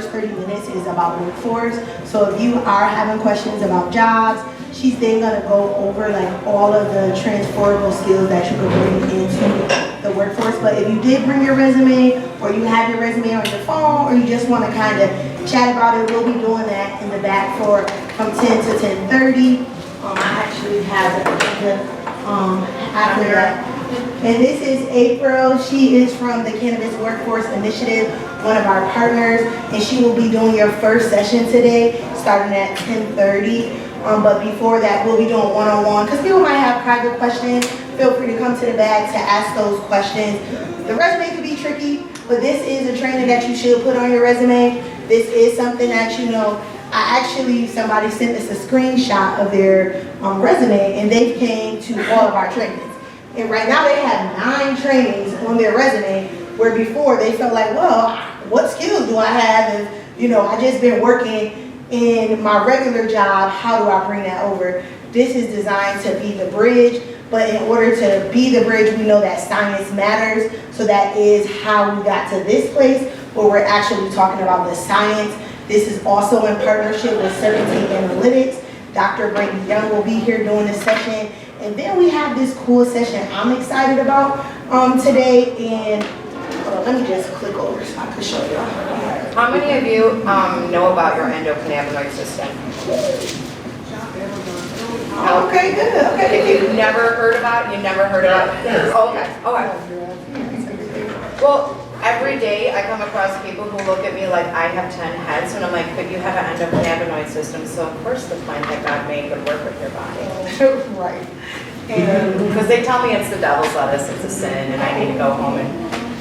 first 30 minutes is about workforce. So if you are having questions about jobs, she's then gonna go over like all of the transferable skills that you can bring into the workforce. But if you did bring your resume, or you have your resume on your phone, or you just wanna kind of chat about it, we'll be doing that in the back from 10 to 10:30. I actually have an agenda after that. And this is April. She is from the Cannabis Workforce Initiative, one of our partners, and she will be doing your first session today, starting at 10:30. But before that, we'll be doing one-on-one, because people might have private questions. Feel free to come to the back to ask those questions. The resume could be tricky, but this is a training that you should put on your resume. This is something that, you know, somebody sent us a screenshot of their resume, and they came to all of our trainings. And right now they have 9 trainings on their resume, where before they felt like, well, what skills do I have? And, you know, I just been working in my regular job, how do I bring that over? This is designed to be the bridge, but in order to be the bridge, we know that science matters. So that is how we got to this place, where we're actually talking about the science. This is also in partnership with Certainty Analytics. Dr. Brandy will be here doing this session. And then we have this cool session I'm excited about today. And let me just click over so I can show you. How many of you know about your endocannabinoid system? Okay, good. Okay. If you've never heard about it, you never heard about it. Oh, okay. Well, every day I come across people who look at me like I have 10 heads, and I'm like, but you have an endocannabinoid system, so of course the plant that God made would work with your body. Right. Because they tell me it's the devil's lettuce, it's a sin, and I need to go home and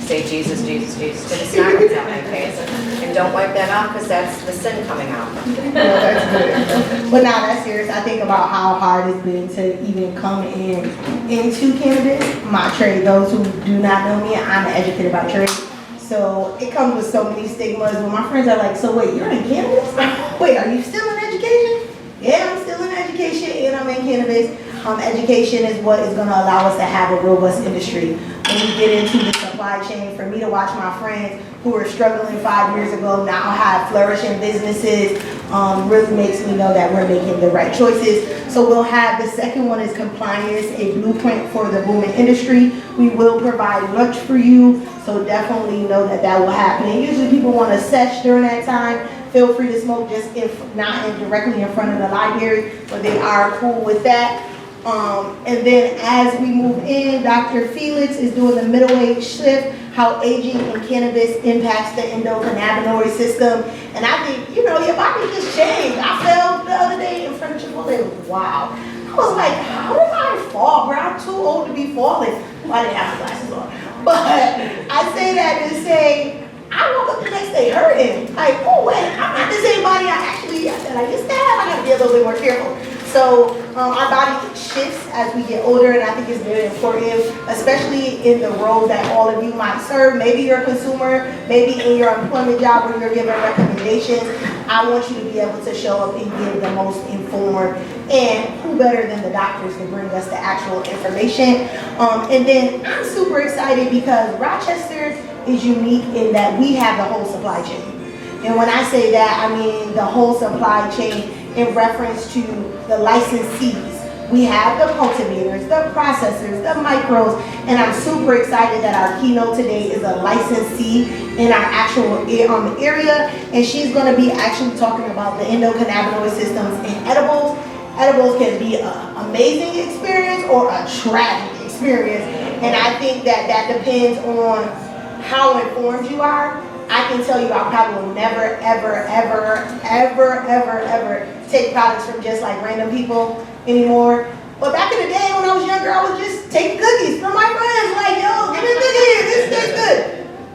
say Jesus, Jesus, Jesus to the snot on my face. And don't wipe that off, because that's the sin coming out. Well, that's good. But now that's serious. I think about how hard it's been to even come into cannabis. My trade, those who do not know me, I'm educated about trade. So it comes with so many stigmas. When my friends are like, so wait, you're in cannabis? Wait, are you still in education? Yeah, I'm still in education and I'm in cannabis. Education is what is going to allow us to have a robust industry. When we get into the supply chain, for me to watch my friends who were struggling 5 years ago now have flourishing businesses, really makes me know that we're making the right choices. So we'll have, the second one is compliance, a blueprint for the booming industry. We will provide lunch for you, so definitely know that that will happen. And usually people want to sesh during that time. Feel free to smoke just not directly in front of the library, but they are cool with that. And then as we move in, Dr. Felix is doing the middle age shift, how aging in cannabis impacts the endocannabinoid system. And I think, you know, your body just changed. I fell the other day in front of Chipotle. Wow. I was like, how did I fall, bro? I'm too old to be falling. Well, I didn't have my glasses on. But I say that to say, I woke up the next day hurting. Like, oh wait, I'm not the same body I used to have. I gotta be a little bit more careful. So our body shifts as we get older, and I think it's very important, especially in the role that all of you might serve. Maybe you're a consumer, maybe in your employment job where you're giving recommendations. I want you to be able to show up and give the most informed, and who better than the doctors to bring us the actual information. And then I'm super excited because Rochester is unique in that we have the whole supply chain. And when I say that, I mean the whole supply chain in reference to the licensees. We have the cultivators, the processors, the micros, and I'm super excited that our keynote today is a licensee in our actual area, and she's going to be actually talking about the endocannabinoid systems in edibles. Edibles can be an amazing experience or a tragic experience, and I think that that depends on how informed you are. I can tell you I probably will never, ever take products from just like random people anymore. But back in the day when I was younger, I was just taking cookies from my friends. Like, yo, give me a cookie, this tastes good.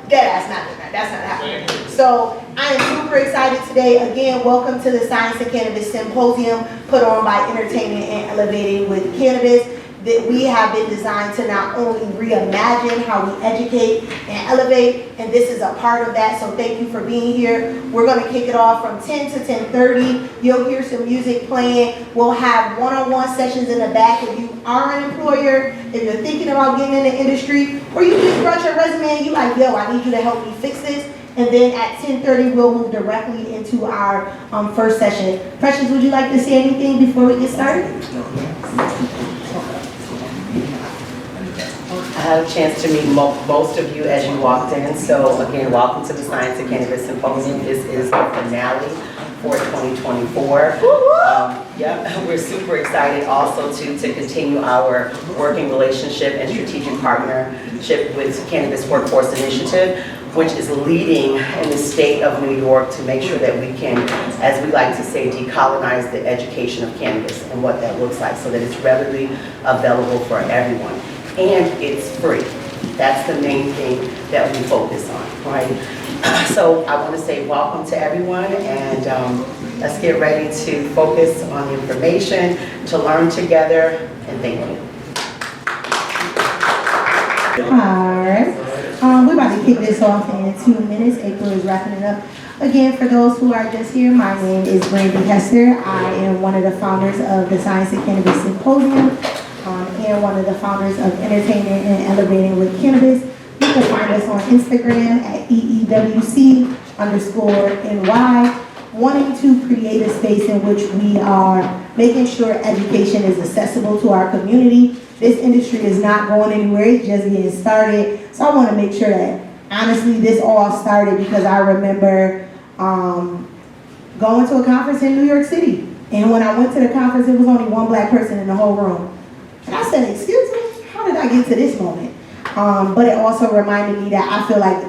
That's not happening. So I am super excited today. Again, welcome to the Science of Cannabis Symposium put on by Entertaining and Elevating with Cannabis. That we have been designed to not only reimagine how we educate and elevate, and this is a part of that, so thank you for being here. We're going to kick it off from 10 to 10:30. You'll hear some music playing. We'll have one-on-one sessions in the back. If you are an employer, if you're thinking about getting in the industry, or you just brought your resume and you're like, yo, I need you to help me fix this, And then at 10:30, we'll move directly into our first session. Precious, would you like to say anything before we get started? I had a chance to meet most of you as you walked in. So again, welcome to the Science of Cannabis Symposium. This is the finale for 2024. We're super excited also to continue our working relationship and strategic partnership with Cannabis Workforce Initiative, which is leading in the state of New York to make sure that we can, as we like to say, decolonize the education of cannabis and what that looks like so that it's readily available for everyone. And it's free. That's the main thing that we focus on, right? So I want to say welcome to everyone, and let's get ready to focus on the information, to learn together, and thank you. All right. We're about to kick this off in 2 minutes. April is wrapping it up. Again, for those who are just here, my name is Brandy. I am one of the founders of the Science of Cannabis Symposium, and one of the founders of Entertaining and Elevating with Cannabis. You can find us on Instagram at EEWC_NY, wanting to create a space in which we are making sure education is accessible to our community. This industry is not going anywhere, it's just getting started. So I want to make sure that, honestly, this all started because I remember going to a conference in New York City. And when I went to the conference, there was only one black person in the whole room. And I said, excuse me, how did I get to this moment? But it also reminded me that I feel like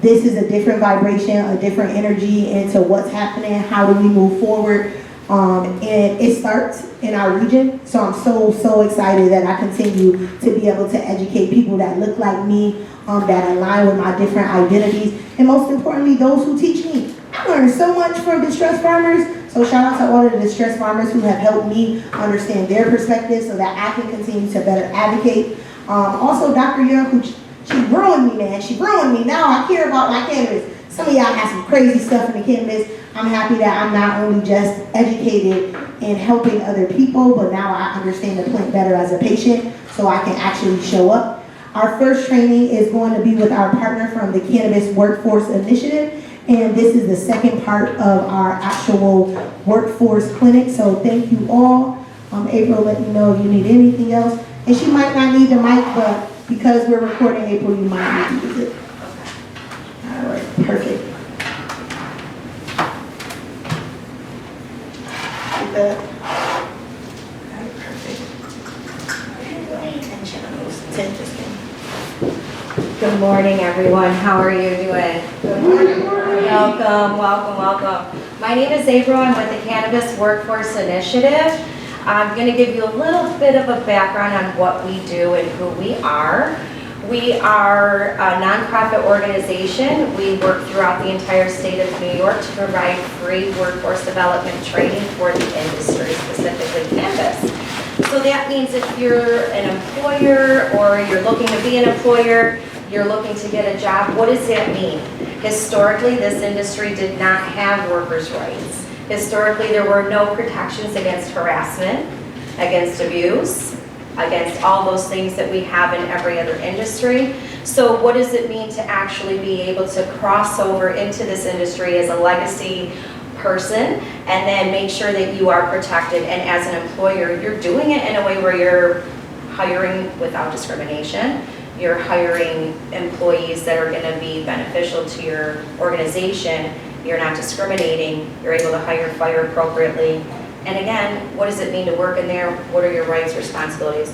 this is a different vibration, a different energy into what's happening, how do we move forward. And it starts in our region, so I'm so excited that I continue to be able to educate people that look like me, that align with my different identities, and most importantly, those who teach me. I learned so much from distressed farmers, so shout out to all of the distressed farmers who have helped me understand their perspective so that I can continue to better advocate. Also, Dr. Young, who she ruined me, man. She ruined me. Now I care about my cannabis. Some of y'all have some crazy stuff in the cannabis. I'm happy that I'm not only just educated in helping other people, but now I understand the plant better as a patient, so I can actually show up. Our first training is going to be with our partner from the Cannabis Workforce Initiative, and this is the second part of our actual workforce clinic, so thank you all. April, let me know if you need anything else. And she might not need the mic, but because we're recording April, you might need to use it. All right, perfect. Like that. All right, perfect. Attention on those 10 just came. Good morning, everyone. How are you doing? Good morning. Welcome. My name is April. I'm with the Cannabis Workforce Initiative. I'm going to give you a little bit of a background on what we do and who we are. We are a nonprofit organization. We work throughout the entire state of New York to provide free workforce development training for the industry, specifically cannabis. So that means if you're an employer or you're looking to be an employer, you're looking to get a job, what does that mean? Historically, this industry did not have workers' rights. Historically, there were no protections against harassment, against abuse, against all those things that we have in every other industry. So what does it mean to actually be able to cross over into this industry as a legacy person and then make sure that you are protected, and as an employer, you're doing it in a way where you're hiring without discrimination. You're hiring employees that are going to be beneficial to your organization. You're not discriminating. You're able to hire, fire appropriately. And again, what does it mean to work in there? What are your rights, responsibilities?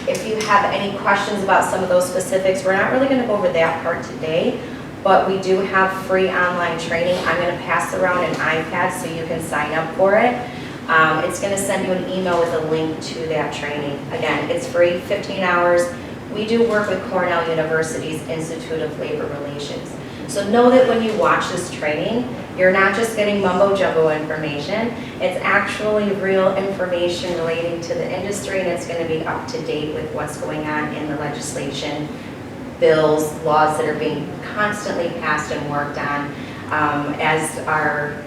If you have any questions about some of those specifics, we're not really going to go over that part today, but we do have free online training. I'm going to pass around an iPad so you can sign up for it. It's going to send you an email with a link to that training. Again, it's free, 15 hours. We do work with Cornell University's Institute of Labor Relations. So know that when you watch this training, you're not just getting mumbo jumbo information, it's actually real information relating to the industry, and it's going to be up to date with what's going on in the legislation, bills, laws that are being constantly passed and worked on, as are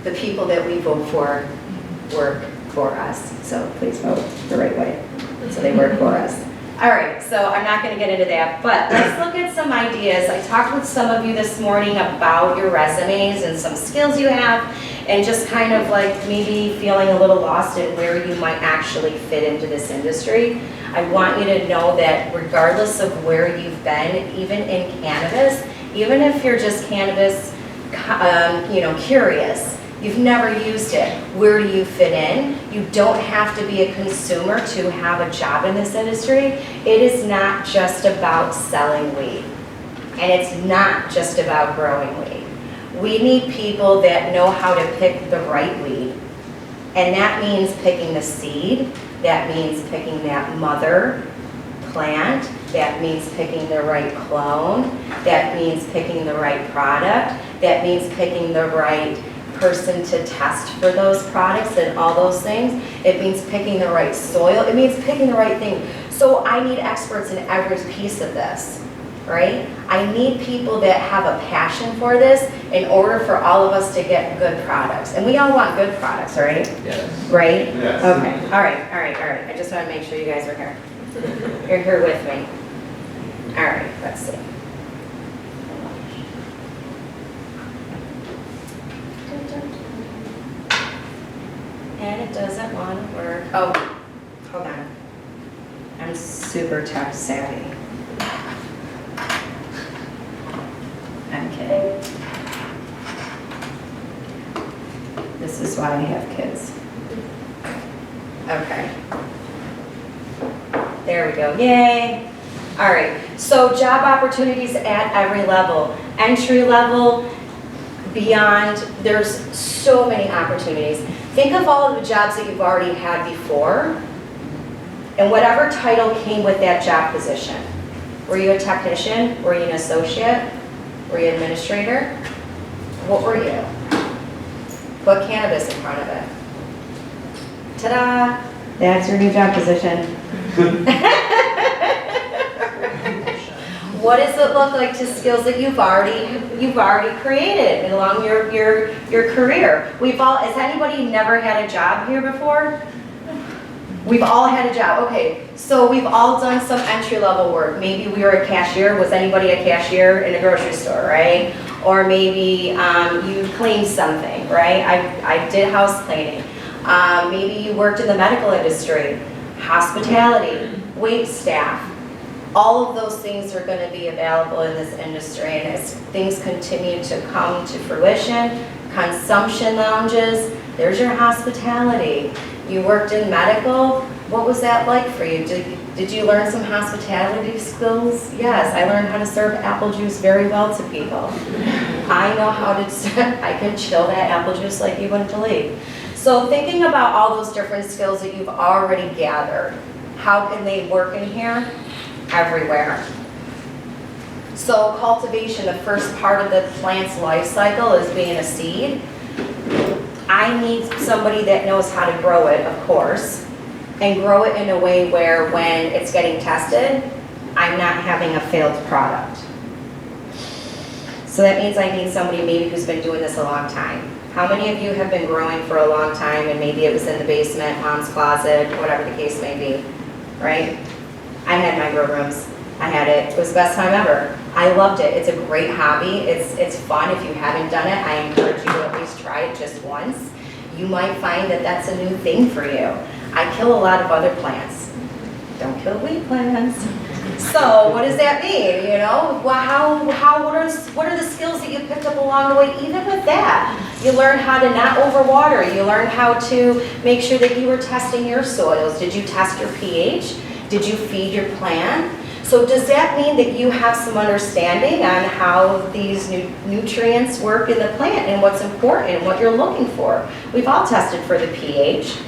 the people that we vote for work for us. So please vote the right way, so they work for us. All right, so I'm not going to get into that, but let's look at some ideas. I talked with some of you this morning about your resumes and some skills you have, and just kind of like maybe feeling a little lost in where you might actually fit into this industry. I want you to know that regardless of where you've been, even in cannabis, even if you're just cannabis, curious, you've never used it, where do you fit in? You don't have to be a consumer to have a job in this industry. It is not just about selling weed, and it's not just about growing weed. We need people that know how to pick the right weed, and that means picking the seed, that means picking that mother plant, that means picking the right clone, that means picking the right product, that means picking the right person to test for those products and all those things. It means picking the right soil. It means picking the right thing. So I need experts in every piece of this, right? I need people that have a passion for this in order for all of us to get good products. And we all want good products, right? Yes. Right? Yes. Okay, all right. I just want to make sure you guys are here. You're here with me. All right, let's see. And it doesn't want to work. Oh, hold on. I'm super tech savvy. I'm kidding. This is why I have kids. Okay. There we go. Yay. All right. So job opportunities at every level. Entry level, beyond, there's so many opportunities. Think of all of the jobs that you've already had before, and whatever title came with that job position. Were you a technician? Were you an associate? Were you an administrator? What were you? Put cannabis in front of it. Ta-da! That's your new job position. What does it look like to skills that you've already created along your career? Has anybody never had a job here before? We've all had a job. Okay, so we've all done some entry-level work. Maybe we were a cashier. Was anybody a cashier in a grocery store, right? Or maybe you cleaned something, right? I did house cleaning. Maybe you worked in the medical industry, hospitality, wait staff. All of those things are going to be available in this industry, and as things continue to come to fruition, consumption lounges, there's your hospitality. You worked in medical, what was that like for you? Did you learn some hospitality skills? Yes, I learned how to serve apple juice very well to people. I know how to, I can chill that apple juice like you wouldn't believe. So thinking about all those different skills that you've already gathered, how can they work in here? Everywhere. So cultivation, the first part of the plant's life cycle is being a seed. I need somebody that knows how to grow it, of course, and grow it in a way where when it's getting tested, I'm not having a failed product. So that means I need somebody maybe who's been doing this a long time. How many of you have been growing for a long time and maybe it was in the basement, mom's closet, whatever the case may be, right? I had my grow rooms. I had it. It was the best time ever. I loved it. It's a great hobby. It's fun. If you haven't done it, I encourage you to at least try it just once. You might find that that's a new thing for you. I kill a lot of other plants. Don't kill weed plants. So what does that mean? You know, well, what are the skills that you picked up along the way? Even with that, you learn how to not overwater. You learn how to make sure that you were testing your soils. Did you test your pH? Did you feed your plant? So does that mean that you have some understanding on how these nutrients work in the plant and what's important and what you're looking for? We've all tested for the pH.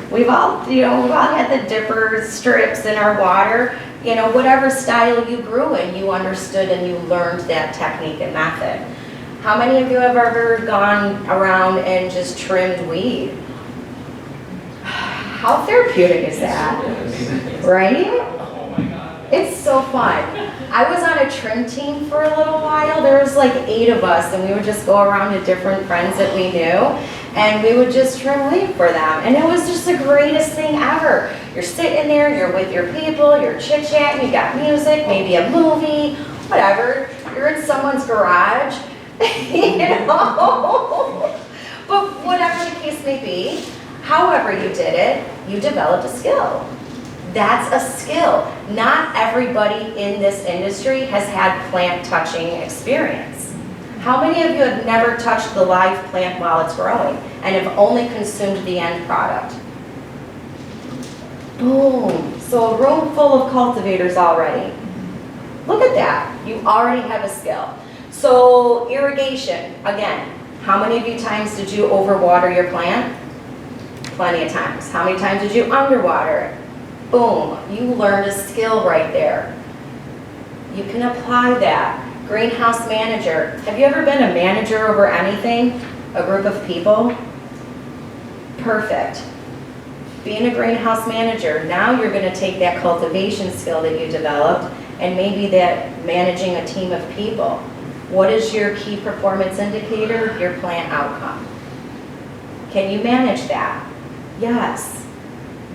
We've all had the dipper strips in our water. You know, whatever style you grew in, you understood and you learned that technique and method. How many of you have ever gone around and just trimmed weed? How therapeutic is that, right? Oh my God. It's so fun. I was on a trim team for a little while. There was like 8 of us, and we would just go around to different friends that we knew, and we would just trim weed for them. And it was just the greatest thing ever. You're sitting there, you're with your people, you're chit-chatting, you got music, maybe a movie, whatever. You're in someone's garage, you know? But whatever the case may be, however you did it, you developed a skill. That's a skill. Not everybody in this industry has had plant touching experience. How many of you have never touched the live plant while it's growing and have only consumed the end product? Boom. So a room full of cultivators already. Look at that. You already have a skill. So irrigation, again, how many of you times did you overwater your plant? Plenty of times. How many times did you underwater it? Boom, you learned a skill right there. You can apply that. Greenhouse manager. Have you ever been a manager over anything? A group of people? Perfect. Being a greenhouse manager, now you're going to take that cultivation skill that you developed and maybe that managing a team of people. What is your key performance indicator? Your plant outcome. Can you manage that? Yes.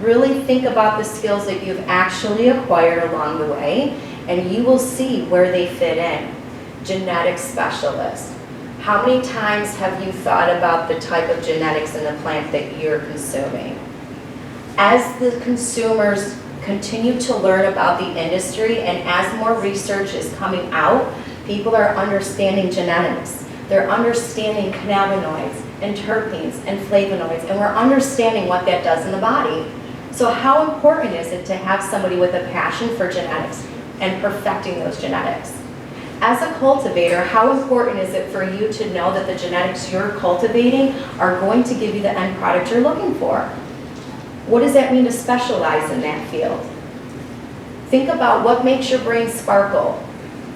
Really think about the skills that you've actually acquired along the way, and you will see where they fit in. Genetic specialist. How many times have you thought about the type of genetics in the plant that you're consuming? As the consumers continue to learn about the industry and as more research is coming out, people are understanding genetics. They're understanding cannabinoids and terpenes and flavonoids, and we're understanding what that does in the body. So how important is it to have somebody with a passion for genetics and perfecting those genetics? As a cultivator, how important is it for you to know that the genetics you're cultivating are going to give you the end product you're looking for? What does that mean to specialize in that field? Think about what makes your brain sparkle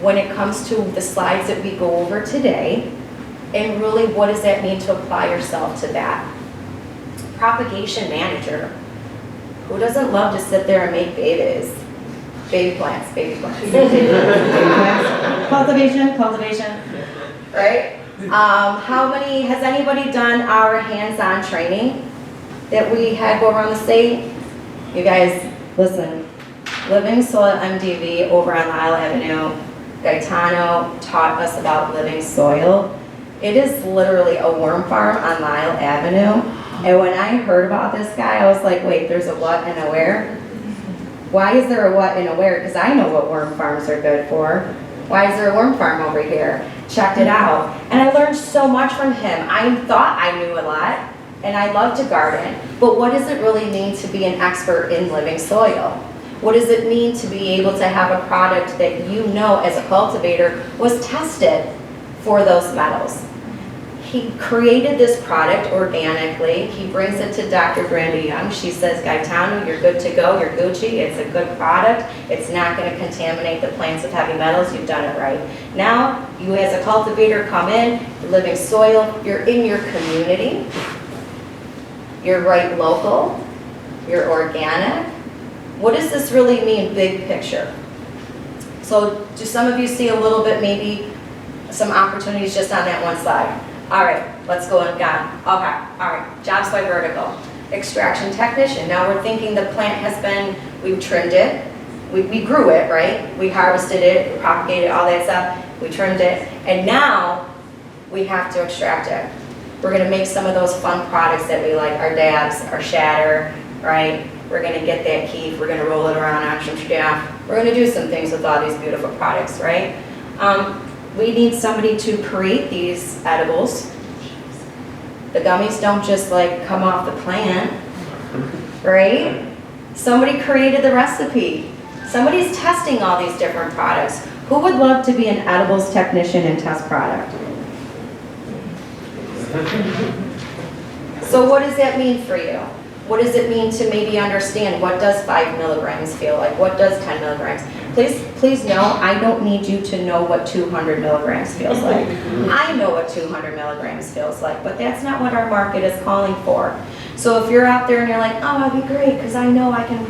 when it comes to the slides that we go over today, and really what does that mean to apply yourself to that? Propagation manager. Who doesn't love to sit there and make babies? Baby plants, baby plants. Cultivation. Right? Has anybody done our hands-on training that we had go around the state? You guys, listen. Living Soil MDV over on Lyle Avenue, Gaetano taught us about living soil. It is literally a worm farm on Lyle Avenue. And when I heard about this guy, I was like, wait, there's a what and a where? Why is there a what and a where? Because I know what worm farms are good for. Why is there a worm farm over here? Checked it out. And I learned so much from him. I thought I knew a lot, and I love to garden. But what does it really mean to be an expert in living soil? What does it mean to be able to have a product that you know as a cultivator was tested for those metals? He created this product organically. He brings it to Dr. Brandy Young. She says, Gaetano, you're good to go. You're Gucci. It's a good product. It's not going to contaminate the plants with heavy metals. You've done it right. Now, you as a cultivator come in, you're living soil. You're in your community. You're right local. You're organic. What does this really mean, big picture? So do some of you see a little bit, maybe some opportunities just on that one slide? All right, let's go and got it. Okay, all right, jobs by vertical. Extraction technician. Now we're thinking the plant has been, we've trimmed it, we grew it, right? We harvested it, propagated, all that stuff, we trimmed it, and now we have to extract it. We're gonna make some of those fun products that we like, our dabs, our shatter, right? We're gonna get that keef, we're gonna roll it around on some staff. We're gonna do some things with all these beautiful products, right? We need somebody to create these edibles. The gummies don't just like come off the plant, right? Somebody created the recipe. Somebody's testing all these different products. Who would love to be an edibles technician and test product? So what does that mean for you? What does it mean to maybe understand what does 5 milligrams feel like? What does 10 milligrams? Please know, I don't need you to know what 200 milligrams feels like. I know what 200 milligrams feels like, but that's not what our market is calling for. So if you're out there and you're like, oh, that'd be great, because I know I can,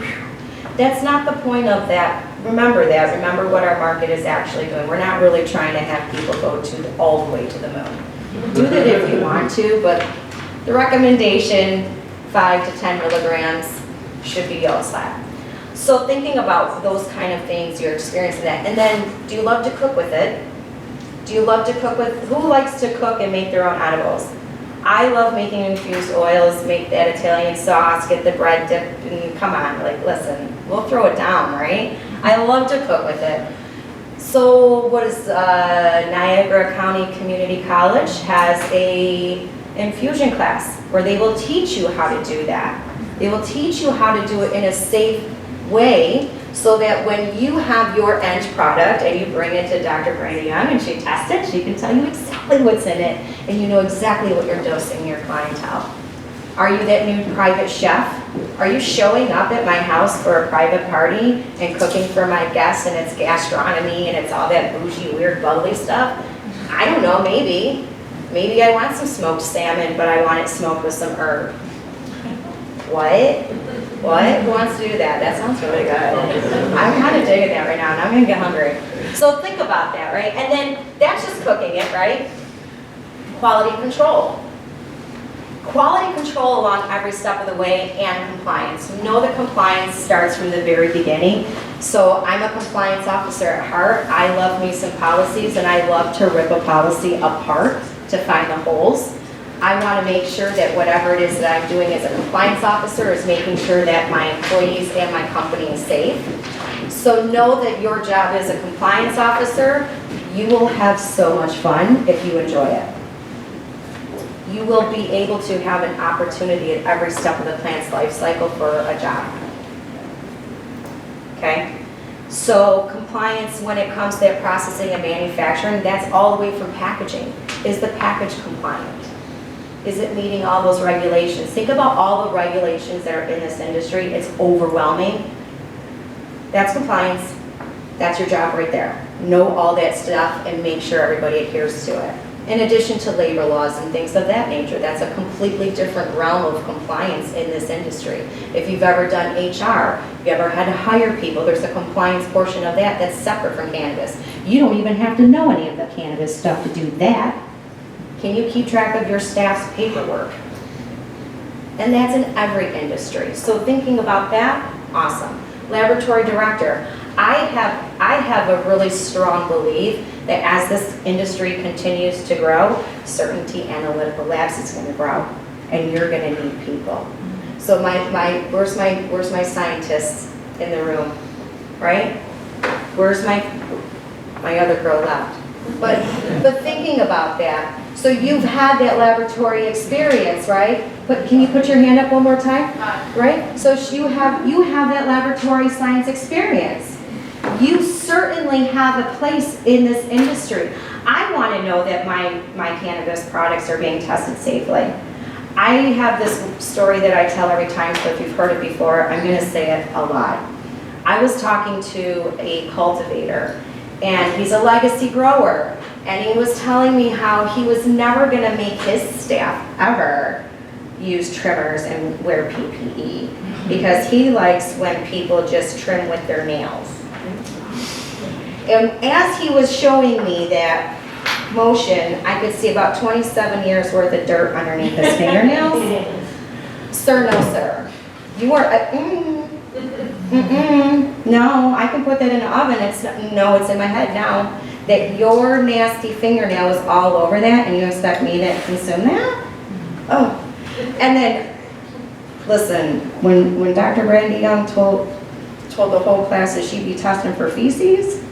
that's not the point of that remember that. Remember what our market is actually doing. We're not really trying to have people go all the way to the moon. Do that if you want to, but the recommendation, 5 to 10 milligrams, should be outside. So thinking about those kind of things, you're experiencing that. And then, do you love to cook with it? Do you love to cook with, who likes to cook and make their own edibles? I love making infused oils, make that Italian sauce, get the bread dipped, and come on, like, listen, we'll throw it down, right? I love to cook with it. So what is Niagara County Community College has a infusion class where they will teach you how to do that. They will teach you how to do it in a safe way so that when you have your end product and you bring it to Dr. Brandy Young and she tests it, she can tell you exactly what's in it and you know exactly what you're dosing your clientele. Are you that new private chef? Are you showing up at my house for a private party and cooking for my guests and it's gastronomy and it's all that bougie, weird, bubbly stuff? I don't know, maybe. Maybe I want some smoked salmon, but I want it smoked with some herb. What? What? Who wants to do that? That sounds really good. I'm kind of digging that right now, and I'm gonna get hungry. So think about that, right? And then that's just cooking it, right? Quality control. Quality control along every step of the way and compliance. You know that compliance starts from the very beginning. So I'm a compliance officer at heart. I love me some policies, and I love to rip a policy apart to find the holes. I want to make sure that whatever it is that I'm doing as a compliance officer is making sure that my employees and my company is safe. So know that your job as a compliance officer, you will have so much fun if you enjoy it. You will be able to have an opportunity at every step of the plant's life cycle for a job. Okay? So compliance, when it comes to that processing and manufacturing, that's all the way from packaging. Is the package compliant? Is it meeting all those regulations? Think about all the regulations that are in this industry. It's overwhelming. That's compliance. That's your job right there. Know all that stuff and make sure everybody adheres to it. In addition to labor laws and things of that nature, that's a completely different realm of compliance in this industry. If you've ever done HR, if you ever had to hire people, there's a compliance portion of that that's separate from cannabis. You don't even have to know any of the cannabis stuff to do that. Can you keep track of your staff's paperwork? And that's in every industry. So thinking about that, awesome. Laboratory director. I have a really strong belief that as this industry continues to grow, certainty analytical labs is going to grow, and you're going to need people. So where's my scientists in the room, right? Where's my other girl left? But thinking about that, so you've had that laboratory experience, right? But can you put your hand up one more time? Right? So you have that laboratory science experience. You certainly have a place in this industry. I want to know that my cannabis products are being tested safely. I have this story that I tell every time, so if you've heard it before, I'm going to say it a lot. I was talking to a cultivator, and he's a legacy grower, and he was telling me how he was never going to make his staff ever use trimmers and wear PPE because he likes when people just trim with their nails. And as he was showing me that motion, I could see about 27 years worth of dirt underneath his fingernails. Sir, no sir. You are, no, I can put that in the oven. It's in my head now that your nasty fingernail is all over that and you expect me to consume that? Oh. And then, listen, when Dr. Brandy Young told the whole class that she'd be testing for feces,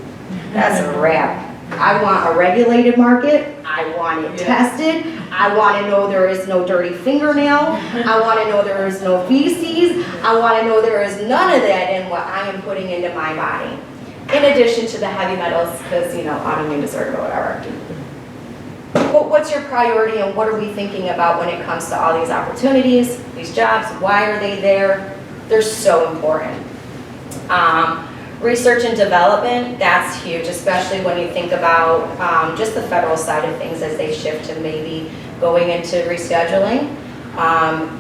that's a wrap. I want a regulated market. I want it tested. I want to know there is no dirty fingernail. I want to know there is no feces. I want to know there is none of that in what I am putting into my body. In addition to the heavy metals, because, autoimmune disorder or whatever. But what's your priority and what are we thinking about when it comes to all these opportunities, these jobs? Why are they there? They're so important. Research and development, that's huge, especially when you think about just the federal side of things as they shift to maybe going into rescheduling.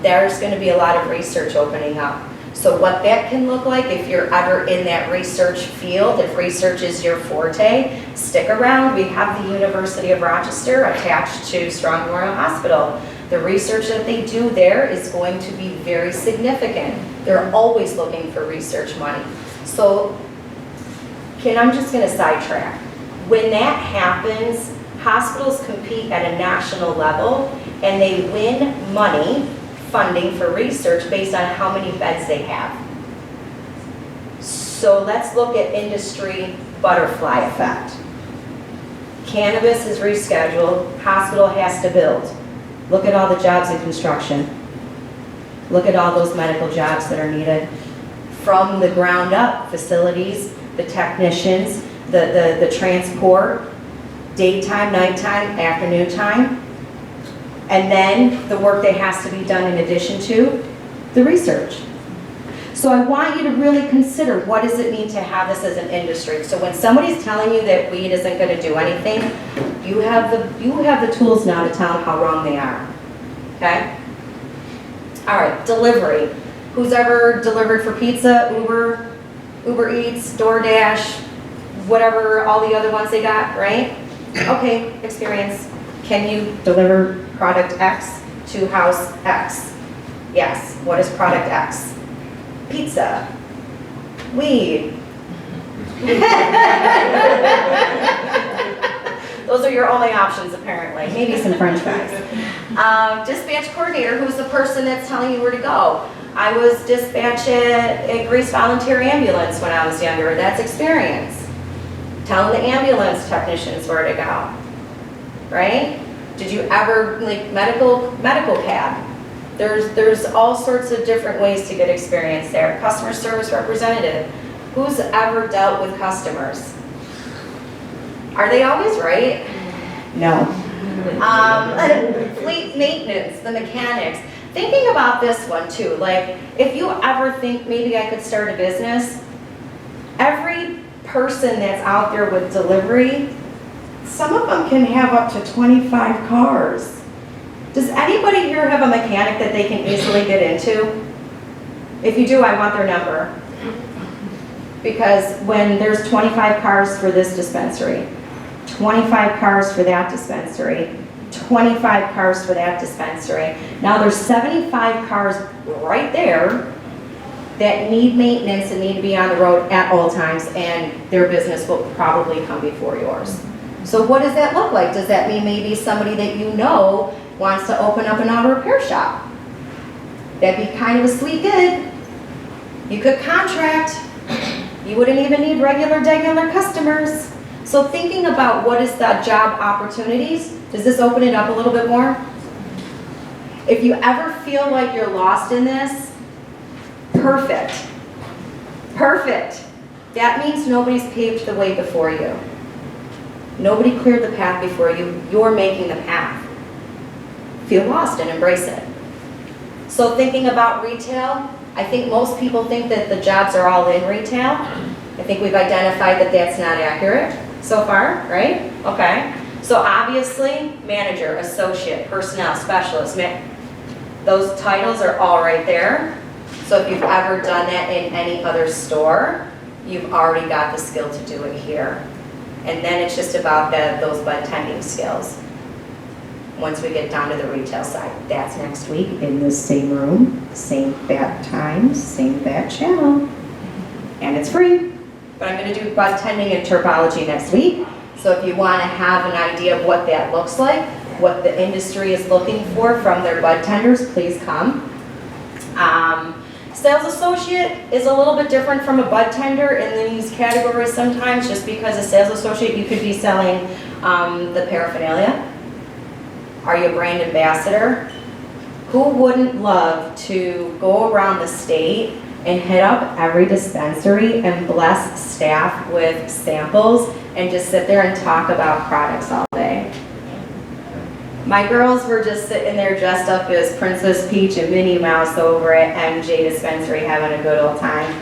There's going to be a lot of research opening up. So what that can look like, if you're ever in that research field, if research is your forte, stick around. We have the University of Rochester attached to Strong Memorial Hospital. The research that they do there is going to be very significant. They're always looking for research money. So, I'm just gonna sidetrack. When that happens, hospitals compete at a national level and they win money, funding for research based on how many beds they have. So let's look at industry butterfly effect. Cannabis is rescheduled, hospital has to build. Look at all the jobs in construction. Look at all those medical jobs that are needed. From the ground up, facilities, the technicians, the transport, daytime, nighttime, afternoon time, and then the work that has to be done in addition to the research. So I want you to really consider, what does it mean to have this as an industry? So when somebody's telling you that weed isn't going to do anything, you have the tools now to tell them how wrong they are. Okay? All right, delivery. Who's ever delivered for pizza, Uber Eats, DoorDash, whatever, all the other ones they got, right? Okay, experience. Can you deliver product X to house X? Yes. What is product X? Pizza. Weed. Those are your only options, apparently. Maybe some French fries. Dispatch coordinator, who's the person that's telling you where to go. I was dispatched at a Greece volunteer ambulance when I was younger. That's experience. Telling the ambulance technicians where to go, right? Did you ever, like, medical cab? There's all sorts of different ways to get experience there. Customer service representative. Who's ever dealt with customers? Are they always right? No. Fleet maintenance, the mechanics. Thinking about this one too, like, if you ever think maybe I could start a business, every person that's out there with delivery, some of them can have up to 25 cars. Does anybody here have a mechanic that they can easily get into? If you do, I want their number. Because when there's 25 cars for this dispensary, 25 cars for that dispensary, 25 cars for that dispensary, now there's 75 cars right there that need maintenance and need to be on the road at all times, and their business will probably come before yours. So what does that look like? Does that mean maybe somebody that you know wants to open up an auto repair shop? That'd be kind of a sweet gig. You could contract. You wouldn't even need regular customers. So thinking about what is the job opportunities, does this open it up a little bit more? If you ever feel like you're lost in this, perfect. Perfect. That means nobody's paved the way before you. Nobody cleared the path before you. You're making the path. Feel lost and embrace it. So thinking about retail, I think most people think that the jobs are all in retail. I think we've identified that that's not accurate so far, right? Okay. So obviously, manager, associate, personnel, specialist, those titles are all right there. So if you've ever done that in any other store, you've already got the skill to do it here. And then it's just about those bud tending skills. Once we get down to the retail side, that's next week in the same room, same bat times, same bat channel, and it's free. But I'm going to do bud tending and terpology next week. So if you want to have an idea of what that looks like, what the industry is looking for from their bud tenders, please come. Sales associate is a little bit different from a bud tender in these categories sometimes, just because a sales associate, you could be selling the paraphernalia. Are you a brand ambassador? Who wouldn't love to go around the state and hit up every dispensary and bless staff with samples and just sit there and talk about products all day? My girls were just sitting there dressed up as Princess Peach and Minnie Mouse over at MJ Dispensary having a good old time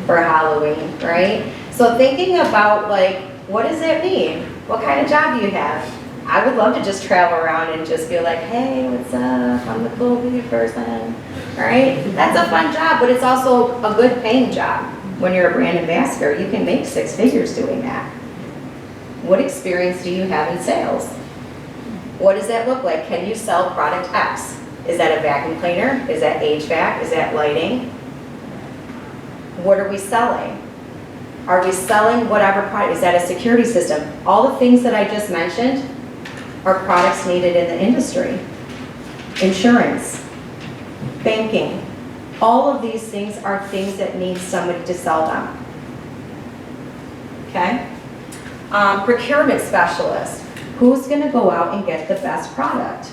for Halloween, right? So thinking about, like, what does that mean? What kind of job do you have? I would love to just travel around and just be like, hey, what's up? I'm the cool beauty person, all right? That's a fun job, but it's also a good paying job. When you're a brand ambassador, you can make 6 figures doing that. What experience do you have in sales? What does that look like? Can you sell product X? Is that a vacuum cleaner? Is that HVAC? Is that lighting? What are we selling? Are we selling whatever product? Is that a security system? All the things that I just mentioned are products needed in the industry. Insurance, banking, all of these things are things that need somebody to sell them. Okay? Procurement specialist. Who's going to go out and get the best product?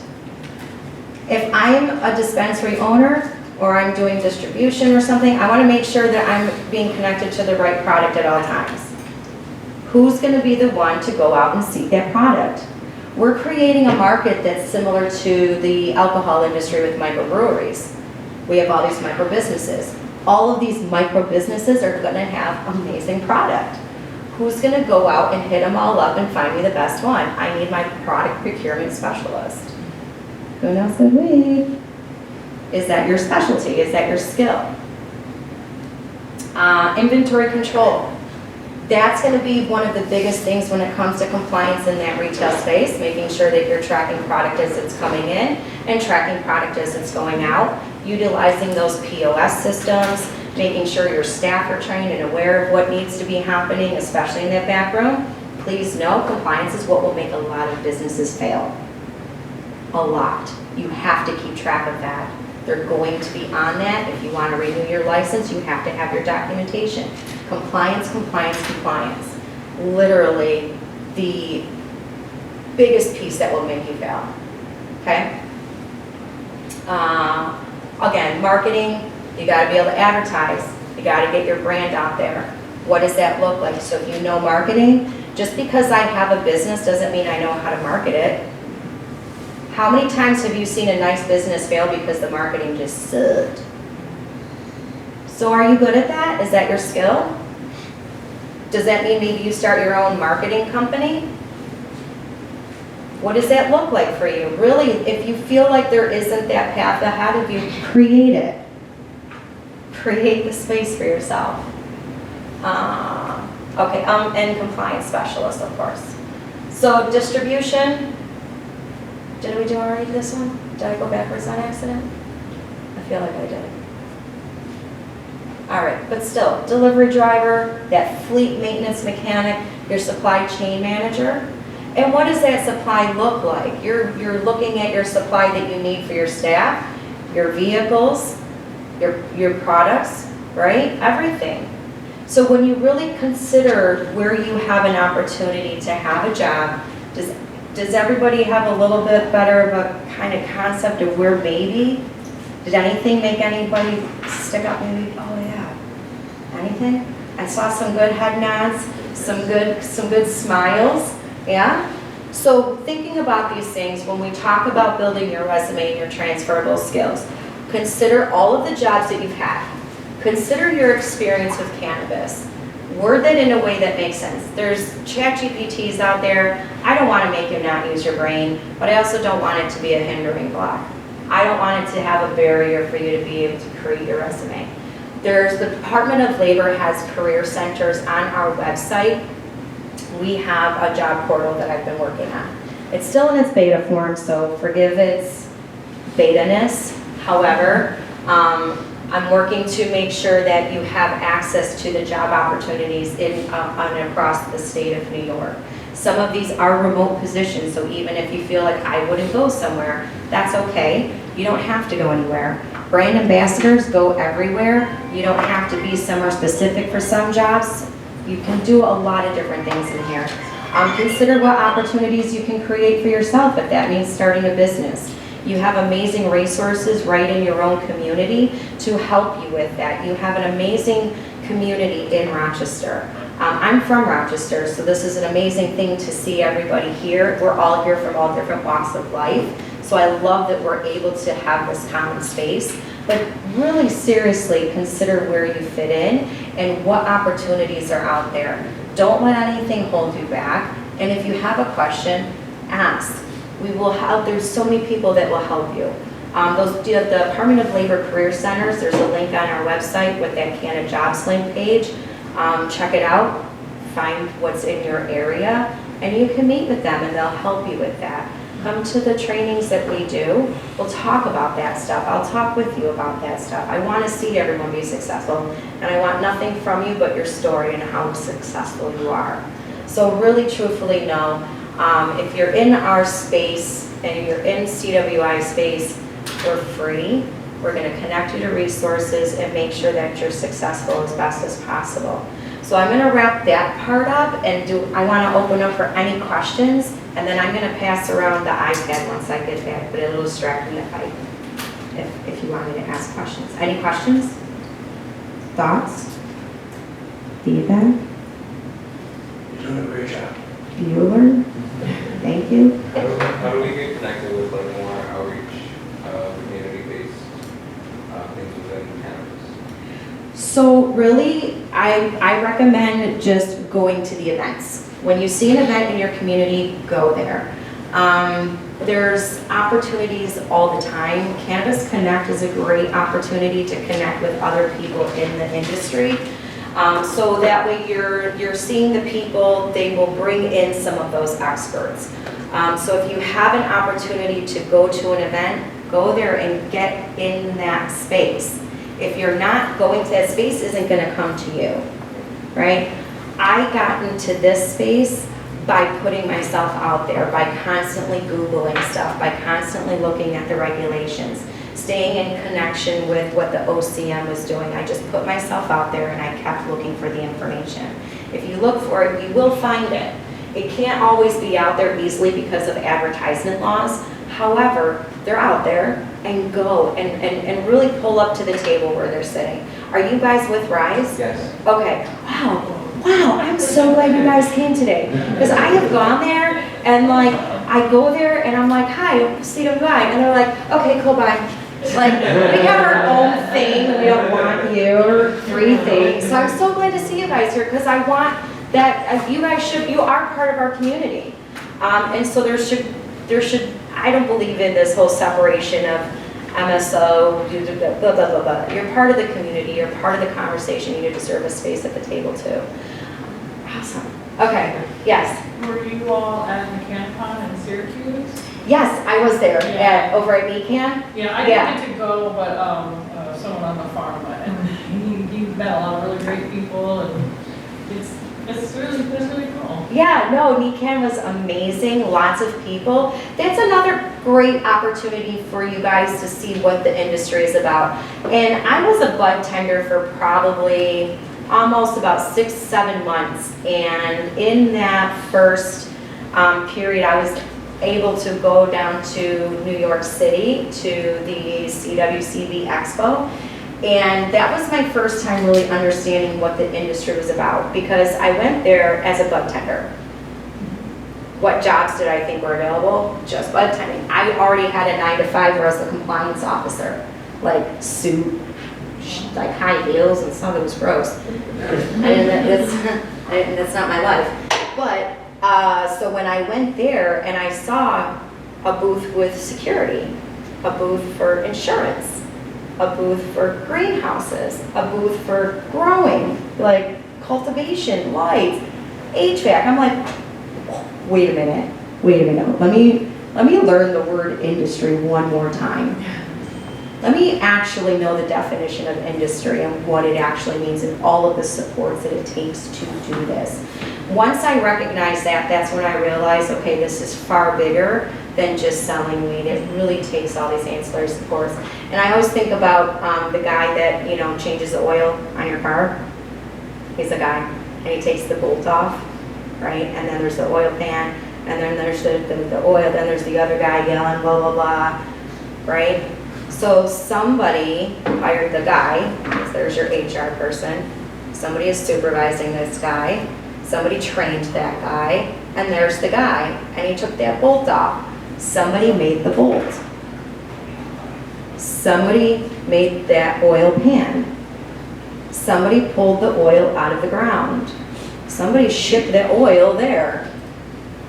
If I'm a dispensary owner or I'm doing distribution or something, I want to make sure that I'm being connected to the right product at all times. Who's going to be the one to go out and seek that product? We're creating a market that's similar to the alcohol industry with microbreweries. We have all these micro businesses. All of these micro businesses are going to have amazing product. Who's going to go out and hit them all up and find me the best one? I need my product procurement specialist. Who knows good weed? Is that your specialty? Is that your skill? Inventory control. That's going to be one of the biggest things when it comes to compliance in that retail space, making sure that you're tracking product as it's coming in and tracking product as it's going out, utilizing those POS systems, making sure your staff are trained and aware of what needs to be happening, especially in that back room. Please know, compliance is what will make a lot of businesses fail. A lot. You have to keep track of that. They're going to be on that. If you want to renew your license, you have to have your documentation. Compliance, compliance, compliance. Literally the biggest piece that will make you fail. Okay? Again, marketing, you got to be able to advertise. You got to get your brand out there. What does that look like? So if you know marketing, just because I have a business doesn't mean I know how to market it. How many times have you seen a nice business fail because the marketing just sucked? So are you good at that? Is that your skill? Does that mean maybe you start your own marketing company? What does that look like for you? Really, if you feel like there isn't that path ahead of you, create it. Create the space for yourself. And compliance specialist, of course. So distribution. Did we do already this one? Did I go backwards on accident? I feel like I did. All right, but still, delivery driver, that fleet maintenance mechanic, your supply chain manager. And what does that supply look like? You're looking at your supply that you need for your staff, your vehicles, your products, right? Everything. So when you really consider where you have an opportunity to have a job, does everybody have a little bit better of a kind of concept of where maybe? Did anything make anybody stick up maybe? Oh yeah. Anything? I saw some good head nods, some good smiles. Yeah? So thinking about these things, when we talk about building your resume and your transferable skills, consider all of the jobs that you've had. Consider your experience with cannabis. Word that in a way that makes sense. There's ChatGPTs out there. I don't want to make you not use your brain, but I also don't want it to be a hindering block. I don't want it to have a barrier for you to be able to create your resume. The Department of Labor has career centers on our website. We have a job portal that I've been working on. It's still in its beta form, so forgive its beta-ness. However, I'm working to make sure that you have access to the job opportunities across the state of New York. Some of these are remote positions, so even if you feel like I wouldn't go somewhere, that's okay. You don't have to go anywhere. Brand ambassadors go everywhere. You don't have to be somewhere specific for some jobs. You can do a lot of different things in here. Consider what opportunities you can create for yourself if that means starting a business. You have amazing resources right in your own community to help you with that. You have an amazing community in Rochester. I'm from Rochester, so this is an amazing thing to see everybody here. We're all here from all different walks of life. So I love that we're able to have this common space. But really seriously consider where you fit in and what opportunities are out there. Don't let anything hold you back. And if you have a question, ask. We will help, there's so many people that will help you. The Department of Labor Career Centers, there's a link on our website with that Canada Jobs link page. Check it out, find what's in your area, and you can meet with them and they'll help you with that. Come to the trainings that we do. We'll talk about that stuff. I'll talk with you about that stuff. I want to see everyone be successful, and I want nothing from you but your story and how successful you are. So really, truthfully, know, if you're in our space and you're in CWI space, we're free. We're going to connect you to resources and make sure that you're successful as best as possible. So I'm going to wrap that part up, and I want to open up for any questions, and then I'm going to pass around the iPad once I get back, but it'll distract me if you want me to ask questions. Any questions? Thoughts? Feedback? You're doing a great job. Bueller? Thank you. How do we get connected with like more outreach, community-based things within cannabis? So really, I recommend just going to the events. When you see an event in your community, go there. There's opportunities all the time. Cannabis Connect is a great opportunity to connect with other people in the industry. So that way you're seeing the people, they will bring in some of those experts. So if you have an opportunity to go to an event, go there and get in that space. If you're not going to that space, isn't going to come to you, right? I got into this space by putting myself out there, by constantly Googling stuff, by constantly looking at the regulations, staying in connection with what the OCM was doing. I just put myself out there and I kept looking for the information. If you look for it, you will find it. It can't always be out there easily because of advertisement laws. However, they're out there, and go and really pull up to the table where they're sitting. Are you guys with Rise? Yes. Okay. Wow, I'm so glad you guys came today. Because I have gone there and like, I go there and I'm like, hi, CWI. And they're like, okay, cool, bye. Like, we have our own thing, we don't want you, or 3 things. So I'm so glad to see you guys here because I want that, you guys you are part of our community. And so there should, I don't believe in this whole separation of MSO, blah, blah, blah, blah. You're part of the community, you're part of the conversation, you deserve a space at the table too. Awesome. Okay, yes. Were you all at the CanCon in Syracuse? Yes, I was there, Yeah. over at MeCan. Yeah, I didn't get to go, but someone on the farm went, and he met a lot of really great people, and it's really cool. Yeah, no, MeCan was amazing, lots of people. That's another great opportunity for you guys to see what the industry is about. And I was a bud tender for probably almost about 6-7 months. And in that first period, I was able to go down to New York City to the CWCB Expo. And that was my first time really understanding what the industry was about, because I went there as a bud tender. What jobs did I think were available? Just bud tending. I already had a 9 to 5 where I was a compliance officer, like suit, like high heels, and some of it was gross. That's not my life. But so when I went there and I saw a booth with security, a booth for insurance, a booth for greenhouses, a booth for growing, like cultivation, lights, HVAC. I'm like, wait a minute. Let me learn the word industry one more time. Let me actually know the definition of industry and what it actually means and all of the supports that it takes to do this. Once I recognized that, that's when I realized, okay, this is far bigger than just selling weed. It really takes all these ancillary supports. And I always think about the guy that, changes the oil on your car. He's a guy, and he takes the bolt off, right? And then there's the oil pan, and then there's the oil, then there's the other guy yelling, blah, blah, blah, right? So somebody hired the guy, there's your HR person, somebody is supervising this guy, somebody trained that guy, and there's the guy, and he took that bolt off. Somebody made the bolt. Somebody made that oil pan. Somebody pulled the oil out of the ground. Somebody shipped the oil there,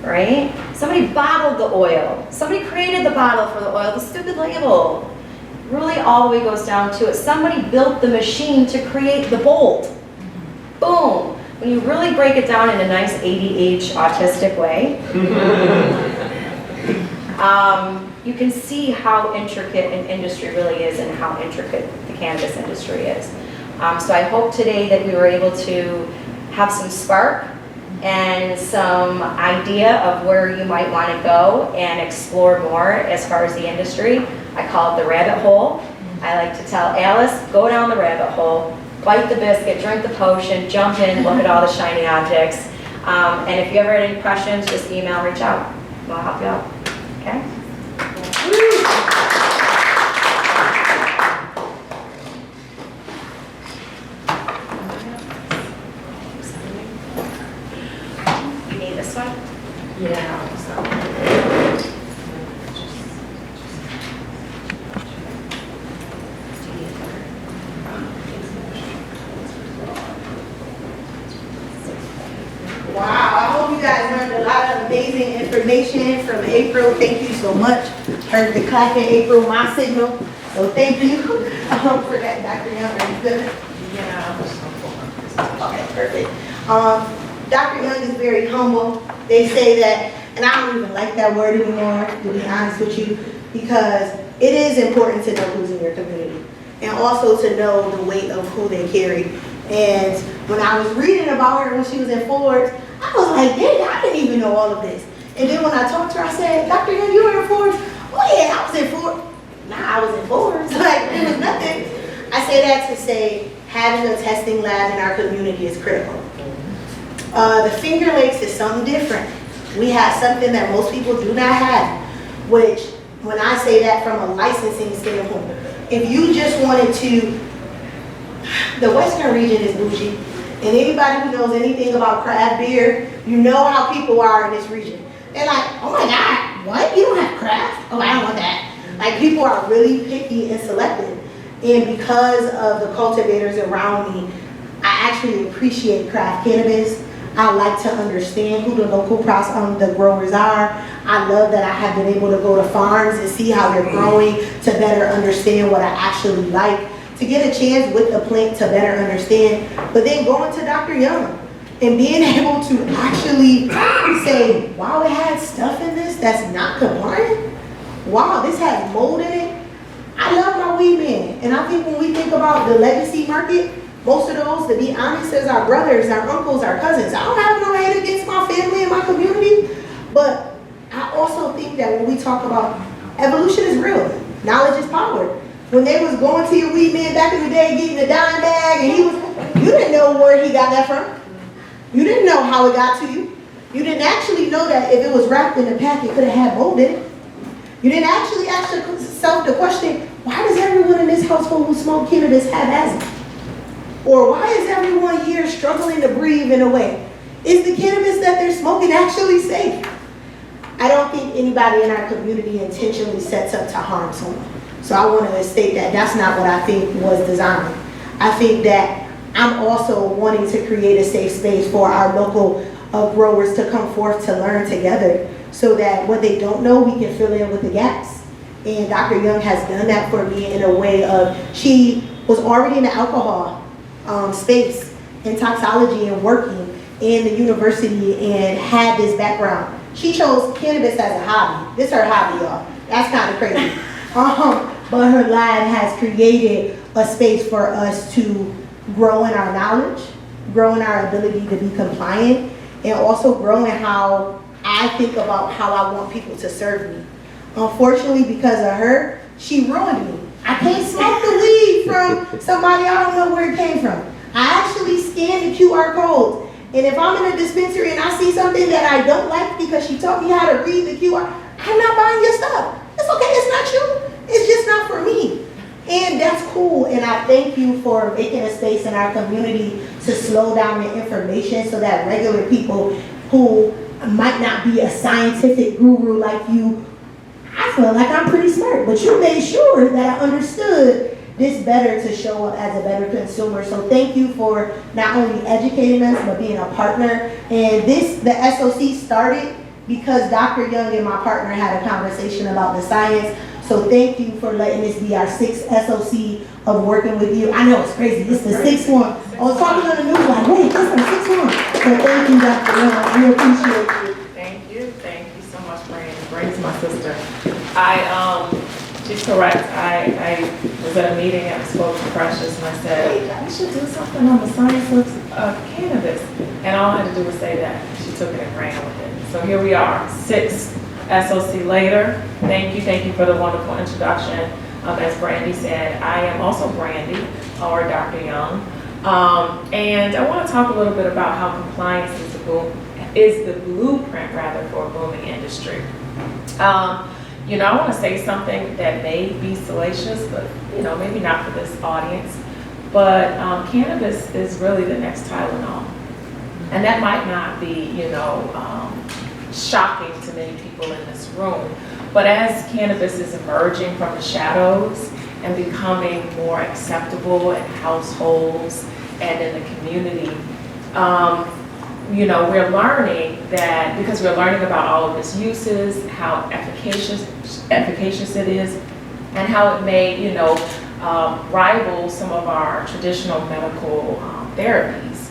right? Somebody bottled the oil. Somebody created the bottle for the oil, the stupid label. Really all the way goes down to it. Somebody built the machine to create the bolt. Boom. When you really break it down in a nice ADH autistic way, you can see how intricate an industry really is and how intricate the cannabis industry is. So I hope today that we were able to have some spark and some idea of where you might want to go and explore more as far as the industry. I call it the rabbit hole. I like to tell Alice, go down the rabbit hole, bite the biscuit, drink the potion, jump in, look at all the shiny objects. And if you ever had any questions, just email, reach out. We'll help you out. Okay? You need this one? Yeah. Wow, I hope you guys learned a lot of amazing information from April. Thank you so much. Heard the clapping, April, my signal. So thank you for that, Dr. Young. Are you good? Yeah. Okay, perfect. Dr. Young is very humble. They say that, and I don't even like that word anymore, to be honest with you, because it is important to know who's in your community and also to know the weight of who they carry. And when I was reading about her when she was in Ford's, I was like, dang, I didn't even know all of this. And then when I talked to her, I said, Dr. Young, you were in Ford's? Oh yeah, I was in Ford's. Nah, I was in Ford's. Like, it was nothing. I say that to say having a testing lab in our community is critical. The Finger Lakes is something different. We have something that most people do not have, which, when I say that from a licensing standpoint, if you just wanted to, the Western region is bougie, and anybody who knows anything about craft beer, you know how people are in this region. They're like, oh my God, what? You don't have craft? Oh, I don't want that. Like, people are really picky and selective. And because of the cultivators around me, I actually appreciate craft cannabis. I like to understand who the local the growers are. I love that I have been able to go to farms and see how they're growing to better understand what I actually like, to get a chance with the plant to better understand. But then going to Dr. Young and being able to actually say, wow, it has stuff in this that's not compliant. Wow, this has mold in it. I love my weed man. And I think when we think about the legacy market, most of those, to be honest, is our brothers, our uncles, our cousins. I don't have no hate against my family and my community, but I also think that when we talk about evolution is real. Knowledge is power. When they was going to your weed man back in the day, getting a dime bag, and you didn't know where he got that from. You didn't know how it got to you. You didn't actually know that if it was wrapped in a pack, it could have had mold in it. You didn't actually ask yourself the question, why does everyone in this household who smoke cannabis have asthma? Or why is everyone here struggling to breathe in a way? Is the cannabis that they're smoking actually safe? I don't think anybody in our community intentionally sets up to harm someone. So I want to state that that's not what I think was designed. I think that I'm also wanting to create a safe space for our local growers to come forth to learn together, so that what they don't know, we can fill in with the gaps. And Dr. Young has done that for me in a way of, she was already in the alcohol space in toxology and working in the university and had this background. She chose cannabis as a hobby. This is her hobby, y'all. That's kind of crazy. But her lab has created a space for us to grow in our knowledge, grow in our ability to be compliant, and also grow in how I think about how I want people to serve me. Unfortunately, because of her, she ruined me. I can't smoke the weed from somebody I don't know where it came from. I actually scan the QR codes. And if I'm in a dispensary and I see something that I don't like because she taught me how to read the QR, I'm not buying your stuff. It's okay, it's not you. It's just not for me. And that's cool. And I thank you for making a space in our community to slow down the information so that regular people who might not be a scientific guru like you, I feel like I'm pretty smart, but you made sure that I understood this better to show up as a better consumer. So thank you for not only educating us, but being a partner. And the SOC started because Dr. Young and my partner had a conversation about the science. So thank you for letting this be our 6th SOC of working with you. I know it's crazy, it's the 6th one. I was talking on the news like, wait, this is the 6th one. So thank you, Dr. Young, we appreciate you. Thank you so much, Brandy. Brandy's my sister. She's correct. I was at a meeting and I spoke to Precious and I said, we should do something on the science of cannabis. And all I had to do was say that. She took it and ran with it. So here we are, 6 SOC later. Thank you for the wonderful introduction. As Brandy said, I am also Brandy, or Dr. Young. And I want to talk a little bit about how compliance is the blueprint rather for a booming industry. You know, I want to say something that may be salacious, but you know, maybe not for this audience. But cannabis is really the next Tylenol, and that might not be, you know, shocking to many people in this room. But as cannabis is emerging from the shadows and becoming more acceptable in households and in the community, you know, we're learning that, because we're learning about all of its uses, how efficacious it is, and how it may, you know, rival some of our traditional medical therapies.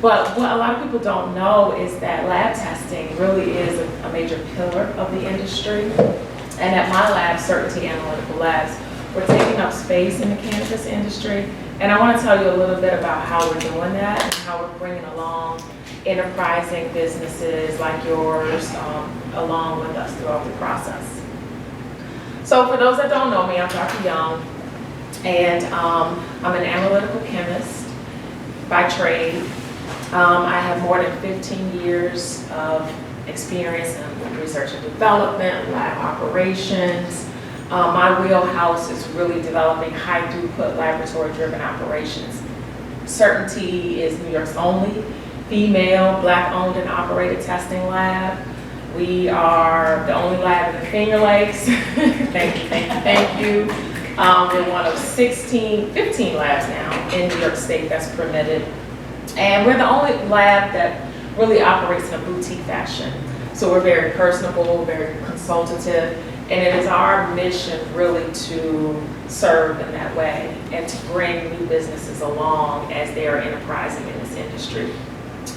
But what a lot of people don't know is that lab testing really is a major pillar of the industry. And at my lab, Certainty Analytical Labs, we're taking up space in the cannabis industry. And I want to tell you a little bit about how we're doing that and how we're bringing along enterprising businesses like yours along with us throughout the process. So for those that don't know me, I'm Dr. Young, and I'm an analytical chemist by trade. I have more than 15 years of experience in research and development, lab operations. My wheelhouse is really developing high throughput laboratory-driven operations. Certainty is New York's only female, Black-owned and operated testing lab. We are the only lab in the Finger Lakes. Thank you. We're one of 15 labs now in New York State that's permitted. And we're the only lab that really operates in a boutique fashion. So we're very personable, very consultative, and it is our mission really to serve in that way and to bring new businesses along as they are enterprising in this industry.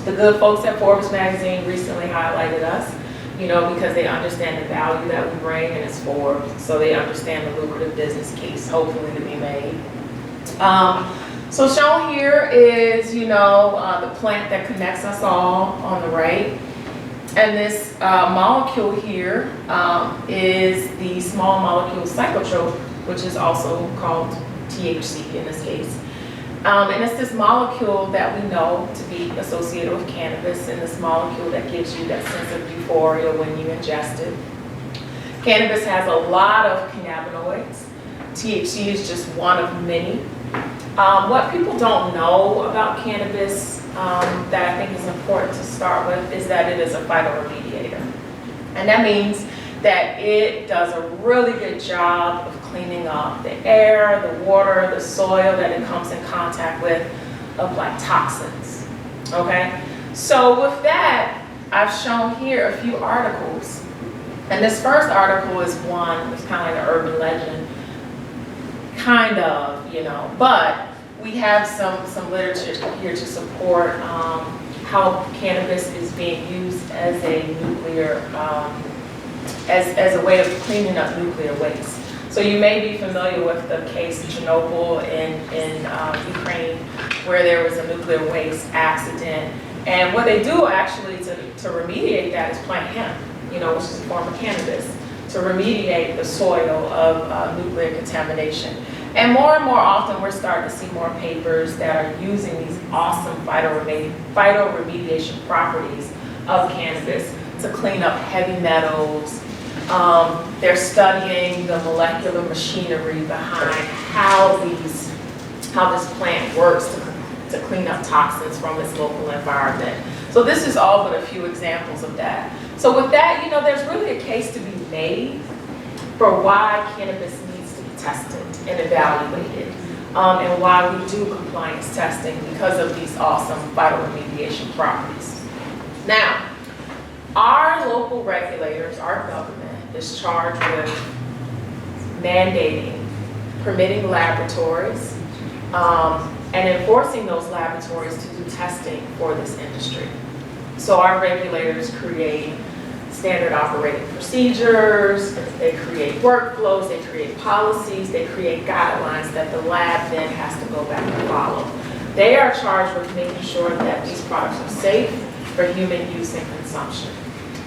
The good folks at Forbes magazine recently highlighted us, you know, because they understand the value that we bring, and it's Forbes, so they understand the lucrative business case, hopefully, to be made. So shown here is, you know, the plant that connects us all on the right. And this molecule here is the small molecule psychotrope, which is also called THC in this case. And it's this molecule that we know to be associated with cannabis, and this molecule that gives you that sense of euphoria when you ingest it. Cannabis has a lot of cannabinoids. THC is just one of many. What people don't know about cannabis that I think is important to start with is that it is a phytoremediator. And that means that it does a really good job of cleaning up the air, the water, the soil that it comes in contact with of like toxins, okay? So with that, I've shown here a few articles. And this first article is one, it's kind of like an urban legend, kind of, you know, but we have some literature here to support how cannabis is being used as a nuclear, as a way of cleaning up nuclear waste. So you may be familiar with the case of Chernobyl in Ukraine, where there was a nuclear waste accident. And what they do actually to remediate that is plant hemp, you know, which is a form of cannabis, to remediate the soil of nuclear contamination. And more often, we're starting to see more papers that are using these awesome phytoremediation properties of cannabis to clean up heavy metals. They're studying the molecular machinery behind how this plant works to clean up toxins from its local environment. So this is all but a few examples of that. So with that, you know, there's really a case to be made for why cannabis needs to be tested and evaluated, and why we do compliance testing because of these awesome phytoremediation properties. Now, Our local regulators, our government, is charged with mandating, permitting laboratories, and enforcing those laboratories to do testing for this industry. So our regulators create standard operating procedures, they create workflows, they create policies, they create guidelines that the lab then has to go back and follow. They are charged with making sure that these products are safe for human use and consumption.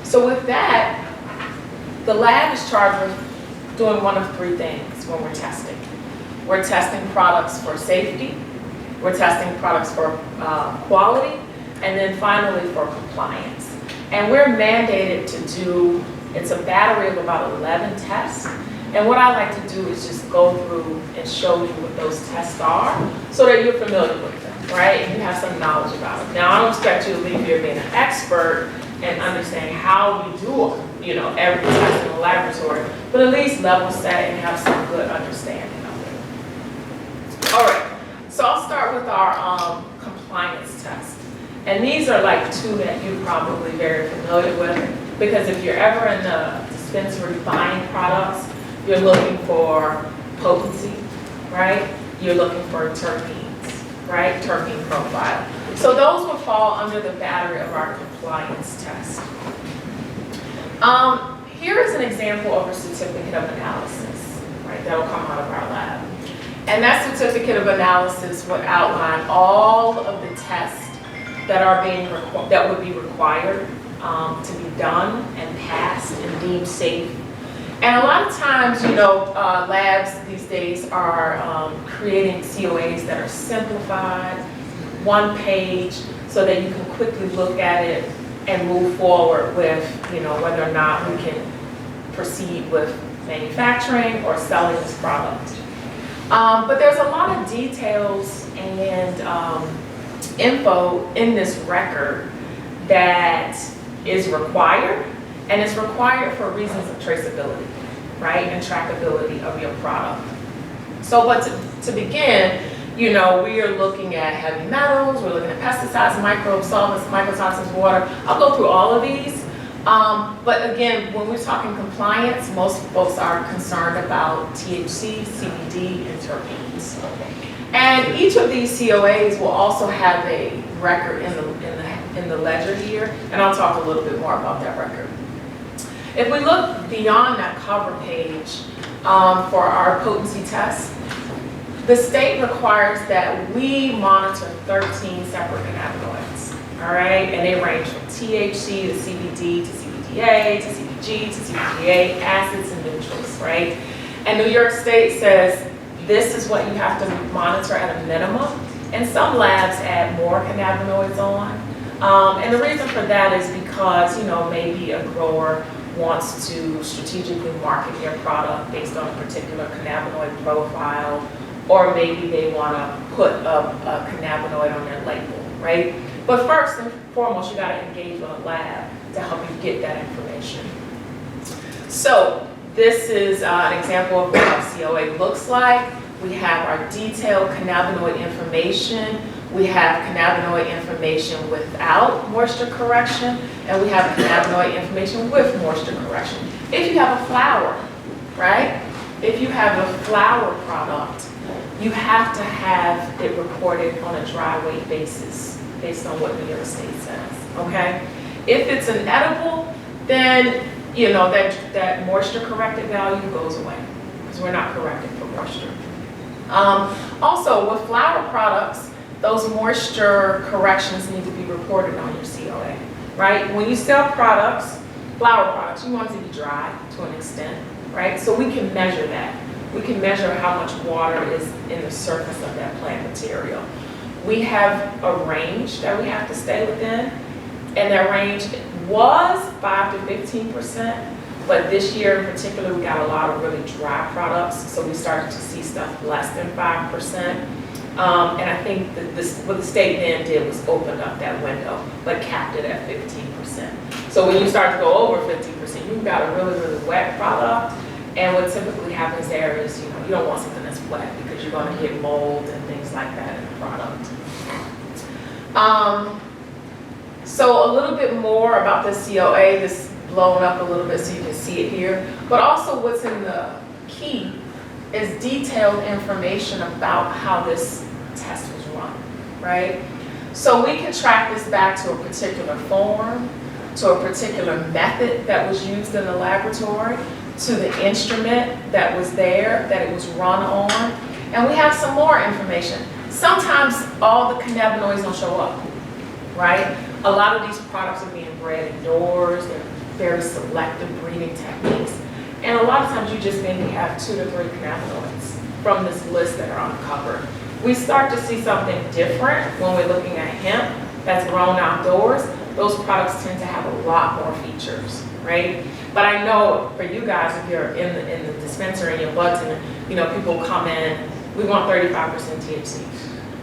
So with that, the lab is charged with doing one of three things when we're testing. We're testing products for safety, we're testing products for quality, and then finally for compliance. And we're mandated to do, it's a battery of about 11 tests. And what I like to do is just go through and show you what those tests are so that you're familiar with them, right? And you have some knowledge about them. Now, I don't expect you to leave here being an expert and understanding how we do, every test in the laboratory, but at least level set and have some good understanding of it. All right, so I'll start with our compliance test. And these are like two that you're probably very familiar with, because if you're ever in the dispensary buying products, you're looking for potency, right? You're looking for terpenes, right? Terpene profile. So those will fall under the battery of our compliance test. Here is an example of a certificate of analysis, right? That will come out of our lab. And that certificate of analysis would outline all of the tests that are that would be required to be done and passed and deemed safe. And a lot of times, labs these days are creating COAs that are simplified, one page, so that you can quickly look at it and move forward with, whether or not we can proceed with manufacturing or selling this product. But there's a lot of details and info in this record that is required, and it's required for reasons of traceability, right, and trackability of your product. So, but to begin, we are looking at heavy metals, we're looking at pesticides, microbes, solvents, mycotoxins, water. I'll go through all of these. But again, when we're talking compliance, most folks are concerned about THC, CBD, and terpenes. And each of these COAs will also have a record in the ledger here, and I'll talk a little bit more about that record. If we look beyond that cover page for our potency test, the state requires that we monitor 13 separate cannabinoids, all right? And they range from THC to CBD to CBDA to CBG to CBGA, acids and neutrals, right? And New York State says this is what you have to monitor at a minimum. And some labs add more cannabinoids on. And the reason for that is because, maybe a grower wants to strategically market their product based on a particular cannabinoid profile, or maybe they want to put a cannabinoid on their label, right? But first and foremost, you got to engage with a lab to help you get that information. So this is an example of what our COA looks like. We have our detailed cannabinoid information. We have cannabinoid information without moisture correction, and we have cannabinoid information with moisture correction. If you have a flower, right? If you have a flower product, you have to have it reported on a dry weight basis, based on what New York State says, okay? If it's an edible, then, that moisture corrected value goes away, because we're not correcting for moisture. Also, with flower products, those moisture corrections need to be reported on your COA, right? When you sell products, flower products, you want it to be dry to an extent, right? So we can measure that. We can measure how much water is in the surface of that plant material. We have a range that we have to stay within, and that range was 5 to 15%, but this year in particular, we got a lot of really dry products, so we started to see stuff less than 5%. And I think that what the state then did was opened up that window, but capped it at 15%. So when you start to go over 50%, you've got a really, really wet product. And what typically happens there is, you don't want something that's wet because you're going to get mold and things like that in the product. So a little bit more about this COA, this blown up a little bit so you can see it here. But also what's in the key is detailed information about how this test was run, right? So we can track this back to a particular form, to a particular method that was used in the laboratory, to the instrument that was there, that it was run on, and we have some more information. Sometimes all the cannabinoids don't show up, right? A lot of these products are being bred indoors, they're very selective breeding techniques, and a lot of times you just maybe have 2 to 3 cannabinoids from this list that are uncovered. We start to see something different when we're looking at hemp that's grown outdoors. Those products tend to have a lot more features, right? But I know for you guys, if you're in the dispensary and your buds and people come in, we want 35% THC,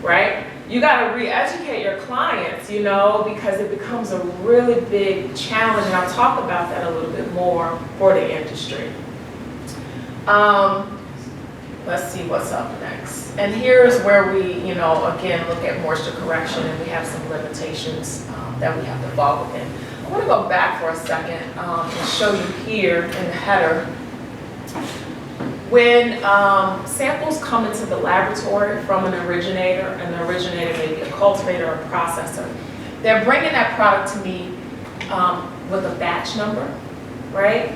right? You got to re-educate your clients, because it becomes a really big challenge, and I'll talk about that a little bit more for the industry. Let's see what's up next. And here's where we, again, look at moisture correction, and we have some limitations that we have to follow within. I want to go back for a second and show you here in the header. When samples come into the laboratory from an originator, and the originator may be a cultivator or a processor, they're bringing that product to me with a batch number, right?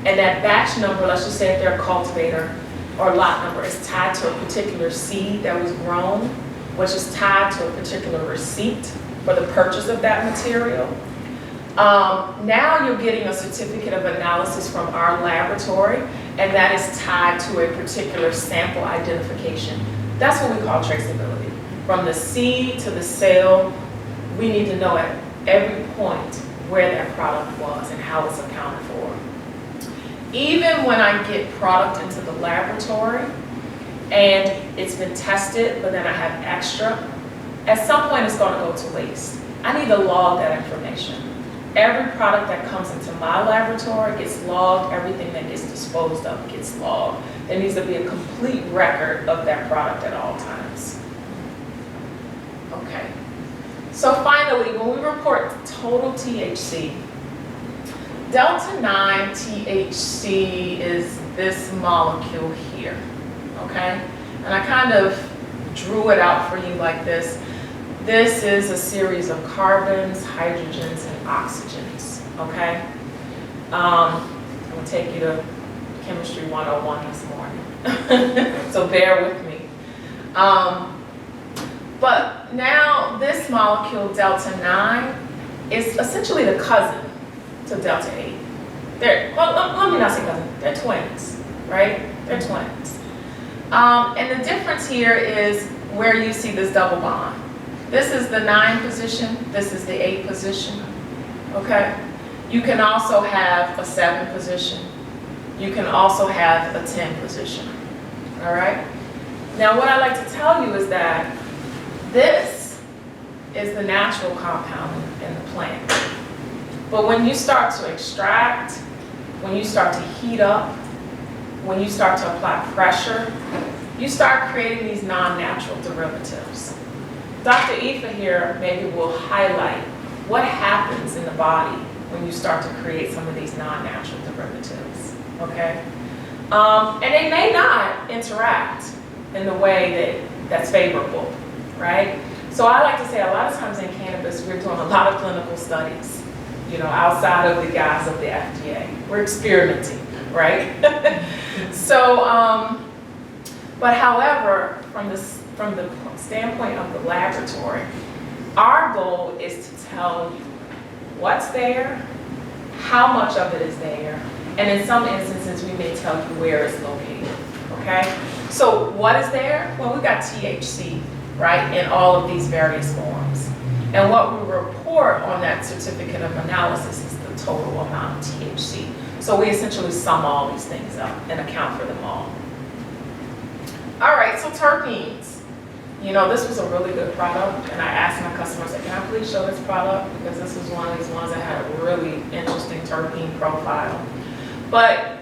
And that batch number, let's just say if they're a cultivator or lot number, is tied to a particular seed that was grown, which is tied to a particular receipt for the purchase of that material. Now you're getting a certificate of analysis from our laboratory, and that is tied to a particular sample identification. That's what we call traceability. From the seed to the sale, we need to know at every point where that product was and how it's accounted for. Even when I get product into the laboratory and it's been tested, but then I have extra, at some point it's going to go to waste. I need to log that information. Every product that comes into my laboratory gets logged. Everything that gets disposed of gets logged. There needs to be a complete record of that product at all times. Okay. So finally, when we report total THC, Delta 9 THC is this molecule here, okay? And I kind of drew it out for you like this. This is a series of carbons, hydrogens, and oxygens, okay? I'm gonna take you to Chemistry 101 this morning, so bear with me. But now this molecule, Delta 9, is essentially the cousin to Delta 8. Let me not say cousin, they're twins, right? They're twins. And the difference here is where you see this double bond. This is the 9 position, this is the 8 position, okay? You can also have a 7 position. You can also have a 10 position, all right? Now what I like to tell you is that this is the natural compound in the plant. But when you start to extract, when you start to heat up, when you start to apply pressure, you start creating these non-natural derivatives. Dr. Effah here maybe will highlight what happens in the body when you start to create some of these non-natural derivatives, okay? And they may not interact in the way that's favorable, right? So I like to say a lot of times in cannabis, we're doing a lot of clinical studies, outside of the guise of the FDA. We're experimenting, right? So, but however, from the standpoint of the laboratory, our goal is to tell you what's there, how much of it is there, and in some instances, we may tell you where it's located, okay? So what is there? Well, we've got THC, right, in all of these various forms. And what we report on that certificate of analysis is the total amount of THC. So we essentially sum all these things up and account for them all. All right, so terpenes. This was a really good product, and I asked my customers, can I please show this product? Because this was one of these ones that had a really interesting terpene profile. But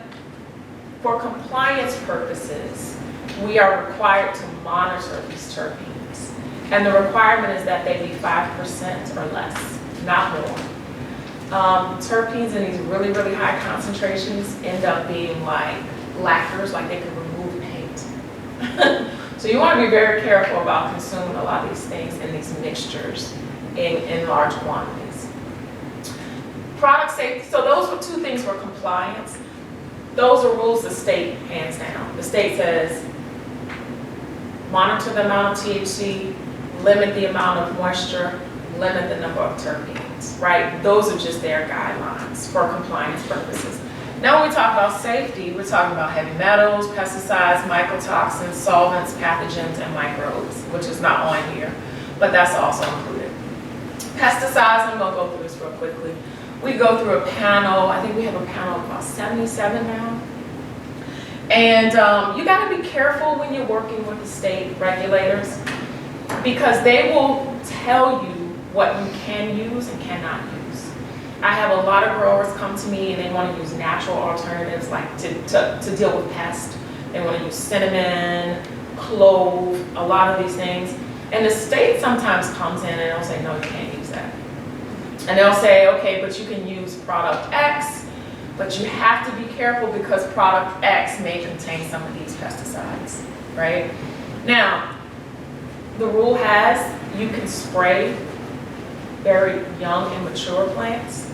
for compliance purposes, we are required to monitor these terpenes. And the requirement is that they be 5% or less. not more. Terpenes in these really, really high concentrations end up being like lacquers, like they can remove paint. So you want to be very careful about consuming a lot of these things in these mixtures in large quantities. Product safety, so those were two things for compliance. Those are rules the state hands down. The state says, monitor the amount of THC, limit the amount of moisture, limit the number of terpenes, right? Those are just their guidelines for compliance purposes. Now when we talk about safety, we're talking about heavy metals, pesticides, mycotoxins, solvents, pathogens, and microbes, which is not on here, but that's also included. Pesticides, I'm gonna go through this real quickly. We go through a panel, I think we have a panel of about 77 now. And you gotta be careful when you're working with the state regulators because they will tell you what you can use and cannot use. I have a lot of growers come to me and they want to use natural alternatives like to deal with pests. They want to use cinnamon, clove, a lot of these things. And the state sometimes comes in and they'll say, no, you can't use that. And they'll say, okay, but you can use product X, but you have to be careful because product X may contain some of these pesticides, right? Now, the rule has you can spray very young, immature plants,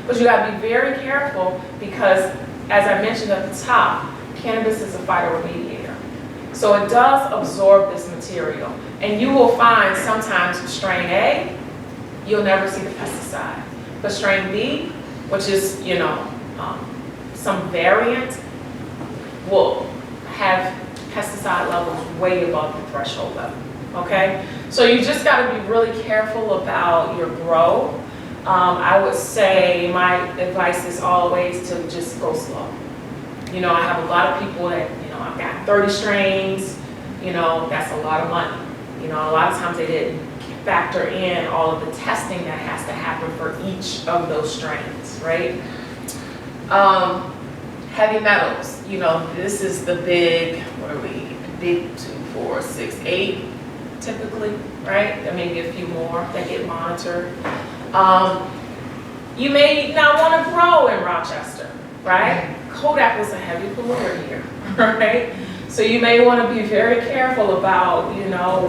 but you gotta be very careful because, as I mentioned at the top, cannabis is a phytoremediator. So it does absorb this material. And you will find sometimes strain A, you'll never see the pesticide. But strain B, which is, some variant, will have pesticide levels way above the threshold level, okay? So you just gotta be really careful about your grow. I would say my advice is always to just go slow. I have a lot of people that, I've got 30 strains, that's a lot of money. A lot of times they didn't factor in all of the testing that has to happen for each of those strains, right? Heavy metals, this is the big, big 2, 4, 6, 8 typically, right? There may be a few more that get monitored. You may not want to grow in Rochester, right? Kodak was a heavy polluter here, right? So you may want to be very careful about,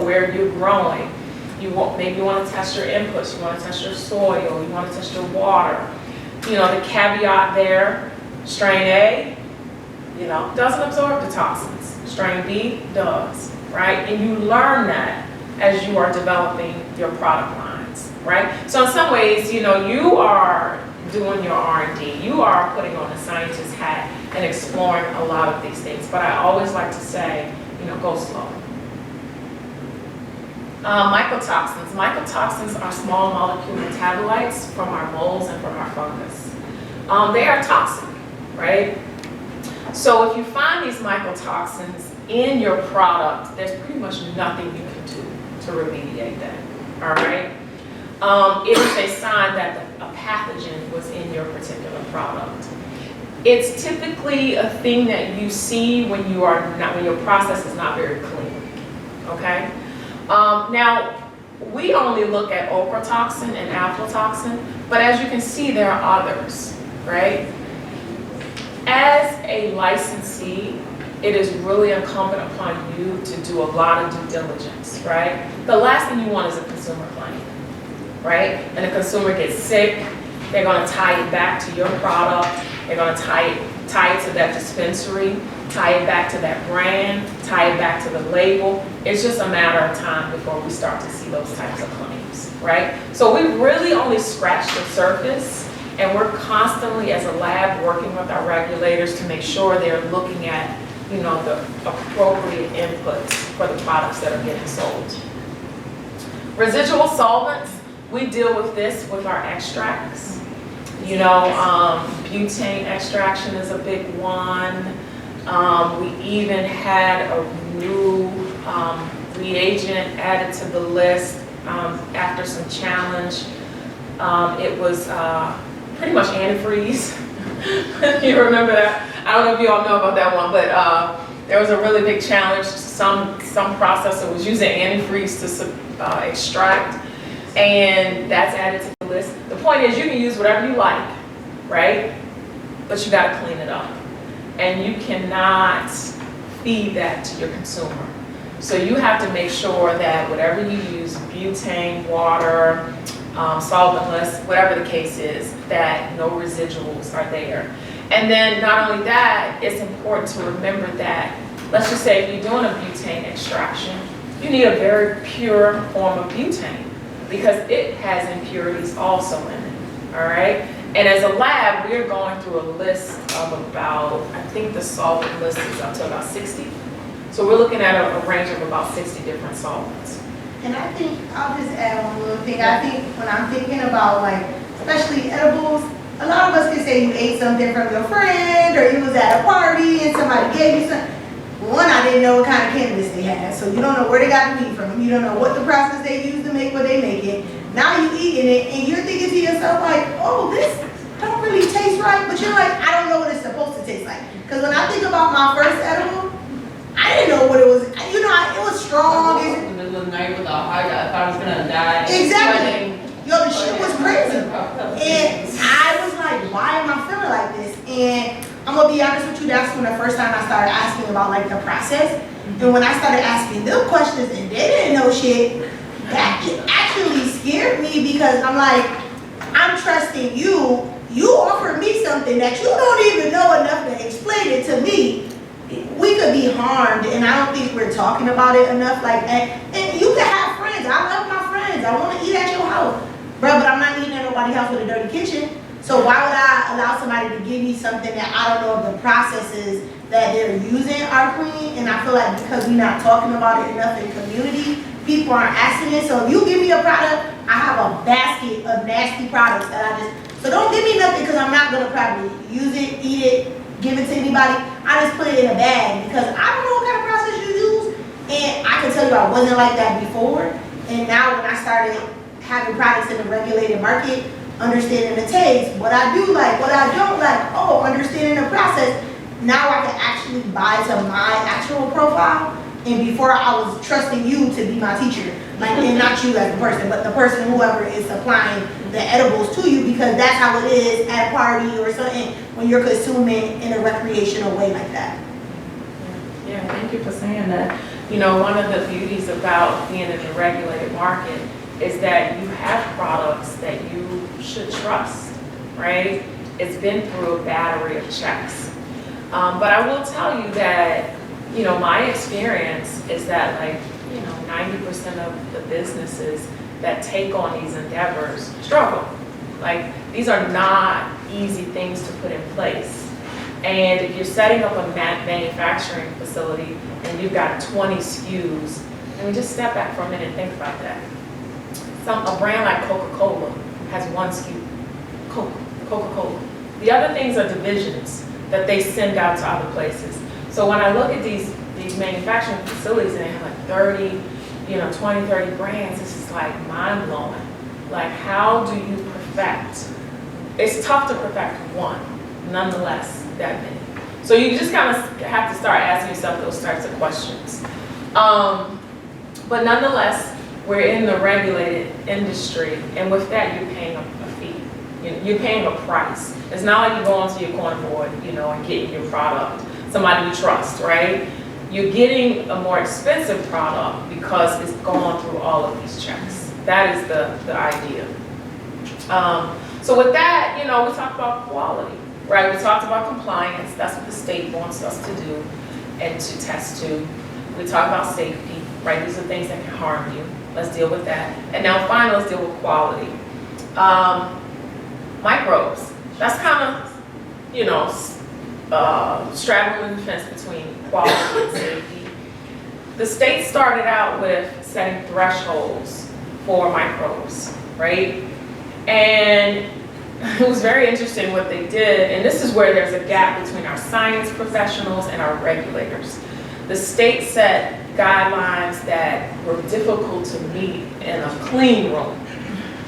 where you're growing. Maybe you want to test your inputs, you want to test your soil, you want to test your water. The caveat there, strain A, doesn't absorb the toxins. Strain B does, right? And you learn that as you are developing your product lines, right? So in some ways, you are doing your R&D. You are putting on a scientist hat and exploring a lot of these things. But I always like to say, go slow. Mycotoxins. Mycotoxins are small molecule metabolites from our molds and from our fungus. They are toxic, right? So if you find these mycotoxins in your product, there's pretty much nothing you can do to remediate that, all right? It is a sign that a pathogen was in your particular product. It's typically a thing that you see when your process is not very clean, okay? Now, we only look at ochratoxin and aflatoxin, but as you can see, there are others, right? As a licensee, it is really incumbent upon you to do a lot of due diligence, right? The last thing you want is a consumer claim, right? And the consumer gets sick, they're gonna tie it back to your product, they're gonna tie it to that dispensary, tie it back to that brand, tie it back to the label. It's just a matter of time before we start to see those types of claims, right? So we really only scratched the surface, and we're constantly, as a lab, working with our regulators to make sure they're looking at, the appropriate inputs for the products that are getting sold. Residual solvents, we deal with this with our extracts. Butane extraction is a big one. We even had a new reagent added to the list after some challenge. It was pretty much antifreeze. You remember that? I don't know if you all know about that one, but there was a really big challenge. Some processor was using antifreeze to extract And that's added to the list. The point is you can use whatever you like, right? But you gotta clean it up. And you cannot feed that to your consumer. So you have to make sure that whatever you use, butane, water, solventless, whatever the case is, that no residuals are there. And then not only that, it's important to remember that, let's just say if you're doing a butane extraction, you need a very pure form of butane because it has impurities also in it, all right? And as a lab, we're going through a list of about, I think the solvent list is up to about 60. So we're looking at a range of about 60 different solvents. And I think, I'll just add one little thing. I think when I'm thinking about like, especially edibles, a lot of us can say you ate something from your friend or you was at a party and somebody gave you something. One, I didn't know what kind of cannabis they had, so you don't know where they got the weed from. You don't know what the process they use to make what they make it. Now you eating it and you're thinking to yourself like, oh, this don't really taste right, but you're like, I don't know what it's supposed to taste like. Because when I think about my first edible, I didn't know what it was. You know, it was strong. In the middle of the night with a heart, I thought I was gonna die. Exactly. Yo, the shit was crazy. And I was like, why am I feeling like this? And I'm gonna be honest with you, that's when the first time I started asking about like the process. And when I started asking them questions and they didn't know shit, that actually scared me because I'm like, I'm trusting you. You offered me something that you don't even know enough to explain it to me. We could be harmed, and I don't think we're talking about it enough. Like, and you can have friends. I love my friends. I want to eat at your house, bro. But I'm not eating at nobody's house with a dirty kitchen. So why would I allow somebody to give me something that I don't know if the processes that they're using are clean? And I feel like because we're not talking about it enough in community, people aren't asking it. So if you give me a product, I have a basket of nasty products that I just. So don't give me nothing because I'm not gonna probably use it, eat it, give it to anybody. I just put it in a bag because I don't know what kind of process you use. And I can tell you I wasn't like that before. And now when I started having products in the regulated market, understanding the taste, what I do like, what I don't like, understanding the process, now I can actually buy to my actual profile. And before I was trusting you to be my teacher, like, and not you as the person, but the person, whoever is supplying the edibles to you, because that's how it is at a party or something when you're consuming in a recreational way like that. Yeah, thank you for saying that. You know, one of the beauties about being in the regulated market is that you have products that you should trust, right? It's been through a battery of checks. But I will tell you that, you know, my experience is that 90% of the businesses that take on these endeavors struggle. Like, these are not easy things to put in place. And if you're setting up a manufacturing facility and you've got 20 SKUs, I mean, just step back for a minute and think about that. A brand like Coca-Cola has one SKU, Coca-Cola. The other things are divisions that they send out to other places. So when I look at these manufacturing facilities and they have like 30, 20, 30 brands, it's just like mind blowing. Like, how do you perfect? It's tough to perfect one, nonetheless, that many. So you just kind of have to start asking yourself those types of questions. But nonetheless, we're in the regulated industry, and with that, you're paying a fee. You're paying a price. It's not like you go onto your corner board, and getting your product, somebody you trust, right? You're getting a more expensive product because it's gone through all of these checks. That is the idea. So with that, we talked about quality, right? We talked about compliance. That's what the state wants us to do and to test to. We talked about safety, right? These are things that can harm you. Let's deal with that. And now finally, let's deal with quality. Microbes. That's kind of, straddling the fence between quality and safety. The state started out with setting thresholds for microbes, right? And it was very interesting what they did, and this is where there's a gap between our science professionals and our regulators. The state set guidelines that were difficult to meet in a clean room.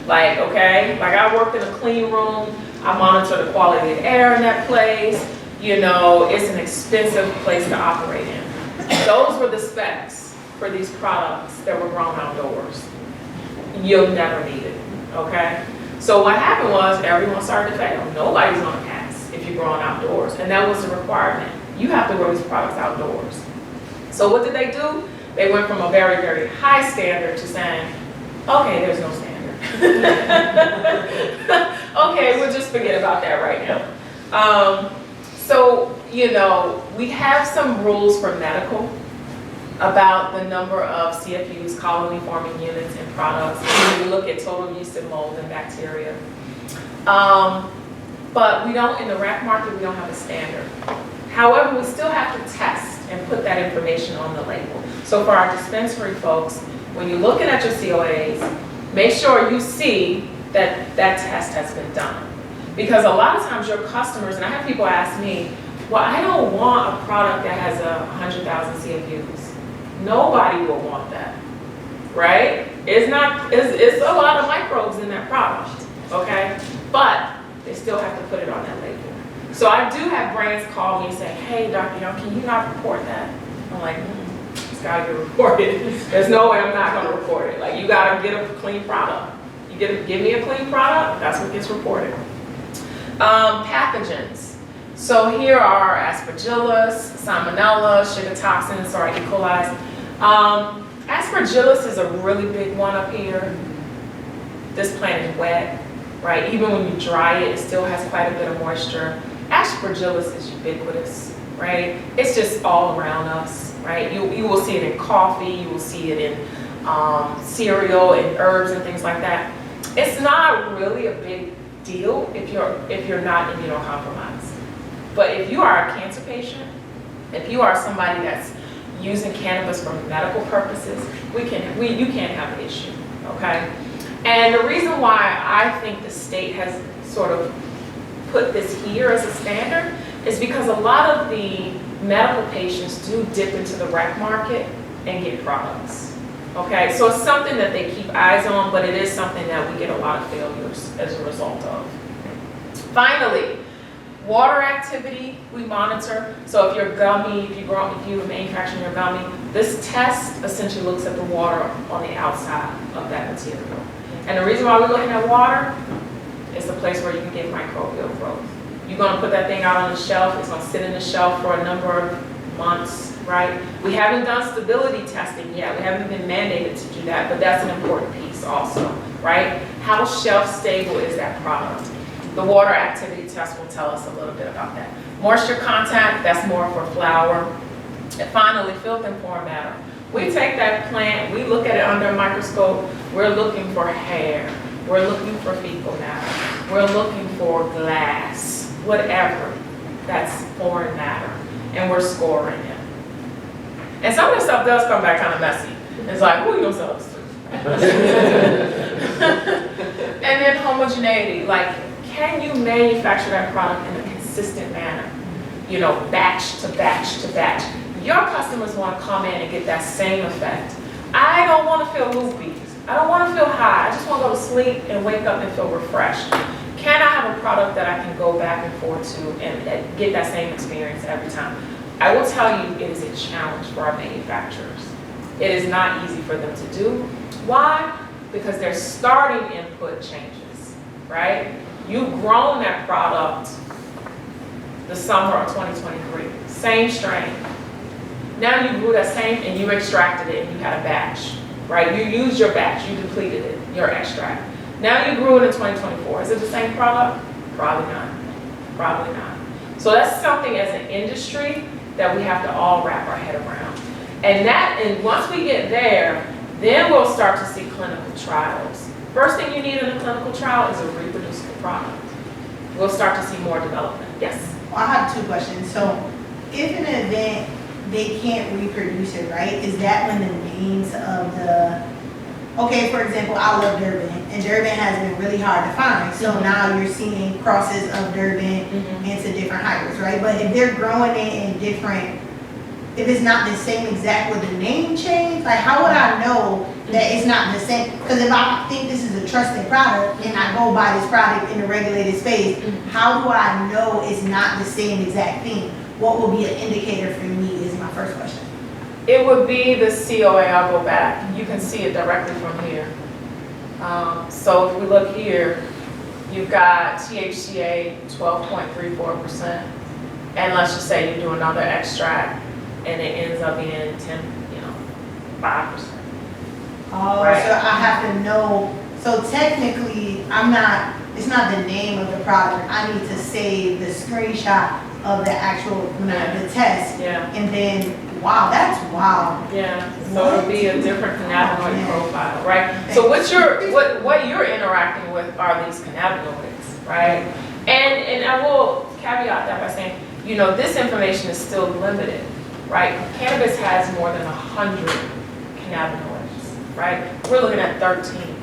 Like I worked in a clean room, I monitor the quality of air in that place, it's an expensive place to operate in. Those were the specs for these products that were grown outdoors. you'll never need it, okay? So what happened was everyone started to fail. Nobody's gonna pass if you're growing outdoors, and that was the requirement. You have to grow these products outdoors. So what did they do? They went from a very, very high standard to saying, okay, there's no standard. Okay, we'll just forget about that right now. So, you know, we have some rules for medical about the number of CFUs, colony forming units in products. We look at total yeast and mold and bacteria. But we don't, in the rec market, we don't have a standard. However, we still have to test and put that information on the label. So for our dispensary folks, when you're looking at your COAs, make sure you see that that test has been done. Because a lot of times your customers, and I have people ask me, well, I don't want a product that has 100,000 CFUs. Nobody will want that, right? It's a lot of microbes in that product, okay? But they still have to put it on that label. So I do have brands call me and say, hey, Dr. Young, can you not report that? I'm like, it's gotta get reported. There's no way I'm not gonna report it. Like, you gotta get a clean product. You give me a clean product, that's what gets reported. Pathogens. So here are aspergillus, salmonella, sugar toxins, or E. coli. Aspergillus is a really big one up here. This plant is wet, right? Even when you dry it, it still has quite a bit of moisture. Aspergillus is ubiquitous, right? It's just all around us, right? You will see it in coffee, you will see it in cereal and herbs and things like that. It's not really a big deal if you're not immunocompromised. But if you are a cancer patient, if you are somebody that's using cannabis for medical purposes, you can't have an issue, okay? And the reason why I think the state has sort of put this here as a standard is because a lot of the medical patients do dip into the rec market and get products. Okay, so it's something that they keep eyes on, but it is something that we get a lot of failures as a result of. Finally, water activity we monitor. So if you're gummy, if you are manufacturing your gummy, this test essentially looks at the water on the outside of that material. And the reason why we're looking at water is the place where you can get microbial growth. You're gonna put that thing out on the shelf, it's gonna sit in the shelf for a number of months, right? We haven't done stability testing yet. We haven't been mandated to do that, but that's an important piece also, right? How shelf stable is that product? The water activity test will tell us a little bit about that. Moisture content, that's more for flower. And finally, filth and foreign matter. We take that plant, we look at it under a microscope, we're looking for hair, we're looking for fecal matter, we're looking for glass, whatever, that's foreign matter, and we're scoring it. And some of this stuff does come back kind of messy. It's like, who are you gonna sell this to? And then homogeneity, like, can you manufacture that product in a consistent manner? You know, batch to batch to batch. Your customers want to come in and get that same effect. I don't want to feel loopy. I don't want to feel high. I just want to go to sleep and wake up and feel refreshed. Can I have a product that I can go back and forth to and get that same experience every time? I will tell you, it is a challenge for our manufacturers. It is not easy for them to do. Why? Because their starting input changes, right? You've grown that product the summer of 2023, same strain. Now you grew that same and you extracted it and you had a batch, right? You used your batch, you depleted it, your extract. Now you grew it in 2024. Is it the same product? Probably not, probably not. So that's something as an industry that we have to all wrap our head around. And once we get there, then we'll start to see clinical trials. First thing you need in a clinical trial is a reproducible product. We'll start to see more development. Yes? Well, I have two questions. So if in an event they can't reproduce it, right, is that when the names of the, okay, for example, I love Durban, and Durban has been really hard to find. So now you're seeing crosses of Durban into different hybrids, right? But if they're growing it in different, if it's not the same exact with the name change, like how would I know that it's not the same? Because if I think this is a trusted product and I go buy this product in a regulated space, how do I know it's not the same exact thing? What will be an indicator for me is my first question. It would be the COA. I'll go back. You can see it directly from here. So if we look here, you've got THCA 12.34%, and let's just say you do another extract, and it ends up being 5%. Oh, Right. so I have to know, so technically, it's not the name of the product, I need to save the screenshot of the actual, the test, Yeah, and then, wow, that's wild. yeah. So it'll be a different cannabinoid Yeah. profile, right? So what you're interacting with are these cannabinoids, right? And I will caveat that by saying, this information is still limited, right? Cannabis has more than 100 cannabinoids, right? We're looking at 13.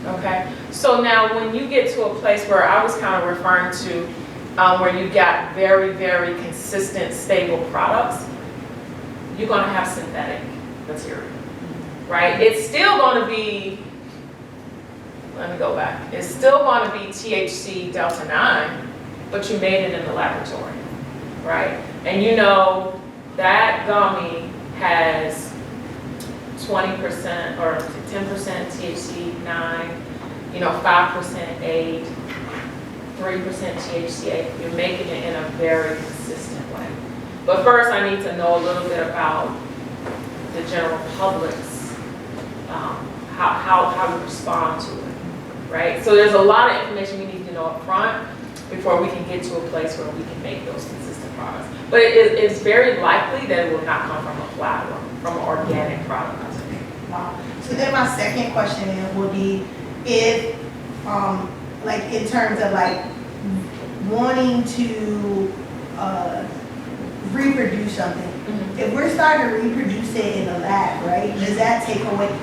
Okay, so now when you get to a place where I was kind of referring to, where you got very, very consistent, stable products, you're going to have synthetic material, right? It's still going to be, let me go back, it's still going to be THC Delta 9, but you made it in the laboratory, right? And that gummy has 20% or 10% THC 9, 5% 8, 3% THCA. You're making it in a very consistent way. But first, I need to know a little bit about the general public's, how you respond to it, right? So there's a lot of information we need to know up front before we can get to a place where we can make those consistent products. But it's very likely that it will not come from a flower, from an organic product. Wow. So then my second question would be, if, like in terms of like wanting to reproduce something, if we're starting to reproduce it in the lab, right, does that take away?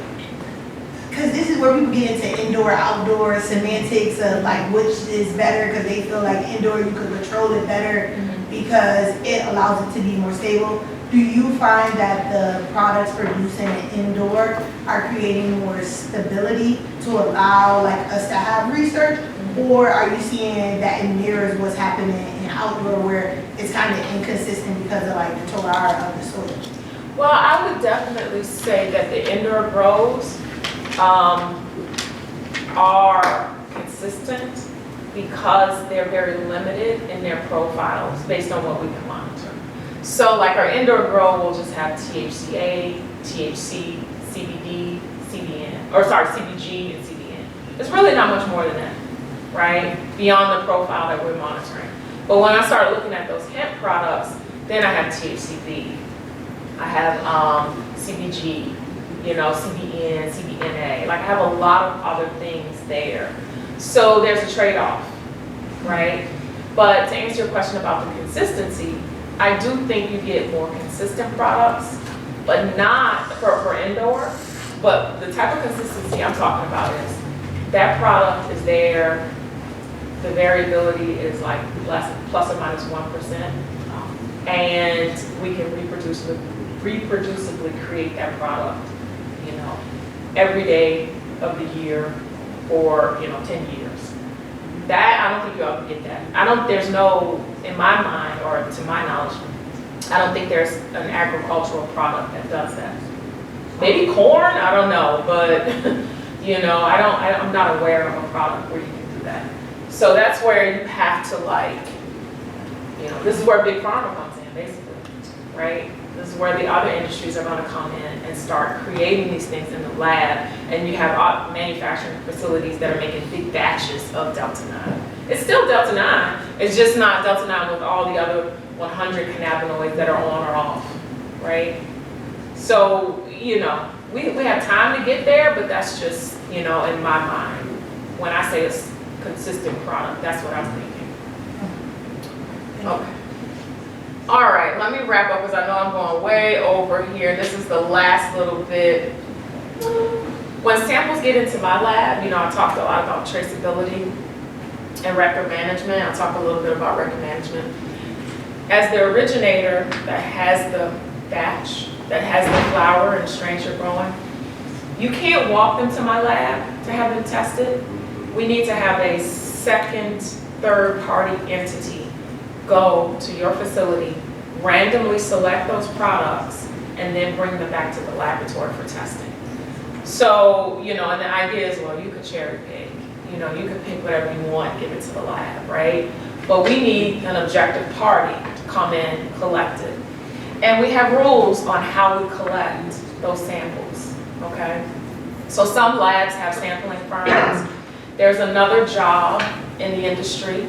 Because this is where people get into indoor, outdoor semantics of like which is better, because they feel like indoor you could control it better because it allows it to be more stable. Do you find that the products produced in an indoor are creating more stability to allow like us to have research? Or are you seeing that it mirrors what's happening in outdoor where it's kind of inconsistent because of like the terroir of the soil? Well, I would definitely say that the indoor grows are consistent because they're very limited in their profiles based on what we can monitor. So like our indoor grow will just have THCA, THC, CBD, CBG, and CBN. It's really not much more than that, right? Beyond the profile that we're monitoring. But when I start looking at those hemp products, then I have THCV. I have CBG, CBN, CBNA. Like I have a lot of other things there. So there's a trade-off, right? But to answer your question about the consistency, I do think you get more consistent products, but not for indoor. But the type of consistency I'm talking about is that product is there. The variability is like plus or minus 1%. And we can reproducibly create that product, every day of the year for, 10 years. That, I don't think you'll ever get that. There's no, in my mind, or to my knowledge, I don't think there's an agricultural product that does that. Maybe corn, I don't know, but, I'm not aware of a product where you can do that. So that's where you have to this is where Big Pharma comes in, basically, right? This is where the other industries are going to come in and start creating these things in the lab, and you have manufacturing facilities that are making big batches of Delta 9. It's still Delta 9, it's just not Delta 9 with all the other 100 cannabinoids that are on or off, right? So, we have time to get there, but that's just, in my mind, when I say it's consistent product, that's what I'm thinking. Okay. All right, let me wrap up because I know I'm going way over here. This is the last little bit. When samples get into my lab, I talked a lot about traceability and record management. I'll talk a little bit about record management. As the originator that has the batch, that has the flower and strains you're growing, you can't walk them to my lab to have them tested. We need to have a second, third-party entity go to your facility, randomly select those products, and then bring them back to the laboratory for testing. So, you know, and the idea is, well, you could cherry pick. You know, you could pick whatever you want, give it to the lab, right? But we need an objective party to come in, collect it. And we have rules on how we collect those samples, okay? So some labs have sampling firms. There's another job in the industry,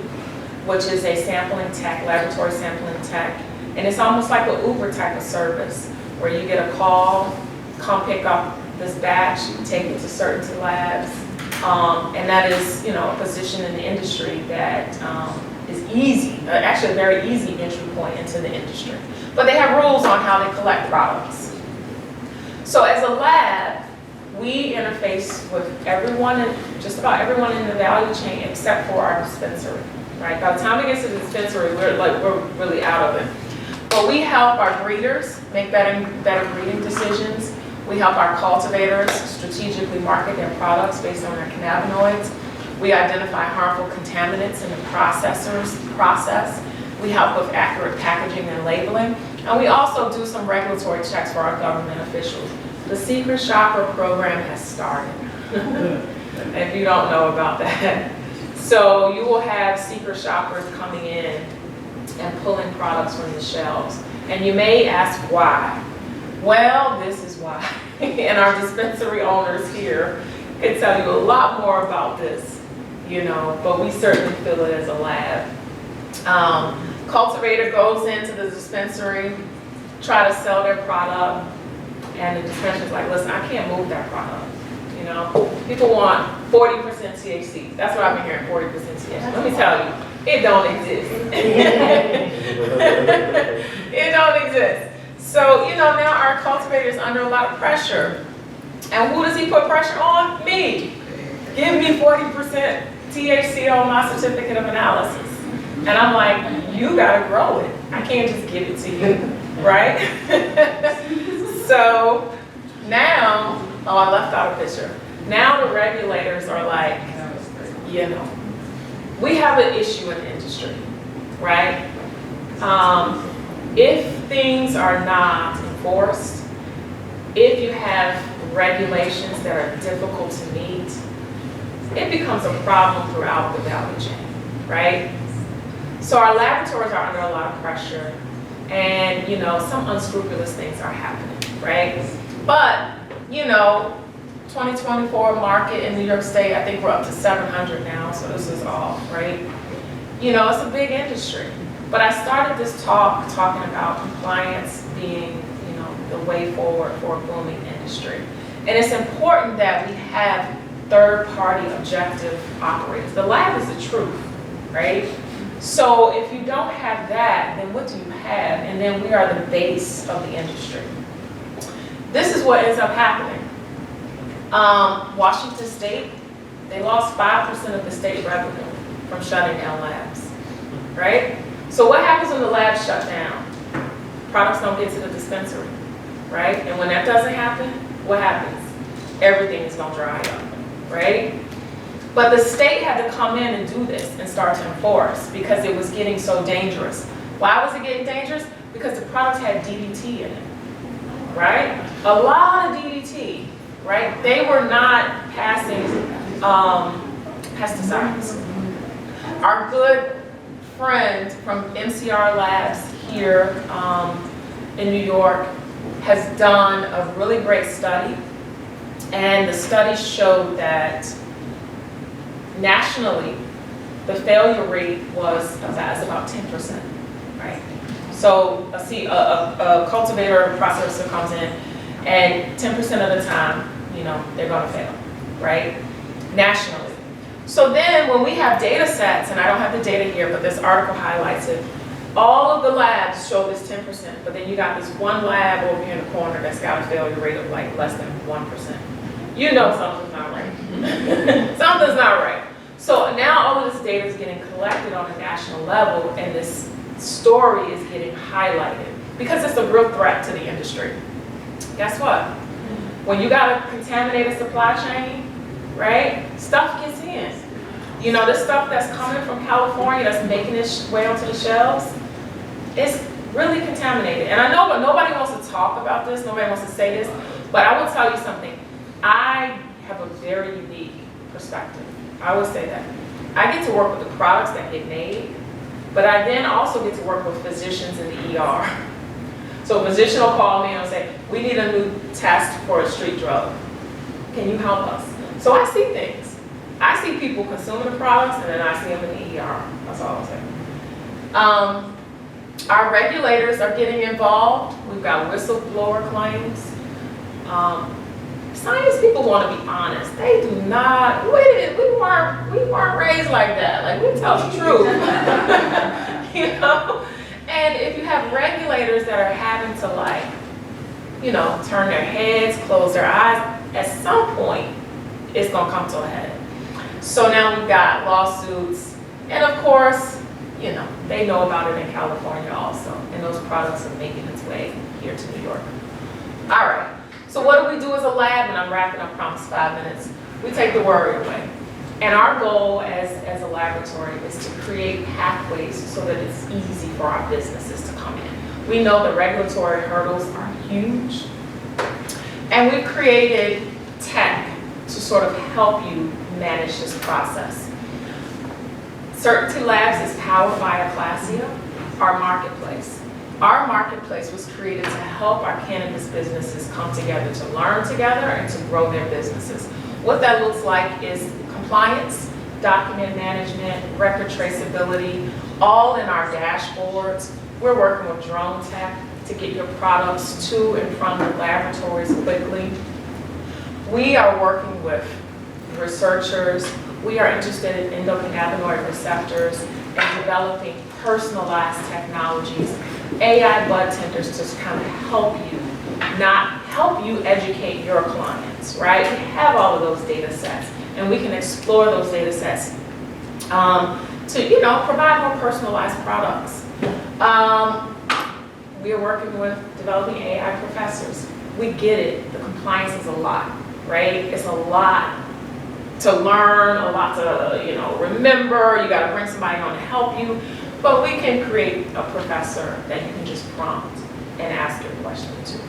which is a sampling tech, laboratory sampling tech. And it's almost like an Uber type of service, where you get a call, come pick up this batch, take it to certain labs. And that is, you know, a position in the industry that is easy, actually a very easy entry point into the industry. But they have rules on how they collect products. So as a lab, we interface with everyone, just about everyone in the value chain except for our dispensary, right? By the time it gets to the dispensary, we're really out of it. But we help our breeders make better breeding decisions. We help our cultivators strategically market their products based on their cannabinoids. We identify harmful contaminants in the process. We help with accurate packaging and labeling. And we also do some regulatory checks for our government officials. The Secret Shopper program has started, if you don't know about that. So you will have secret shoppers coming in and pulling products from the shelves. And you may ask why. Well, this is why. And our dispensary owners here can tell you a lot more about this, you know, but we certainly feel it as a lab. Cultivator goes into the dispensary, try to sell their product, and the dispensary's like, listen, I can't move that product. You know, people want 40% THC. That's what I've been hearing, 40% THC. Let me tell you, it don't exist. It don't exist. So, you know, now our cultivator's under a lot of pressure. And who does he put pressure on? Me. Give me 40% THC on my certificate of analysis. And I'm like, you gotta grow it. I can't just give it to you, right? So now, oh, I left out a picture. Now the regulators are like, you know, we have an issue in the industry, right? If things are not enforced, if you have regulations that are difficult to meet, it becomes a problem throughout the value chain, right? So our laboratories are under a lot of pressure, and you know, some unscrupulous things are happening, right? But, you know, 2024 market in New York State, I think we're up to 700 now, so this is all, right? You know, it's a big industry. But I started this talk talking about compliance being, you know, the way forward for a booming industry. And it's important that we have third-party objective operators. The lab is the truth, right? So if you don't have that, then what do you have? And then we are the base of the industry. This is what ends up happening. Washington State, they lost 5% of the state revenue from shutting down labs, right? So what happens when the labs shut down? Products don't get to the dispensary, right? And when that doesn't happen, what happens? Everything is gonna dry up, right? But the state had to come in and do this and start to enforce because it was getting so dangerous. Why was it getting dangerous? Because the products had DDT in it, right? A lot of DDT, right? They were not passing pesticides. Our good friend from MCR Labs here in New York has done a really great study, and the study showed that nationally, the failure rate was about 10%, right? So a cultivator or processor comes in, and 10% of the time, you know, they're gonna fail, right? Nationally. So then when we have data sets, and I don't have the data here, but this article highlights it, all of the labs show this 10%, but then you got this one lab over here in the corner that's got a failure rate of like less than 1%. You know something's not right. Something's not right. So now all of this data is getting collected on a national level, and this story is getting highlighted because it's a real threat to the industry. Guess what? When you got a contaminated supply chain, right, stuff gets in. You know, this stuff that's coming from California that's making its way onto the shelves, it's really contaminated. And I know, but nobody wants to talk about this, nobody wants to say this, but I will tell you something. I have a very unique perspective. I would say that. I get to work with the products that get made, but I then also get to work with physicians in the ER. So a physician will call me and say, we need a new test for a street drug. Can you help us? So I see things. I see people consuming the products, and then I see them in the ER. That's all I'll say. Our regulators are getting involved. We've got whistleblower claims. Science people want to be honest. They do not. We weren't raised like that. Like, we tell the truth. You know. And if you have regulators that are having to, like, you know, turn their heads, close their eyes, at some point, it's gonna come to a head. So now we've got lawsuits, and of course, you know, they know about it in California also, and those products are making its way here to New York. All right, so what do we do as a lab? And I'm wrapping up, promise 5 minutes. We take the worry away. And our goal as a laboratory is to create pathways so that it's easy for our businesses to come in. We know the regulatory hurdles are huge, and we've created tech to sort of help you manage this process. Certainty Labs is powered by Acclasia, our marketplace. Our marketplace was created to help our cannabis businesses come together, to learn together, and to grow their businesses. What that looks like is compliance, document management, record traceability, all in our dashboards. We're working with drone tech to get your products to and from the laboratories quickly. We are working with researchers. We are interested in endocannabinoid receptors and developing personalized technologies, AI bud tenders to kind of help you, not help you educate your clients, right? We have all of those data sets, and we can explore those data sets to, you know, provide more personalized products. We are working with developing AI professors. We get it, the compliance is a lot, right? It's a lot to learn, a lot to, you know, remember. You got to bring somebody on to help you, but we can create a professor that you can just prompt and ask your question to.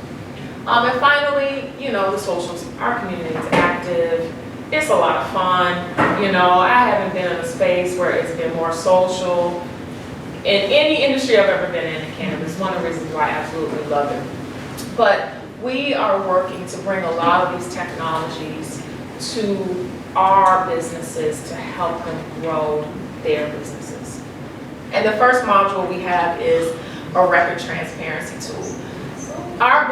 And finally, you know, the socials. Our community is active. It's a lot of fun. You know, I haven't been in a space where it's been more social in any industry I've ever been in cannabis. One of the reasons why I absolutely love it. But we are working to bring a lot of these technologies to our businesses to help them grow their businesses. And the first module we have is a record transparency tool. Our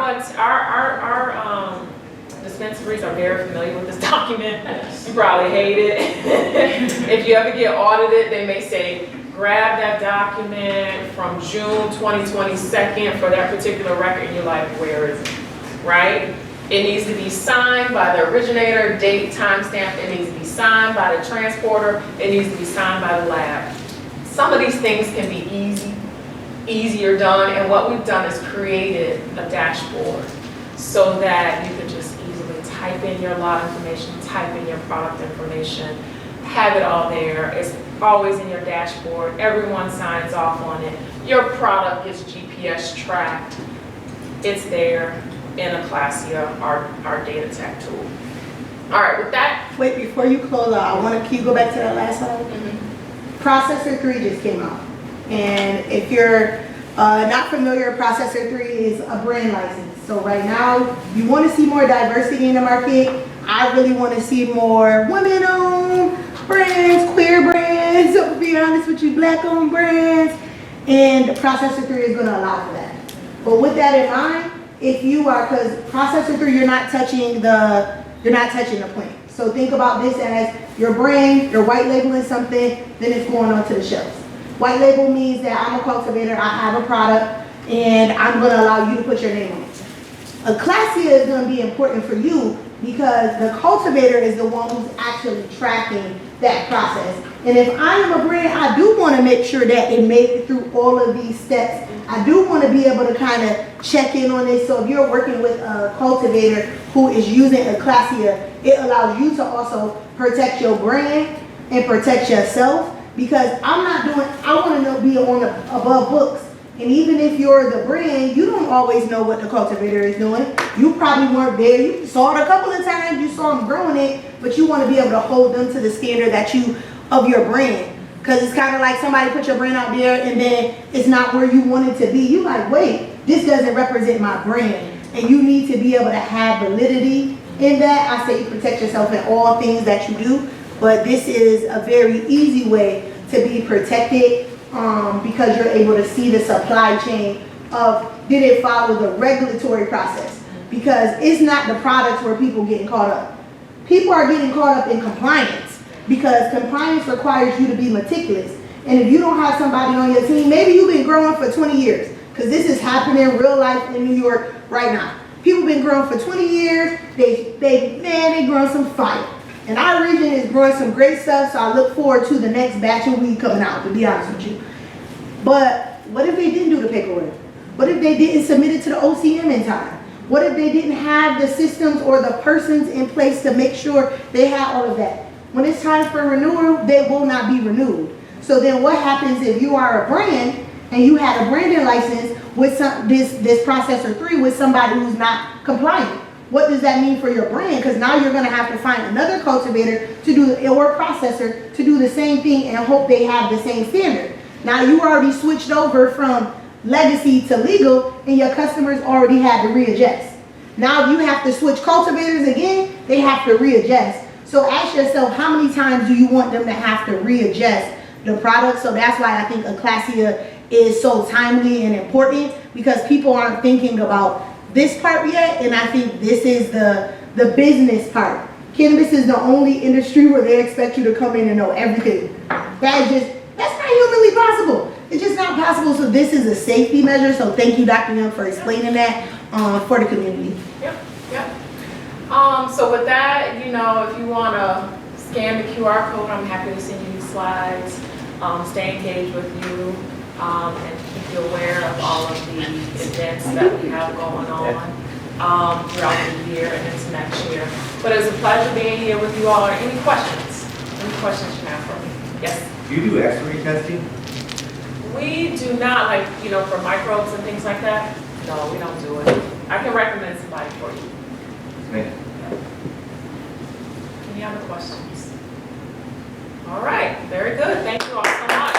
dispensaries are very familiar with this document. You probably hate it. If you ever get audited, they may say, grab that document from June 2022 for that particular record, and you're like, where is it, right? It needs to be signed by the originator, date, timestamp. It needs to be signed by the transporter. It needs to be signed by the lab. Some of these things can be easier done, and what we've done is created a dashboard so that you can just easily type in your lot information, type in your product information, have it all there. It's always in your dashboard. Everyone signs off on it. Your product is GPS tracked. It's there in Acclasia, our data tech tool. All right, with that. Wait, before you close out, can you go back to that last slide? Processor 3 just came out. And if you're not familiar, Processor 3 is a brand license. So right now, you want to see more diversity in the market. I really want to see more women-owned brands, queer brands, to be honest with you, black-owned brands. And Processor 3 is going to allow for that. But with that in mind, if you are, because Processor 3, you're not touching the plant. So think about this as your brand, you're white labeling something, then it's going onto the shelves. White label means that I'm a cultivator, I have a product, and I'm going to allow you to put your name on it. Acclasia is going to be important for you because the cultivator is the one who's actually tracking that process. And if I am a brand, I do want to make sure that it made it through all of these steps. I do want to be able to kind of check in on this. So if you're working with a cultivator who is using Acclasia, it allows you to also protect your brand and protect yourself, because I want to be on the above books And even if you're the brand, you don't always know what the cultivator is doing. You probably weren't there. You saw it a couple of times. You saw them growing it, but you want to be able to hold them to the standard that you of your brand. Because it's kind of like somebody put your brand out there and then it's not where you want it to be. You like, wait, this doesn't represent my brand. And you need to be able to have validity in that. I say you protect yourself in all things that you do, but this is a very easy way to be protected because you're able to see the supply chain of did it follow the regulatory process? Because it's not the products where people getting caught up. People are getting caught up in compliance because compliance requires you to be meticulous. And if you don't have somebody on your team, maybe you've been growing for 20 years because this is happening in real life in New York right now. People been growing for 20 years, they growing some fire. And our region is growing some great stuff, so I look forward to the next batch of weed coming out, to be honest with you. But what if they didn't do the paperwork? What if they didn't submit it to the OCM in time? What if they didn't have the systems or the persons in place to make sure they had all of that? When it's time for renewal, they will not be renewed. So then what happens if you are a brand and you had a branding license with this processor 3 with somebody who's not compliant? What does that mean for your brand? Because now you're going to have to find another cultivator to do or processor to do the same thing and hope they have the same standard. Now you already switched over from legacy to legal and your customers already had to readjust. Now if you have to switch cultivators again, they have to readjust. So ask yourself, how many times do you want them to have to readjust the product? So that's why I think Eclasia is so timely and important, because people aren't thinking about this part yet, and I think this is the business part. Cannabis is the only industry where they expect you to come in and know everything. That's not humanly possible. It's just not possible. So this is a safety measure. So thank you, Dr. Young, for explaining that for the community. Yep. So with that, if you want to scan the QR code, I'm happy to send you these slides, stay engaged with you, and keep you aware of all of the events that we have going on throughout the year and into next year. But it's a pleasure being here with you all. Are any questions? Any questions you have for me? Yes? Do you do X-ray testing? We do not, for microbes and things like that. No, we don't do it. I can recommend somebody for you. Man. Any other questions? All right, very good. Thank you all so much.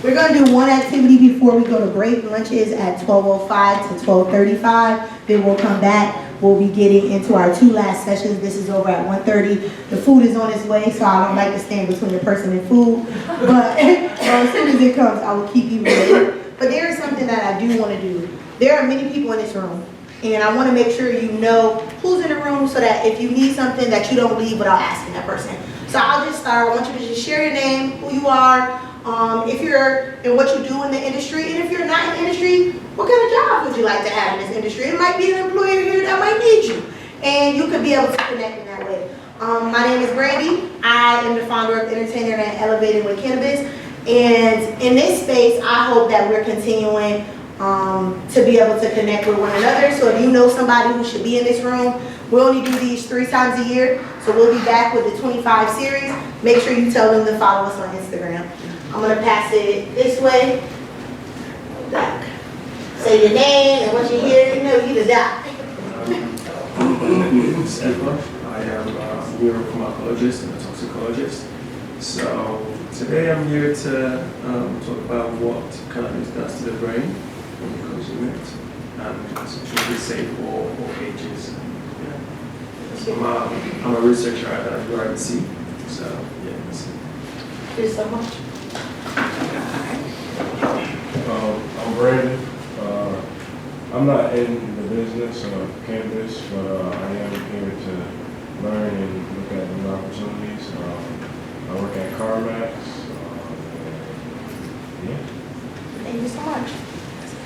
We're going to do one activity before we go to break. Lunch is at 12:05 to 12:35. Then we'll come back. We'll be getting into our 2 last sessions. This is over at 1:30. The food is on its way, so I don't like to stand between the person and food. But as soon as it comes, I will keep you related. But there is something that I do want to do. There are many people in this room, and I want to make sure you know who's in the room so that if you need something that you don't leave without asking that person. So I'll just start. I want you to just share your name, who you are, if you're in what you do in the industry, and if you're not in the industry, what kind of job would you like to have in this industry? It might be an employer here that might need you, and you could be able to connect in that way. My name is Brandy. I am the founder of Entertainer and Elevating with Cannabis, and in this space, I hope that we're continuing to be able to connect with one another. So if you know somebody who should be in this room, we only do these 3 times a year, so we'll be back with the 25 series. Make sure you tell them to follow us on Instagram. I'm going to pass it this way. Doc. Say your name and what you hear, you the doc. It's Effah. I am a neuropharmacologist and a toxicologist. So today I'm here to talk about what cannabis does to the brain when you consume it, and it should be safe for all ages. So I'm a researcher at URMC. So yeah, that's it. Thank you so much. I'm Brandy. I'm not in the business of cannabis, but I am here to learn and look at new opportunities. I work at CarMax. Yeah. Thank you so much.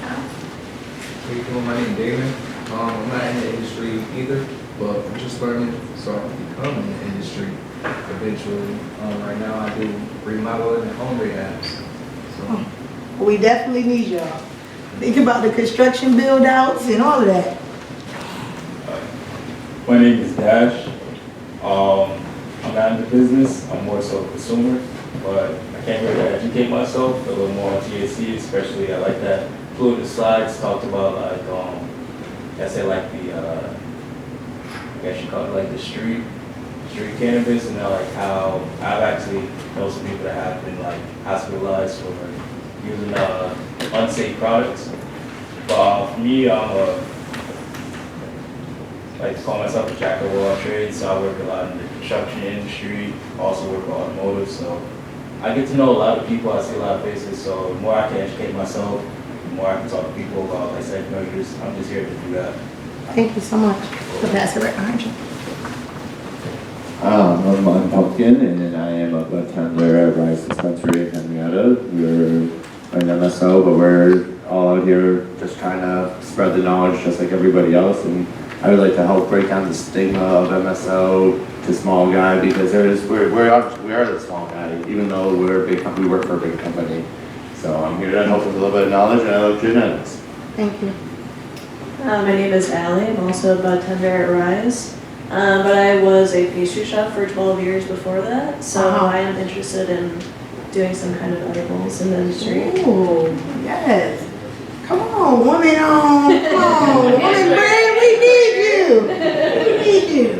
How you doing? My name is David. I'm not in the industry either, but I'm just learning so I can become in the industry eventually. Right now I do remodeling and home rehabs. So. We definitely need y'all. Think about the construction build outs and all of that. My name is Dash. I'm not in the business, I'm more so a consumer, but I can't really educate myself a little more on THC, especially I like that fluid slides talked about like, I say like the, I guess you call it like the street cannabis, and like how I've actually known some people that have been like hospitalized for using unsafe products. But for me, I'm like to call myself a jack of all trades, so I work a lot in the construction industry, also work in automotive, so I get to know a lot of people, I see a lot of faces, so the more I can educate myself, the more I can talk to people about like safe measures. I'm just here to do that. Thank you so much. The pastor right behind you. I'm Pumpkin, and I am a bartender at Rise Dispensary in Henrietta. We're an MSO, but we're all out here just trying to spread the knowledge just like everybody else. And I would like to help break down the stigma of MSO to small guy, because we are the small guy, even though we're a big company, we work for a big company. So I'm here to help with a little bit of knowledge, and I love genetics. Thank you. My name is Allie. I'm also a bartender at Rise. But I was a pastry chef for 12 years before that, so I am interested in doing some kind of edibles in the industry. Ooh, yes. Come on, woman Brandy, we need you.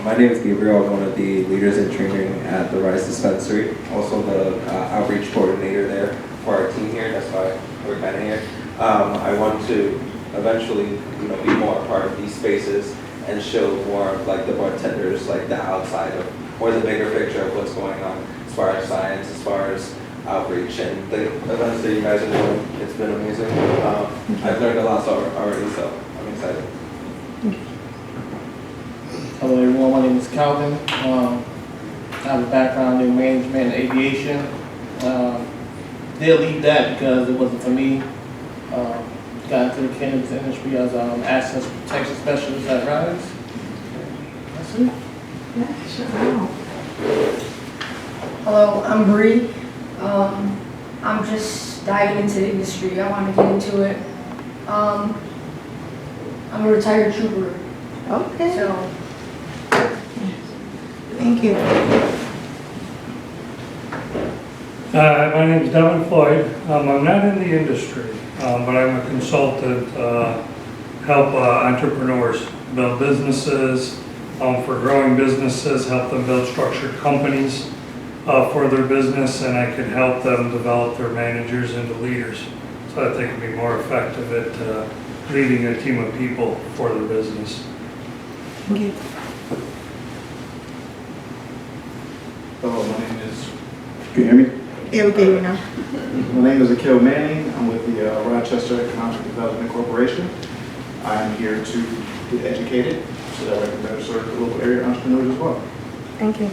My name is Gabriel. I'm one of the leaders in training at the Rise Dispensary, also the outreach coordinator there for our team here. That's why we're kind of here. I want to eventually, be more a part of these spaces and show more of like the bartenders, like the outside of, more the bigger picture of what's going on as far as science, as far as outreach, and the events that you guys are doing. It's been amazing. I've learned a lot already, so I'm excited. Hello everyone, my name is Calvin. I have a background in management and aviation. Did leave that because it wasn't for me. Got into the cannabis industry as an access protection specialist at Rise. That's it. Yeah, sure. Hello, I'm Bree. I'm just diving into the industry. I want to get into it. I'm a retired trooper. Okay. So, thank you. My name is Devin Floyd. I'm not in the industry, but I'm a consultant, help entrepreneurs build businesses, for growing businesses, help them build structured companies for their business, and I can help them develop their managers into leaders, so that they can be more effective at leading a team of people for their business. Thank you. Hello, my name is, can you hear me? Yeah, we can hear you now. My name is Akil Manning. I'm with the Rochester Economic Development Corporation. I'm here to get educated so that I can better serve the local area entrepreneurs as well. Thank you.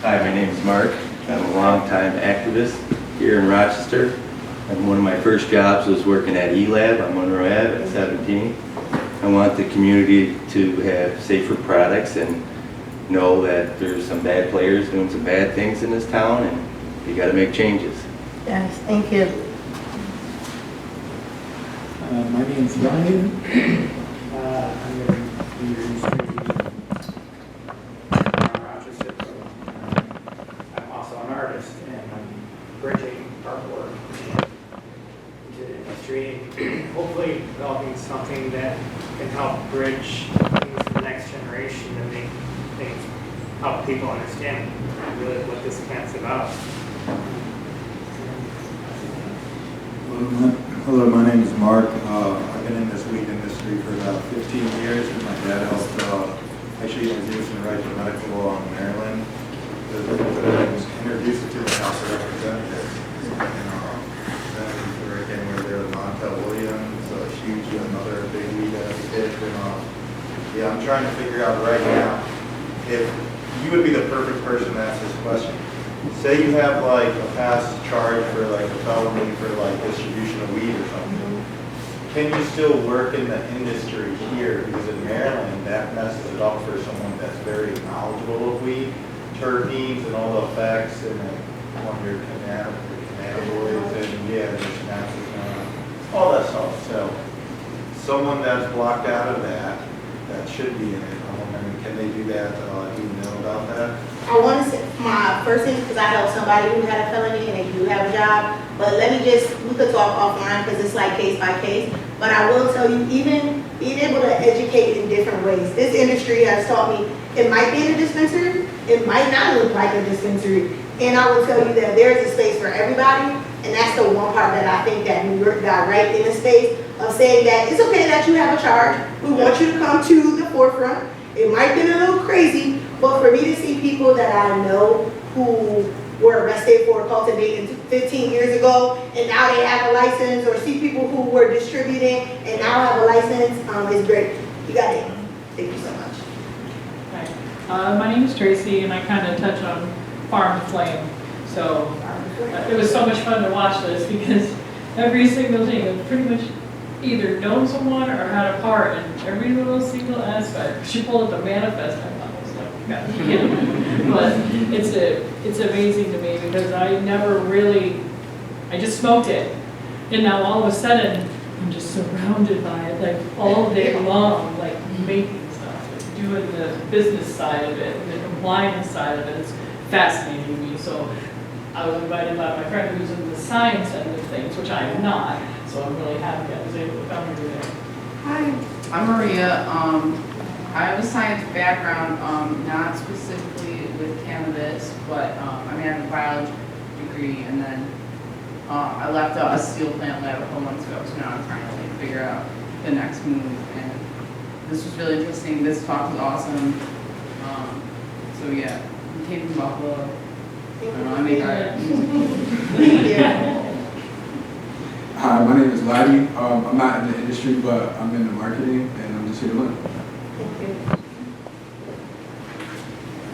Hi, my name is Mark. I'm a longtime activist here in Rochester. And one of my first jobs was working at E-Lab on Monroe Ave at 17. I want the community to have safer products and know that there's some bad players doing some bad things in this town, and you got to make changes. Yes, thank you. My name is Ryan. I'm in the industry in Rochester. I'm also an artist, and I'm bridging artwork into the industry, and hopefully developing something that can help bridge things to the next generation and make things, help people understand really what this plant's about. Hello, my name is Mark. I've been in this weed industry for about 15 years, and my dad helped actually introduce me right to medical law in Maryland. I was introduced to the House of Representatives, and then came where there was Montel Williams, huge, another big weed advocate, and yeah, I'm trying to figure out right now if you would be the perfect person to ask this question. Say you have like a past charge for like a felony for like distribution of weed or something. Can you still work in the industry here? Because in Maryland, that messes it up for someone that's very knowledgeable of weed, terpenes and all the effects, and then on your cannabinoids and yeah, there's synapses, all that stuff. So someone that's blocked out of that should be in it. they do that, do you know about that? I want to say my first thing, because I helped somebody who had a felony and they do have a job, but let me just, we could talk offline because it's like case by case. But I will tell you, even being able to educate in different ways, this industry has taught me it might be in a dispensary, it might not look like a dispensary. And I will tell you that there's a space for everybody, and that's the one part that I think that New York got right in the space of saying that it's okay that you have a charge. We want you to come to the forefront. It might be a little crazy, but for me to see people that I know who were arrested for cultivating 15 years ago and now they have a license, or see people who were distributing and now have a license, is great. You got it. Thank you so much. My name is Tracy, and I kind of touch on Farm to Flame. So it was so much fun to watch this because every single thing was pretty much either known someone or had a part in every little single aspect. She pulled up the manifest, I thought I was like, God, you kidding me? But it's amazing to me because I never really, I just smoked it. And now all of a sudden, I'm just surrounded by it, like all day long, like making stuff, like doing the business side of it, the compliance side of it. It's fascinating to me. So I was invited by my friend who's in the science end of things, which I am not. So I'm really happy I was able to come here today. Hi, I'm Maria. I have a science background, not specifically with cannabis, but I have a biology degree, and then I left a steel plant lab a couple months ago, so now I'm trying to like figure out the next move. And this was really interesting. This talk was awesome. So yeah, we came from Buffalo. I don't know, I made that. Hi, my name is Lottie. I'm not in the industry, but I'm in the marketing, and I'm just here to learn.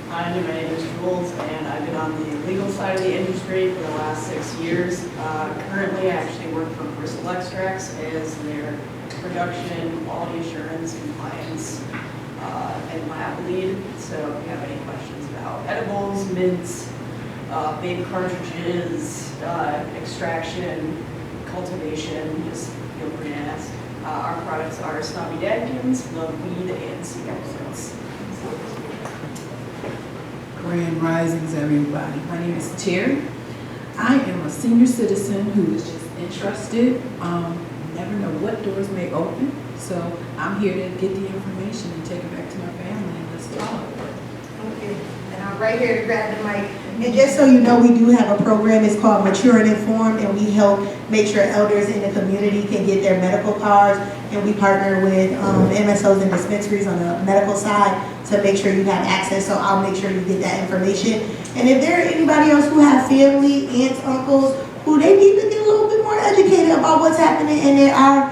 Hi, my name is Jules, and I've been on the legal side of the industry for the last 6 years. Currently, I actually work for Crystal Extracts as their production, quality assurance, compliance, and lab lead. So if you have any questions about edibles, mints, vape cartridges, extraction, cultivation, just feel free to ask. Our products are Snobby Dadkins, Love Weed, and cigarettes. Grand Risings, everybody. My name is Terry. I am a senior citizen who is just interested. Never know what doors may open, so I'm here to get the information and take it back to my family and let's talk. Okay, and I'm right here to grab the mic. And just so you know, we do have a program. It's called Mature and Informed, and we help make sure elders in the community can get their medical cards. And we partner with MSOs and dispensaries on the medical side to make sure you have access. So I'll make sure you get that information. And if there are anybody else who have family, aunts, uncles, who they need to get a little bit more educated about what's happening, and they are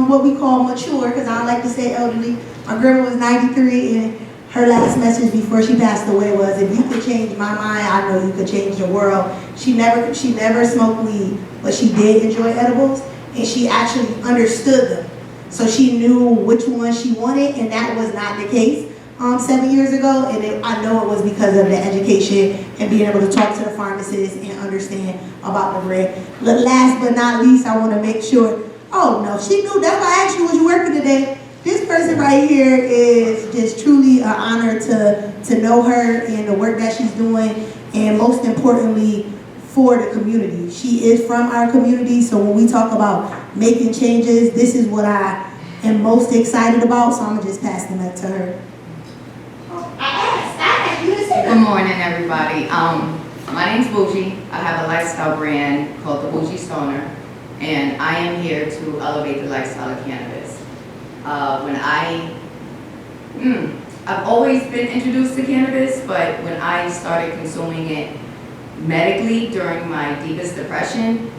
what we call mature, because I don't like to say elderly. My grandma was 93, and her last message before she passed away was, if you could change my mind, I know you could change the world. She never smoked weed, but she did enjoy edibles, and she actually understood them. So she knew which one she wanted, and that was not the case 7 years ago. And I know it was because of the education and being able to talk to the pharmacists and understand about the brand. Last but not least, I want to make sure, oh no, she knew, that's why I asked you, was you working today? This person right here is just truly an honor to know her and the work that she's doing, and most importantly, for the community. She is from our community, so when we talk about making changes, this is what I am most excited about, so I'm gonna just pass the mic to her. Good morning, everybody. My name's Bougie. I have a lifestyle brand called the Bougie Stoner, and I am here to elevate the lifestyle of cannabis. I've always been introduced to cannabis, but when I started consuming it medically during my deepest depression,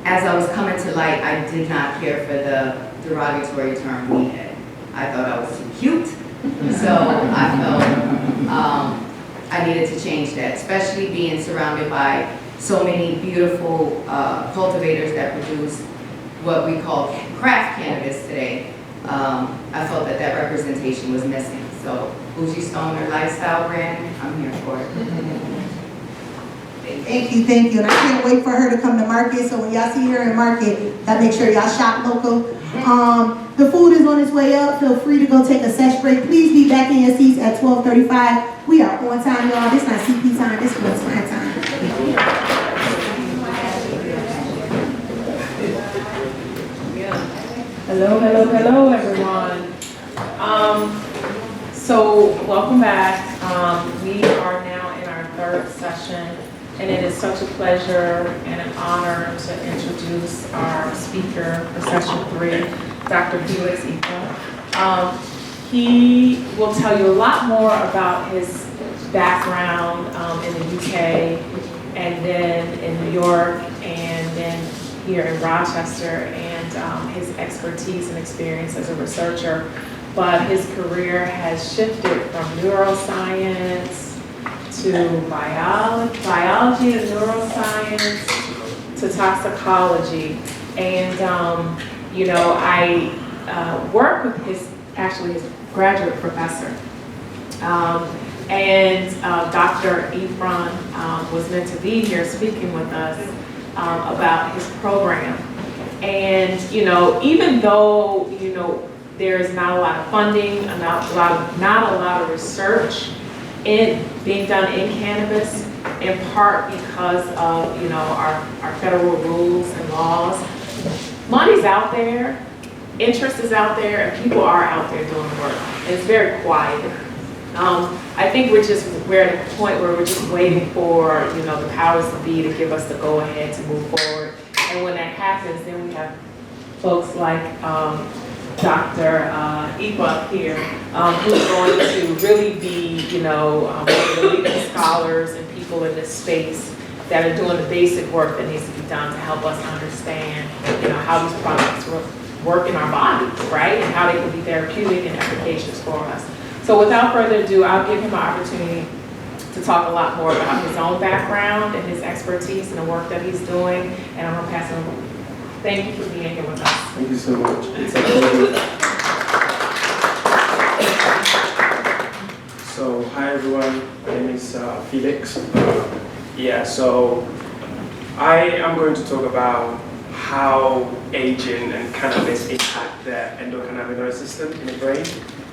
as I was coming to light, I did not care for the derogatory term weedhead. I thought I was too cute, so I felt I needed to change that, especially being surrounded by so many beautiful cultivators that produce what we call craft cannabis today. I felt that representation was missing. So Bougie Stoner lifestyle brand, I'm here for it. Thank you, and I can't wait for her to come to market, so when y'all see her in market, y'all make sure y'all shop local. The food is on its way up. Feel free to go take a sesh break. Please be back in your seats at 12:35. We are on time, y'all. This is not CP time. This is what's my time. Hello, hello, hello, everyone. So welcome back. We are now in our third session, and it is such a pleasure and an honor to introduce our speaker for session 3, Dr. Felix Effah. He will tell you a lot more about his background in the UK, and then in New York, and then here in Rochester, and his expertise and experience as a researcher. But his career has shifted from neuroscience to biology and neuroscience to toxicology. And, you know, I work with his graduate professor. Dr. Effah was meant to be here speaking with us about his program. And, you know, even though, you know, there's not a lot of funding, not a lot of research being done in cannabis, in part because of, you know, our federal rules and laws. Money's out there, interest is out there, and people are out there doing work. And it's very quiet. I think we're at a point where we're just waiting for, you know, the powers to be to give us the go ahead to move forward. And when that happens, then we have folks like Dr. Effah here, who's going to really be, you know, one of the leading scholars and people in this space that are doing the basic work that needs to be done to help us understand, you know, how these products work in our bodies, right? And how they can be therapeutic and efficacious for us. So without further ado, I'll give him an opportunity to talk a lot more about his own background and his expertise and the work that he's doing, and I'm gonna pass it over. Thank you for being here with us. Thank you so much. It's a pleasure. So, hi everyone. My name is Felix. So I am going to talk about how aging and cannabis impact the endocannabinoid system in the brain,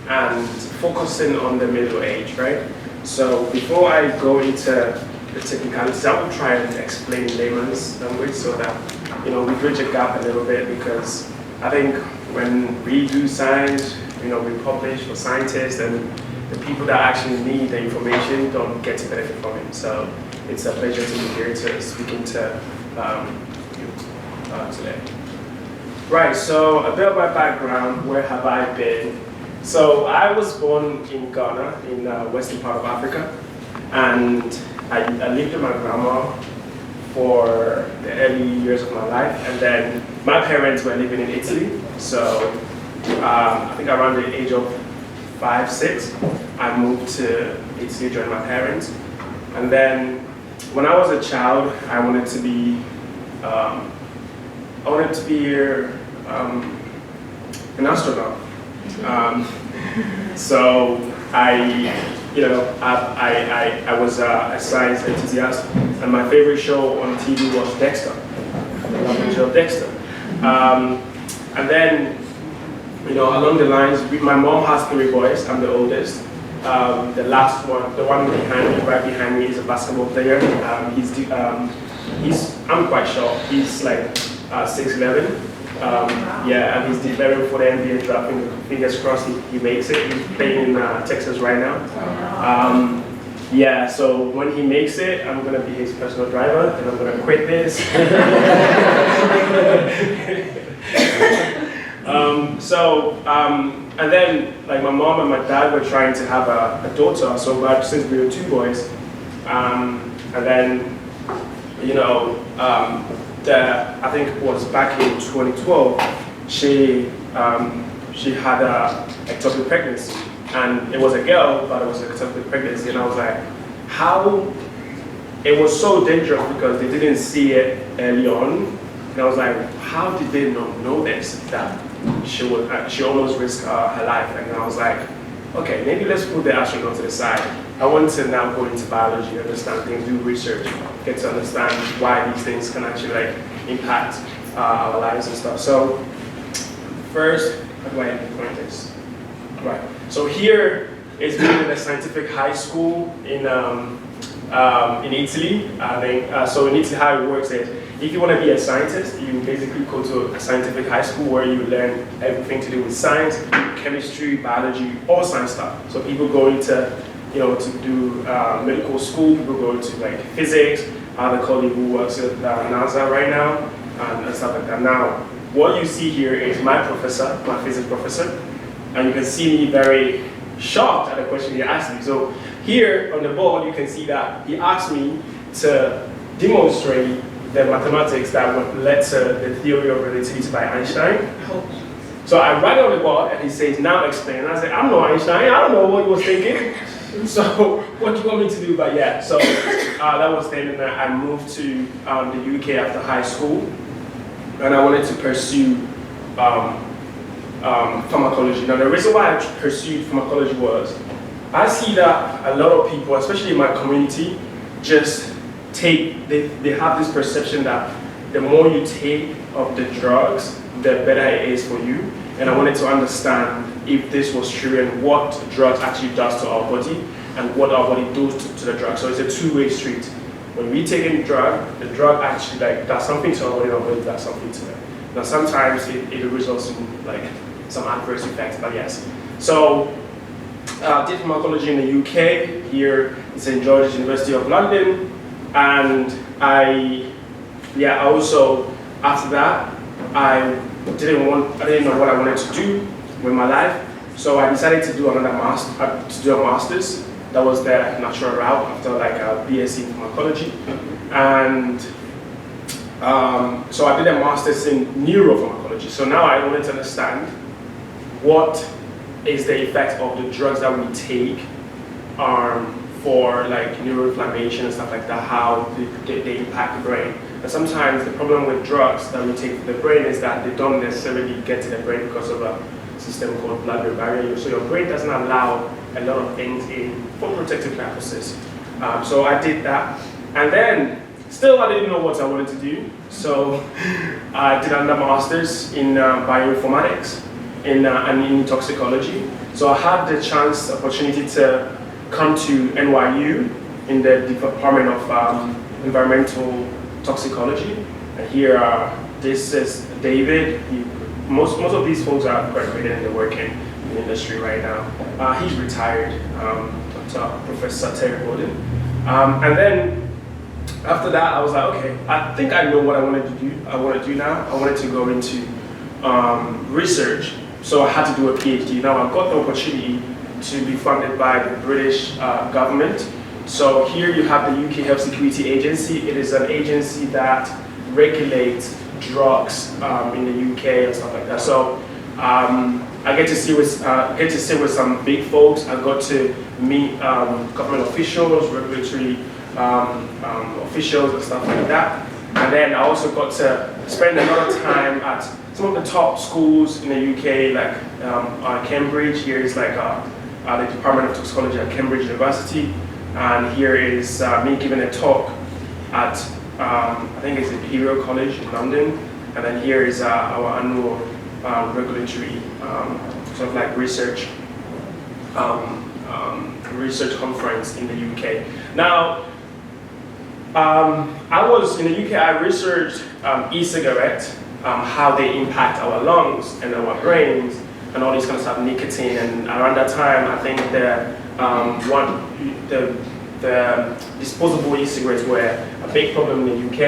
and focusing on the middle age, right? So before I go into the technicalities, I will try and explain in layman's language so that, you know, we bridge a gap a little bit, because I think when we do science, you know, we publish for scientists, and the people that actually need the information don't get to benefit from it. So it's a pleasure to be here to speaking to you today. Right, so a bit of my background, where have I been? So I was born in Ghana, in the western part of Africa, and I lived with my grandma for the early years of my life, and then my parents were living in Italy, so I think around the age of 5, 6, I moved to Italy, joined my parents, and then when I was a child, I wanted to be an astronaut. So I was a science enthusiast, and my favorite show on TV was Dexter. I love the show Dexter. And then, you know, along the lines, my mom has 3 boys. I'm the oldest. The last one, the one right behind me, is a basketball player. I'm quite short. He's like 6'11". And he's declaring for the NBA draft. Fingers crossed he makes it. He's playing in Texas right now. So when he makes it, I'm gonna be his personal driver, and I'm gonna quit this. And then, like, my mom and my dad were trying to have a daughter. So, but since we were 2 boys, and then, you know, I think it was back in 2012, she had a ectopic pregnancy, and it was a girl, but it was an ectopic pregnancy, and I was like, how? It was so dangerous because they didn't see it early on, and I was like, how did they not know this, that she almost risked her life? And I was like, okay, maybe let's put the astronaut to the side. I want to now go into biology, understand things, do research, get to understand why these things can actually like impact our lives and stuff. So first, How do I implement this? Right. So here is being in a scientific high school in Italy. I think so. In Italy, how it works is if you want to be a scientist, you basically go to a scientific high school where you learn everything to do with science, chemistry, biology, all science stuff. So people go into, to do medical school. People go into like physics. I have a colleague who works at NASA right now and stuff like that. Now, what you see here is my professor, my physics professor, and you can see me very shocked at the question he asked me. So here on the board, you can see that he asked me to demonstrate the mathematics that would led to the theory of relativity by Einstein. So I write it on the board, and he says, now explain. And I say, I'm no Einstein, I don't know what he was thinking. So what do you want me to do? But yeah, so that was then, and I moved to the UK after high school, and I wanted to pursue pharmacology. Now the reason why I pursued pharmacology was, I see that a lot of people, especially in my community, just they have this perception that the more you take of the drugs, the better it is for you. And I wanted to understand if this was true and what drugs actually does to our body and what our body does to the drug. So it's a two-way street. When we take in the drug actually does something to our body, and our body does something to it. Now sometimes it results in some adverse effects, but yes. So I did pharmacology in the UK, here in St. George's University of London, and I also, after that, I didn't know what I wanted to do with my life, so I decided to do a master's. That was the natural route after a BSc in pharmacology, and so I did a master's in neuropharmacology. So now I wanted to understand what is the effect of the drugs that we take for neuroinflammation and stuff like that, how they impact the brain. And sometimes the problem with drugs that we take for the brain is that they don't necessarily get to the brain because of a system called blood-brain barrier. So your brain doesn't allow a lot of things in for protective purposes. So I did that, and then still I didn't know what I wanted to do. So I did another master's in bioinformatics and in toxicology. So I had the opportunity to come to NYU in the Department of Environmental Toxicology. And here, this is David. Most of these folks are graduated and they're working in the industry right now. He's retired, Professor Terry Bowden. And then after that, I was like, okay, I think I know what I want to do now. I wanted to go into research. So I had to do a PhD. Now I got the opportunity to be funded by the British government. So here you have the UK Health Security Agency. It is an agency that regulates drugs in the UK and stuff like that. So I get to sit with some big folks. I got to meet government officials, regulatory officials and stuff like that. And then I also got to spend a lot of time at some of the top schools in the UK, like Cambridge. Here is the Department of Toxicology at Cambridge University. And here is me giving a talk at, I think it's Imperial College in London. And then here is our annual regulatory research conference in the UK. Now, I was in the UK, I researched e-cigarettes, how they impact our lungs and our brains and all these kind of stuff, nicotine. And around that time, I think the disposable e-cigarettes were a big problem in the UK.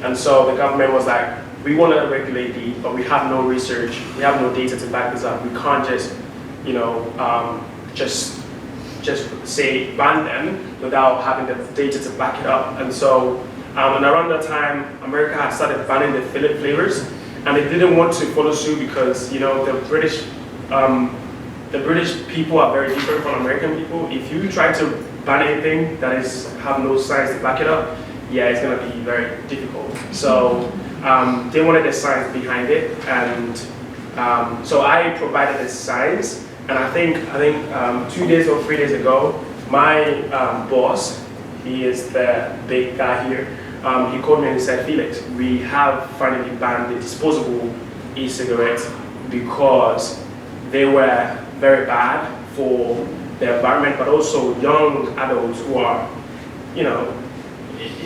And so the government was like, we want to regulate these, but we have no research, we have no data to back this up. We can't just, just say ban them without having the data to back it up. And so, and around that time, America had started banning the Philip flavors, and they didn't want to follow suit because, the British people are very different from American people. If you try to ban anything that have no science to back it up, yeah, it's going to be very difficult. So they wanted the science behind it, and so I provided the science. And I think 2 days or 3 days ago, my boss, he is the big guy here, he called me and he said, Felix, we have finally banned the disposable e-cigarettes because they were very bad for the environment, but also young adults who are, you know,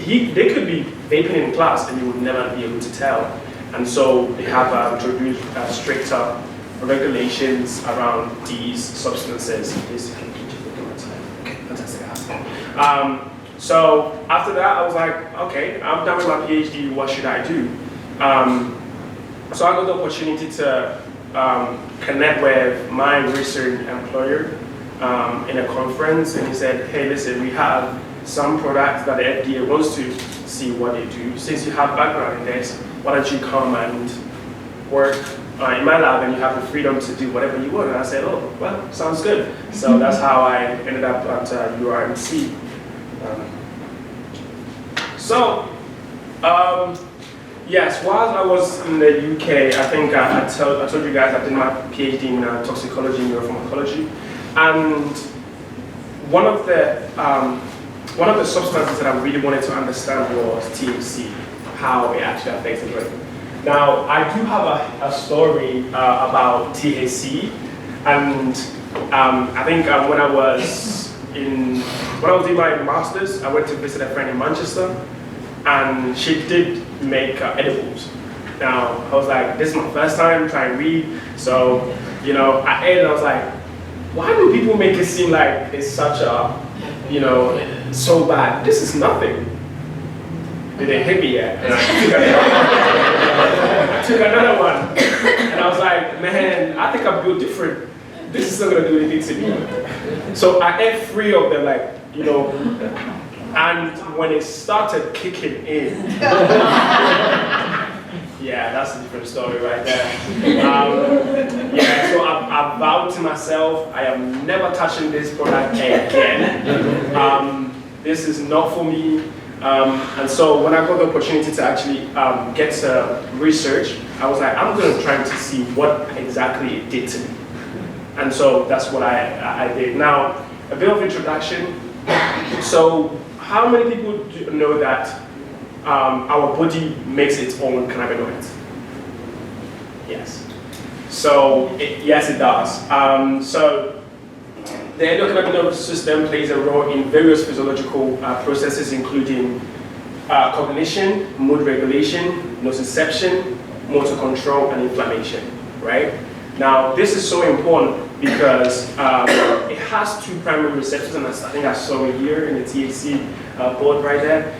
they could be vaping in class and you would never be able to tell. And so they have introduced stricter regulations around these substances. So after that, I was like, okay, I'm done with my PhD, what should I do? So I got the opportunity to connect with my recent employer in a conference, and he said, hey, listen, we have some products that the FDA wants to see what they do. Since you have background in this, why don't you come and work in my lab, and you have the freedom to do whatever you want. And I said, oh, well, sounds good. So that's how I ended up at URMC. Yes, while I was in the UK, I think I told you guys I did my PhD in toxicology and neuropharmacology. And one of the substances that I really wanted to understand was THC, how it actually affects the brain. Now, I do have a story about THC, and I think when I was doing my master's, I went to visit a friend in Manchester, and she did make edibles. Now, I was like, this is my first time trying weed, so, you know, I ate and I was like, why do people make it seem like it's such a, you know, so bad? This is nothing. They didn't hit me yet. And I took another one. And I was like, man, I think I'm built different. This is not gonna do anything to me. So I ate 3 of them, like, you know, and when it started kicking in, yeah, that's a different story right there. Yeah, so I vowed to myself, I am never touching this product again. This is not for me. And so when I got the opportunity to actually get to research, I was like, I'm going to try to see what exactly it did to me. And so that's what I did. Now, a bit of introduction. So how many people do know that our body makes its own cannabinoids? Yes. So yes, it does. So the endocannabinoid system plays a role in various physiological processes, including cognition, mood regulation, nociception, motor control, and inflammation, right? Now, this is so important because it has 2 primary receptors, and I think I saw it here in the THC board right there.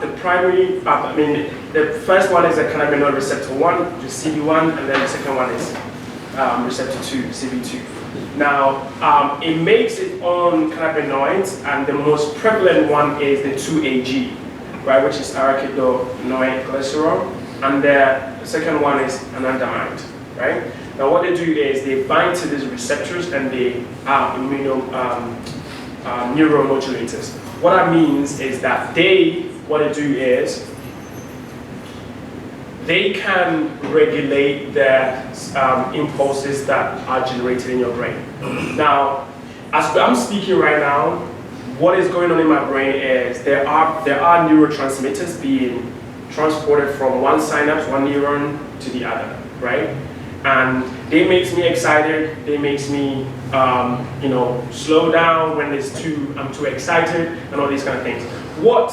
The primary, the first one is a cannabinoid receptor 1, which is CB1, and then the second one is receptor 2, CB2. Now, it makes its own cannabinoids, and the most prevalent one is the 2-AG, right, which is arachidonic-glycerol, and the second one is anandamide, right? Now, what they do is they bind to these receptors, and they are neuromodulators. What that means is that what they do is they can regulate the impulses that are generated in your brain. Now, as I'm speaking right now, what is going on in my brain is there are neurotransmitters being transported from one synapse, one neuron to the other, right? And they makes me excited. They makes me, you know, slow down when I'm too excited, and all these kind of things. What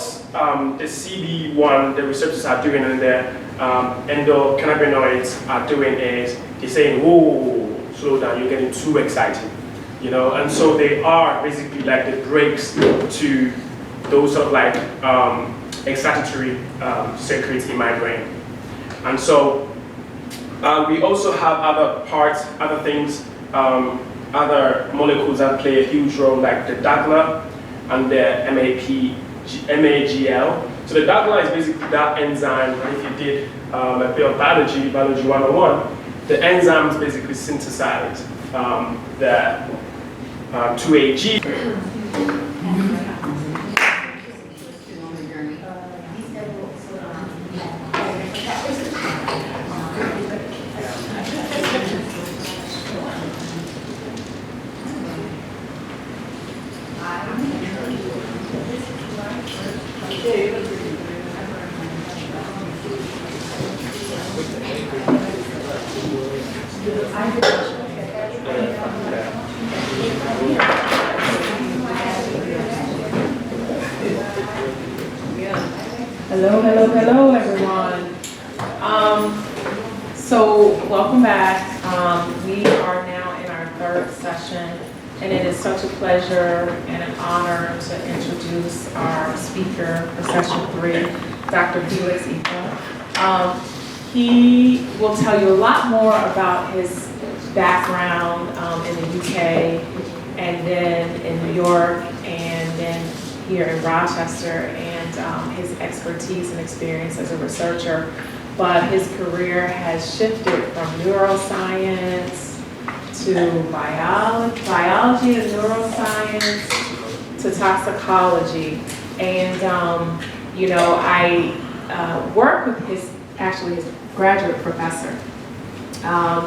the CB1, the receptors are doing, and the endocannabinoids are doing is they're saying, whoa, slow down, you're getting too excited, you know. And so they are basically like the brakes to those sort of like excitatory circuits in my brain. And so we also have other things, other molecules that play a huge role, like the DAGLA and the MAGL. So the DAGLA is basically that enzyme, and if you did a bit of biology 101, the enzymes basically synthesize the 2-AG. Hello, hello, hello, everyone. So welcome back. We are now in our third session, and it is such a pleasure and an honor to introduce our speaker for session 3, Dr. Felix Effah. He will tell you a lot more about his background in the UK, and then in New York, and then here in Rochester, and his expertise and experience as a researcher. But his career has shifted from neuroscience to biology and neuroscience to toxicology. And, you know, I work with his graduate professor. Dr.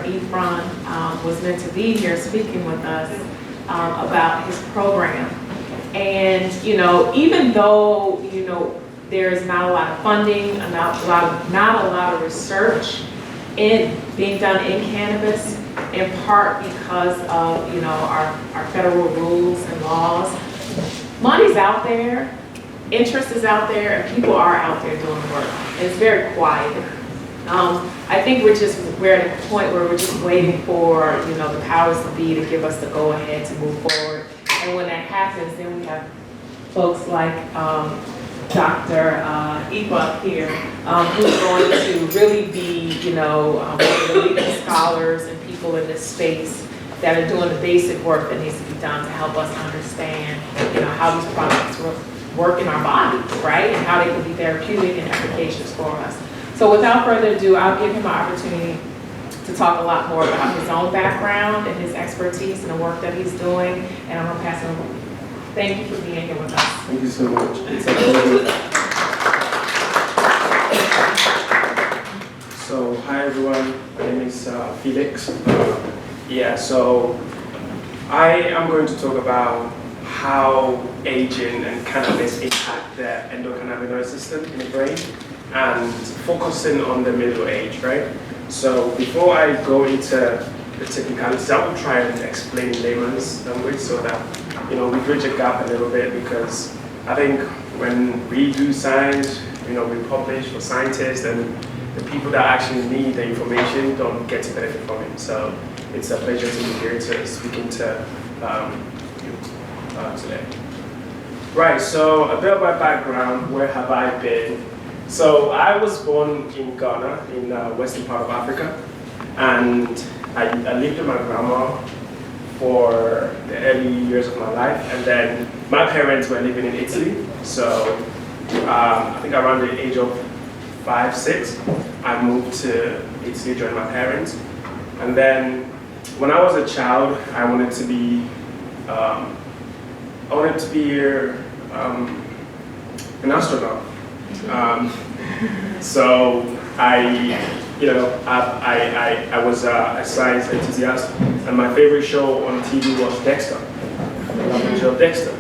Effah was meant to be here speaking with us about his program. And, you know, even though, you know, there's not a lot of funding, not a lot of research being done in cannabis, in part because of, you know, our federal rules and laws. Money's out there, interest is out there, and people are out there doing work. And it's very quiet. I think we're at a point where we're just waiting for, you know, the powers to be to give us the go ahead to move forward. And when that happens, then we have folks like Dr. Effah here, who's going to really be, you know, one of the leading scholars and people in this space that are doing the basic work that needs to be done to help us understand, you know, how these products work in our bodies, right? And how they can be therapeutic and efficacious for us. So without further ado, I'll give him an opportunity to talk a lot more about his own background and his expertise and the work that he's doing, and I'm gonna pass it over. Thank you for being here with us. Thank you so much. It's a pleasure. So, hi everyone. My name is Felix. So I am going to talk about how aging and cannabis impact the endocannabinoid system in the brain, and focusing on the middle age, right? So before I go into the technicalities, I will try and explain in layman's language so that, you know, we bridge a gap a little bit, because I think when we do science, you know, we publish for scientists, and the people that actually need the information don't get to benefit from it. So it's a pleasure to be here to speaking to you today. Right, so a bit of my background, where have I been? So I was born in Ghana, in the western part of Africa, and I lived with my grandma for the early years of my life, and then my parents were living in Italy. So I think around the age of 5, 6, I moved to Italy, joined my parents, and then when I was a child, I wanted to be an astronaut. So I was a science enthusiast, and my favorite show on TV was Dexter. I love the show Dexter.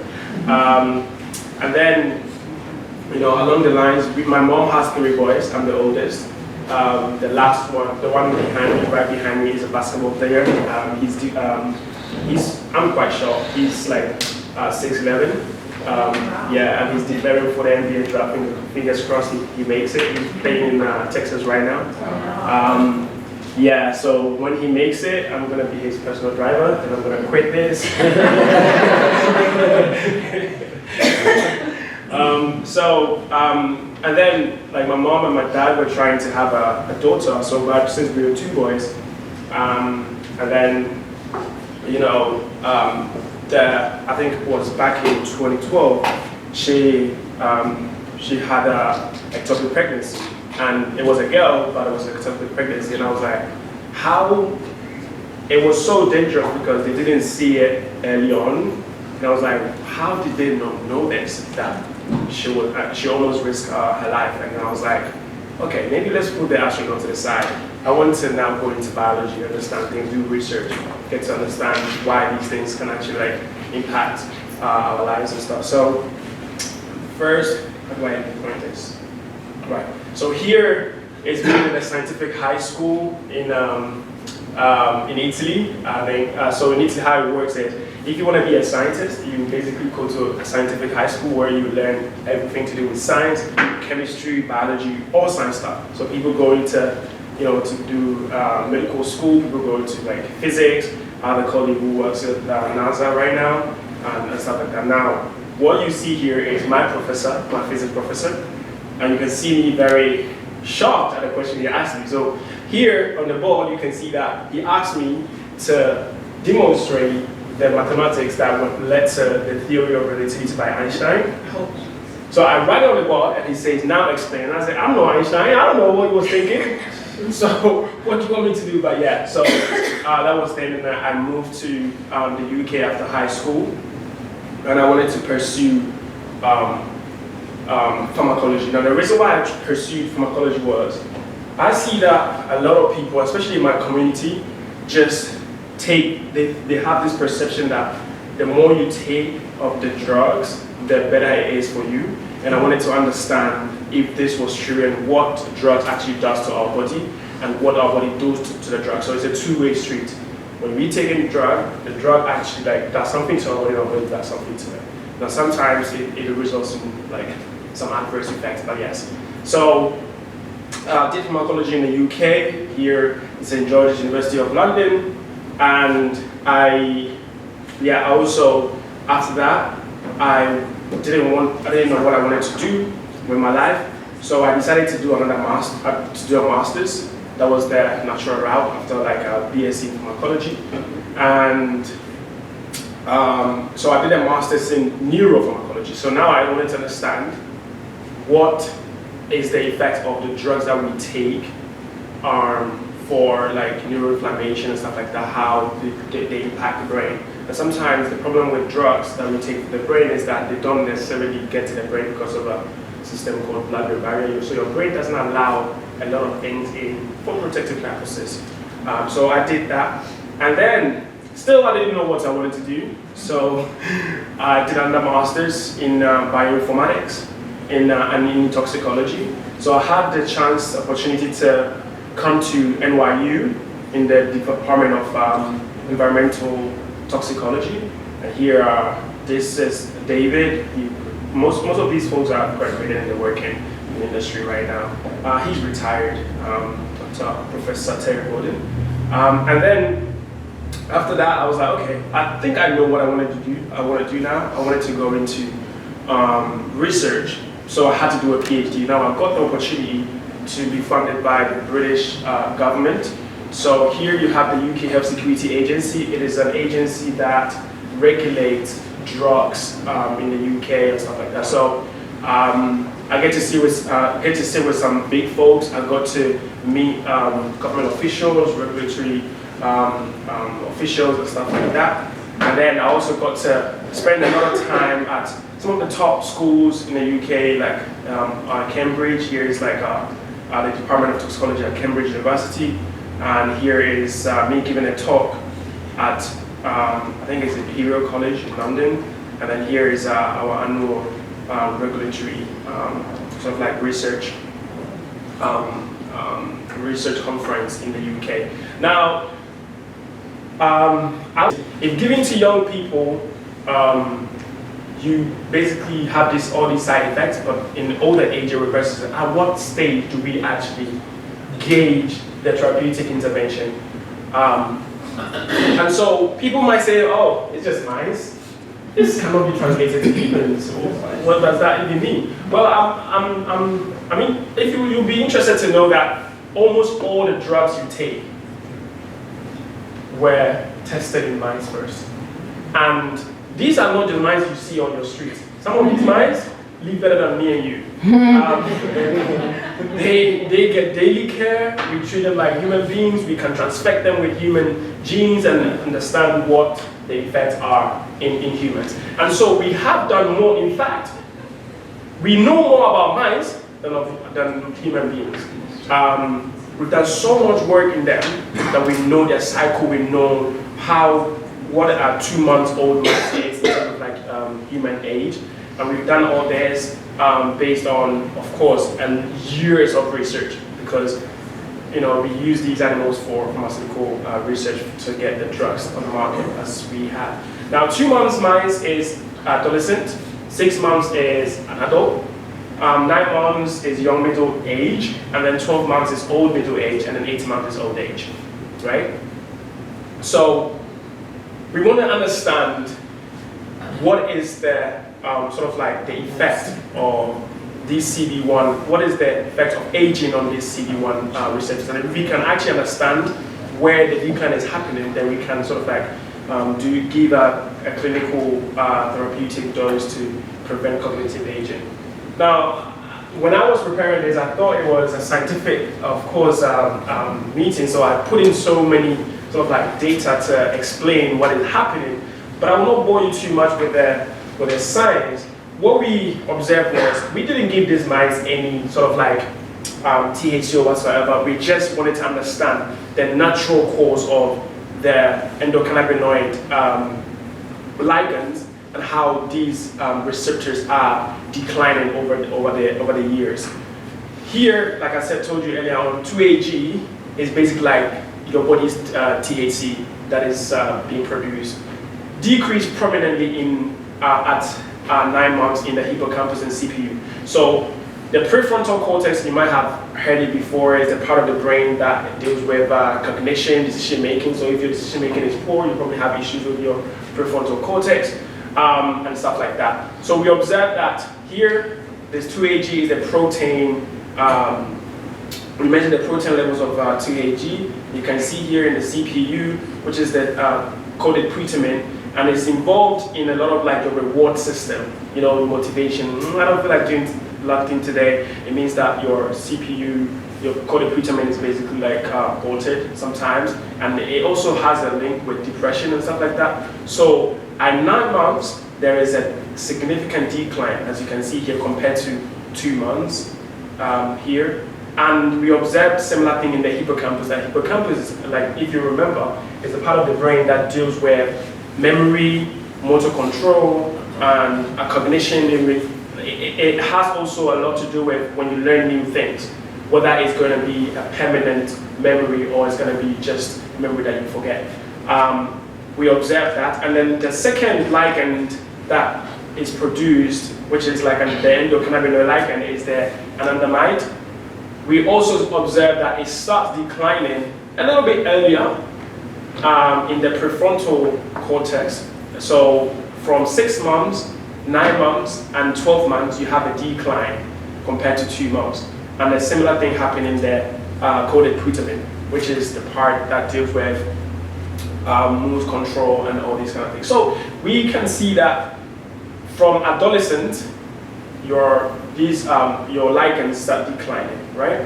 And then, you know, along the lines, my mom has 3 boys. I'm the oldest. The last one, the one right behind me, is a basketball player. I'm quite short. He's like 6'11". And he's declaring for the NBA draft. Fingers crossed he makes it. He's playing in Texas right now. So when he makes it, I'm gonna be his personal driver, and I'm gonna quit this. And then, like, my mom and my dad were trying to have a daughter. So since we were 2 boys, and then, you know, I think it was back in 2012, she had a ectopic pregnancy, and it was a girl, but it was an ectopic pregnancy, and I was like, how? It was so dangerous because they didn't see it early on, and I was like, how did they not know this, that she almost risked her life? And then I was like, okay, maybe let's put the astronaut to the side. I want to now go into biology, understand things, do research, get to understand why these things can actually like impact our lives and stuff. So first, how do I point this? Right. So here is me in a scientific high school in Italy. So in Italy, how it works is if you want to be a scientist, you basically go to a scientific high school where you learn everything to do with science, chemistry, biology, all science stuff. So people go into, to do medical school, people go into like physics, I have a colleague who works at NASA right now, and stuff like that. Now, what you see here is my professor, my physics professor, and you can see me very shocked at the question he asked me. So here on the board, you can see that he asked me to demonstrate the mathematics that would led to the theory of relativity by Einstein. So I write it on the board and he says, now explain. And I say, I'm no Einstein, I don't know what he was thinking. So what do you want me to do? But yeah, so that was then, and I moved to the UK after high school, and I wanted to pursue pharmacology. Now the reason why I pursued pharmacology was, I see that a lot of people, especially in my community, just they have this perception that the more you take of the drugs, the better it is for you. And I wanted to understand if this was true and what drugs actually does to our body and what our body does to the drug. So it's a two-way street. When we take in the drug actually does something to our body does something to it. Now sometimes it results in like some adverse effects, but yes. So I did pharmacology in the UK, here in St. George's University of London, and I also, after that, I didn't know what I wanted to do with my life, so I decided to do a master's. That was the natural route after like a BSc in pharmacology, and so I did a master's in neuropharmacology. So now I wanted to understand what is the effect of the drugs that we take for like neuroinflammation and stuff like that, how they impact the brain. And sometimes the problem with drugs that we take for the brain is that they don't necessarily get to the brain because of a system called blood-brain barrier. So your brain doesn't allow a lot of things in for protective purposes. So I did that, and then still I didn't know what I wanted to do. So I did another master's in bioinformatics and in toxicology. So I had the opportunity to come to NYU in the Department of Environmental Toxicology. And here, this is David. Most of these folks are graduated and they're working in the industry right now. He's retired, Professor Terry Bowden. And then after that, I was like, okay, I think I know what I wanted to do. I wanted to go into research. So I had to do a PhD. Now I've got the opportunity to be funded by the British government. So here you have the UK Health Security Agency. It is an agency that regulates drugs in the UK and stuff like that. So I get to sit with some big folks. I got to meet government officials, regulatory officials and stuff like that. And then I also got to spend a lot of time at some of the top schools in the UK, like Cambridge. Here is like the Department of Toxicology at Cambridge University. And here is me giving a talk at, I think it's Imperial College in London. And then here is our annual regulatory sort of like research conference in the UK. Now, if given to young people, you basically have all these side effects, but in older age it reverses. At what stage do we actually gauge the therapeutic intervention? And so people might say, oh, it's just mice. This cannot be translated to humans. What does that even mean? Well, I mean, if you'll be interested to know that almost all the drugs you take were tested in mice first. And these are not the mice you see on your street. Some of these mice live better than me and you. They get daily care. We treat them like human beings. We can transfect them with human genes and understand what the effects are in humans. And so we have done more. In fact, we know more about mice than human beings. We've done so much work in them that we know their cycle. We know what a 2-month-old mice is in terms of like human age. And we've done all this based on, of course, and years of research, because we use these animals for pharmaceutical research to get the drugs on the market as we have. Now 2 months mice is adolescent, 6 months is an adult, 9 months is young middle age, and then 12 months is old middle age, and then 18 months is old age, right? So we want to understand what is the sort of like the effect of this CB1, what is the effect of aging on these CB1 receptors, and if we can actually understand where the decline is happening, then we can sort of like give a clinical therapeutic dose to prevent cognitive aging. Now, when I was preparing this, I thought it was a scientific, of course, meeting, so I put in so many sort of like data to explain what is happening, but I will not bore you too much with the science. What we observed was, we didn't give these mice any sort of like THC or whatsoever. We just wanted to understand the natural cause of the endocannabinoid ligands and how these receptors are declining over the years. Here, like I said, told you earlier on, 2AG is basically like your body's THC that is being produced. Decreased prominently in at 9 months in the hippocampus and CPU. So the prefrontal cortex, you might have heard it before, is the part of the brain that deals with cognition, decision making. So if your decision making is poor, you probably have issues with your prefrontal cortex and stuff like that. So we observe that here, this 2AG is the protein. We measure the protein levels of 2AG. You can see here in the CPU, which is the coded pretamine, and it's involved in a lot of like the reward system, you know, motivation. I don't feel like doing locked in today. It means that your CPU, your coded pretamine is basically like altered sometimes, and it also has a link with depression and stuff like that. So at 9 months, there is a significant decline, as you can see here, compared to 2 months here. And we observed similar thing in the hippocampus. The hippocampus, like if you remember, is a part of the brain that deals with memory, motor control, and cognition. It has also a lot to do with when you learn new things, whether it's going to be a permanent memory or it's going to be just memory that you forget. We observed that, and then the second ligand that is produced, which is like the endocannabinoid ligand, is the anandamide. We also observed that it starts declining a little bit earlier in the prefrontal cortex. So from 6 months, 9 months, and 12 months, you have a decline compared to 2 months. And a similar thing happened in the coded pretamine, which is the part that deals with mood control and all these kind of things. So we can see that from adolescent, your ligands start declining, right?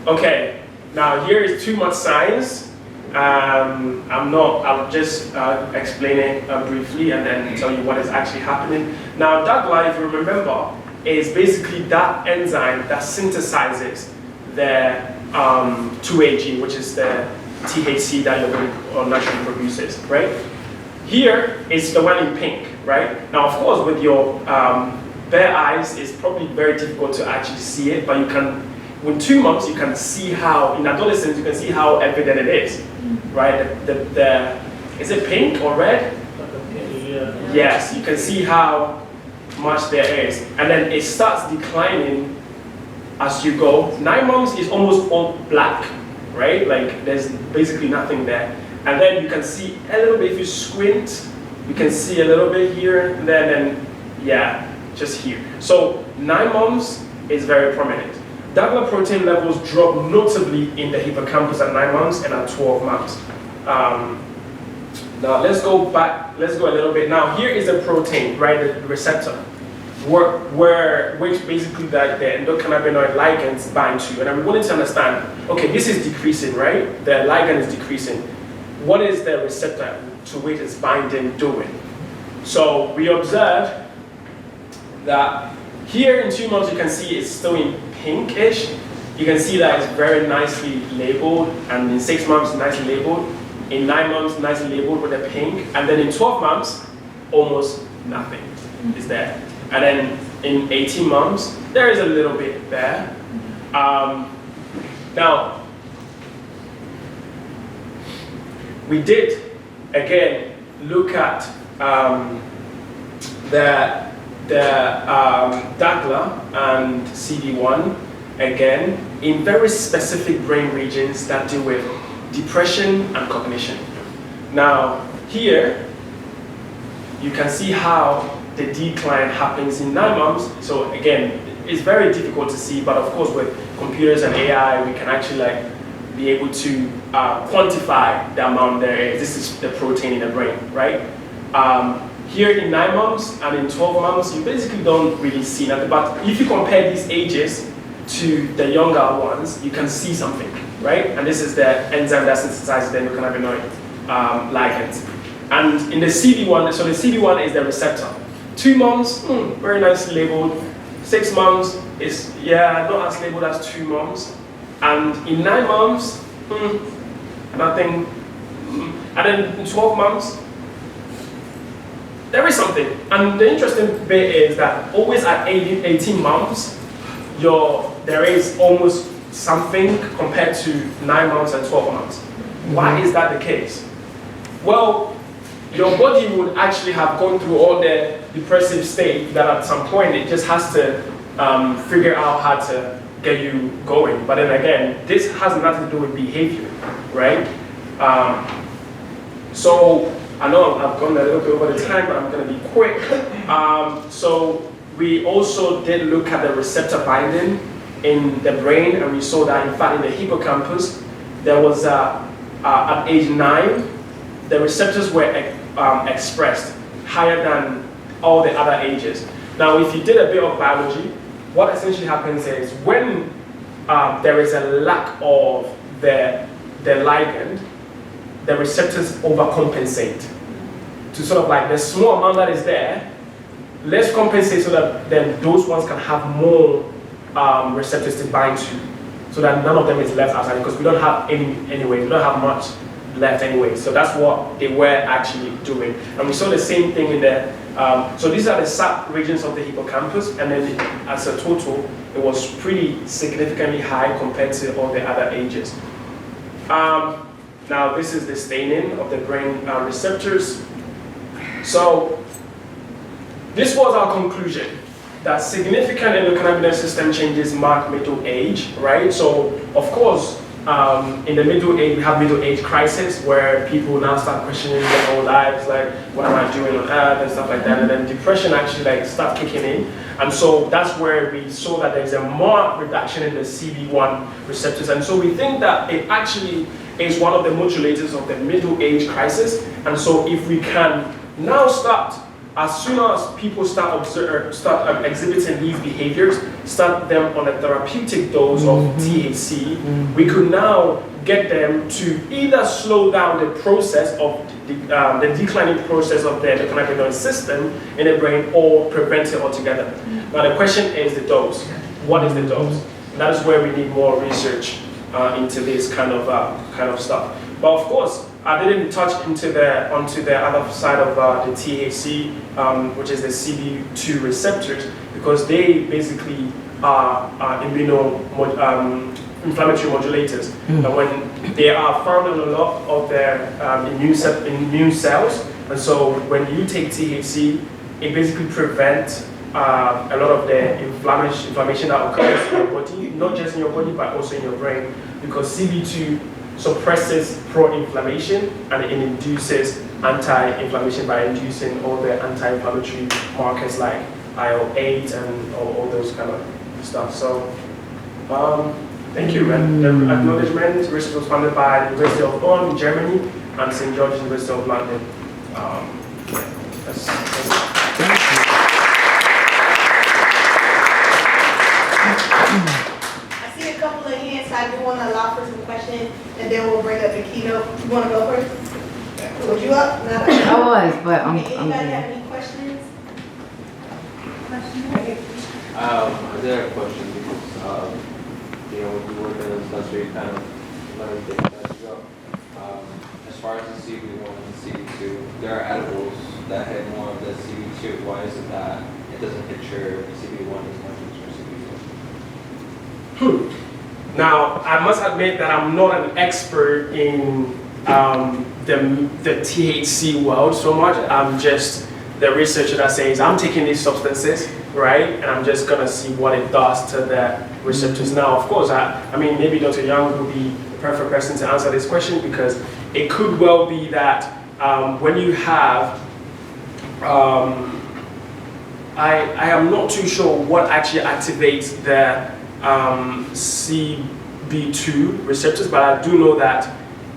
Okay, now here is too much science. I'll just explain it briefly and then tell you what is actually happening. Now, DAGLA, if you remember, is basically that enzyme that synthesizes the 2AG, which is the THC that your body naturally produces, right? Here is the one in pink, right? Now, of course, with your bare eyes, it's probably very difficult to actually see it, but you can, with 2 months, you can see how, in adolescence, you can see how evident it is, right? Is it pink or red? Yes, you can see how much there is. And then it starts declining as you go. 9 months is almost all black, right? Like there's basically nothing there. And then you can see a little bit, if you squint, you can see a little bit here, and then yeah, just here. So 9 months is very prominent. DAGLA protein levels drop notably in the hippocampus at 9 months and at 12 months. Now let's go back, let's go a little bit. Now here is the protein, right, the receptor, which basically the endocannabinoid ligands bind to. And I'm wanting to understand, okay, this is decreasing, right? The ligand is decreasing. What is the receptor to which it's binding doing? So we observe that here in 2 months you can see it's still in pinkish. You can see that it's very nicely labeled, and in 6 months nicely labeled. In 9 months nicely labeled with a pink, and then in 12 months almost nothing is there. And then in 18 months there is a little bit there. Now we did, again, look at the DAGLA and CD1, again, in very specific brain regions that deal with depression and cognition. Now, here, you can see how the decline happens in 9 months. So again, it's very difficult to see, but of course with computers and AI, we can actually be able to quantify the amount there is. This is the protein in the brain, right? Here in 9 months and in 12 months, you basically don't really see nothing. But if you compare these ages to the younger ones, you can see something, right? And this is the enzyme that synthesizes the endocannabinoid ligands. And in the CD1, so the CD1 is the receptor. 2 months, very nicely labeled. 6 months is, not as labeled as 2 months. And in 9 months, nothing. And then in 12 months, there is something. And the interesting bit is that always at 18 months, there is almost something compared to 9 months and 12 months. Why is that the case? Well, your body would actually have gone through all the depressive state that at some point it just has to figure out how to get you going. But then again, this has nothing to do with behavior, right? So I know I've gone a little bit over the time, but I'm going to be quick. So we also did look at the receptor binding in the brain, and we saw that in fact in the hippocampus, there was at age 9, the receptors were expressed higher than all the other ages. Now, if you did a bit of biology, what essentially happens is when there is a lack of the ligand, the receptors overcompensate to sort of the small amount that is there, let's compensate so that then those ones can have more receptors to bind to, so that none of them is left outside, because we don't have any anyway, we don't have much left anyway. So that's what they were actually doing. And we saw the same thing in the, so these are the sub-regions of the hippocampus, and then as a total, it was pretty significantly high compared to all the other ages. Now this is the staining of the brain receptors. So this was our conclusion, that significant endocannabinoid system changes mark middle age, right? So of course, in the middle age, we have middle age crisis where people now start questioning their whole lives, like what am I doing on earth and stuff like that, and then depression actually start kicking in. And so that's where we saw that there's a marked reduction in the CB1 receptors. And so we think that it actually is one of the modulators of the middle age crisis. And so if we can now start, as soon as people start exhibiting these behaviors, start them on a therapeutic dose of THC, we could now get them to either slow down the process of the declining process of the endocannabinoid system in the brain, or prevent it altogether. Now the question is the dose. What is the dose? That is where we need more research into this kind of stuff. But of course, I didn't touch onto the other side of the THC, which is the CB2 receptors, because they basically are inflammatory modulators. And when they are found in a lot of their immune cells, and so when you take THC, it basically prevents a lot of the inflammation that occurs in your body, not just in your body, but also in your brain, because CB2 suppresses pro-inflammation and it induces anti-inflammation by inducing all the anti-inflammatory markers like IL-8 and all those kind of stuff. So, thank you. And the acknowledgement research was funded by the University of Bonn in Germany and St. George's University of London. That's I do want to allow for some questions, and then we'll bring up the keynote. You want to go first? Was you up? I was, but I'm Anybody good. have any questions? I did have a question because, when you work in a dispensary, you kind of learn things as you go. As far as the CB1 and CB2, there are edibles that hit more of the CB2. Why is it that it doesn't hit your CB1 as much as your CB2? Now, I must admit that I'm not an expert in the THC world so much. I'm just the researcher that says, I'm taking these substances, right? And I'm just gonna see what it does to the receptors. Now, of course, I mean, maybe Dr. Young would be the perfect person to answer this question, because it could well be that when you have, I am not too sure what actually activates the CB2 receptors, but I do know that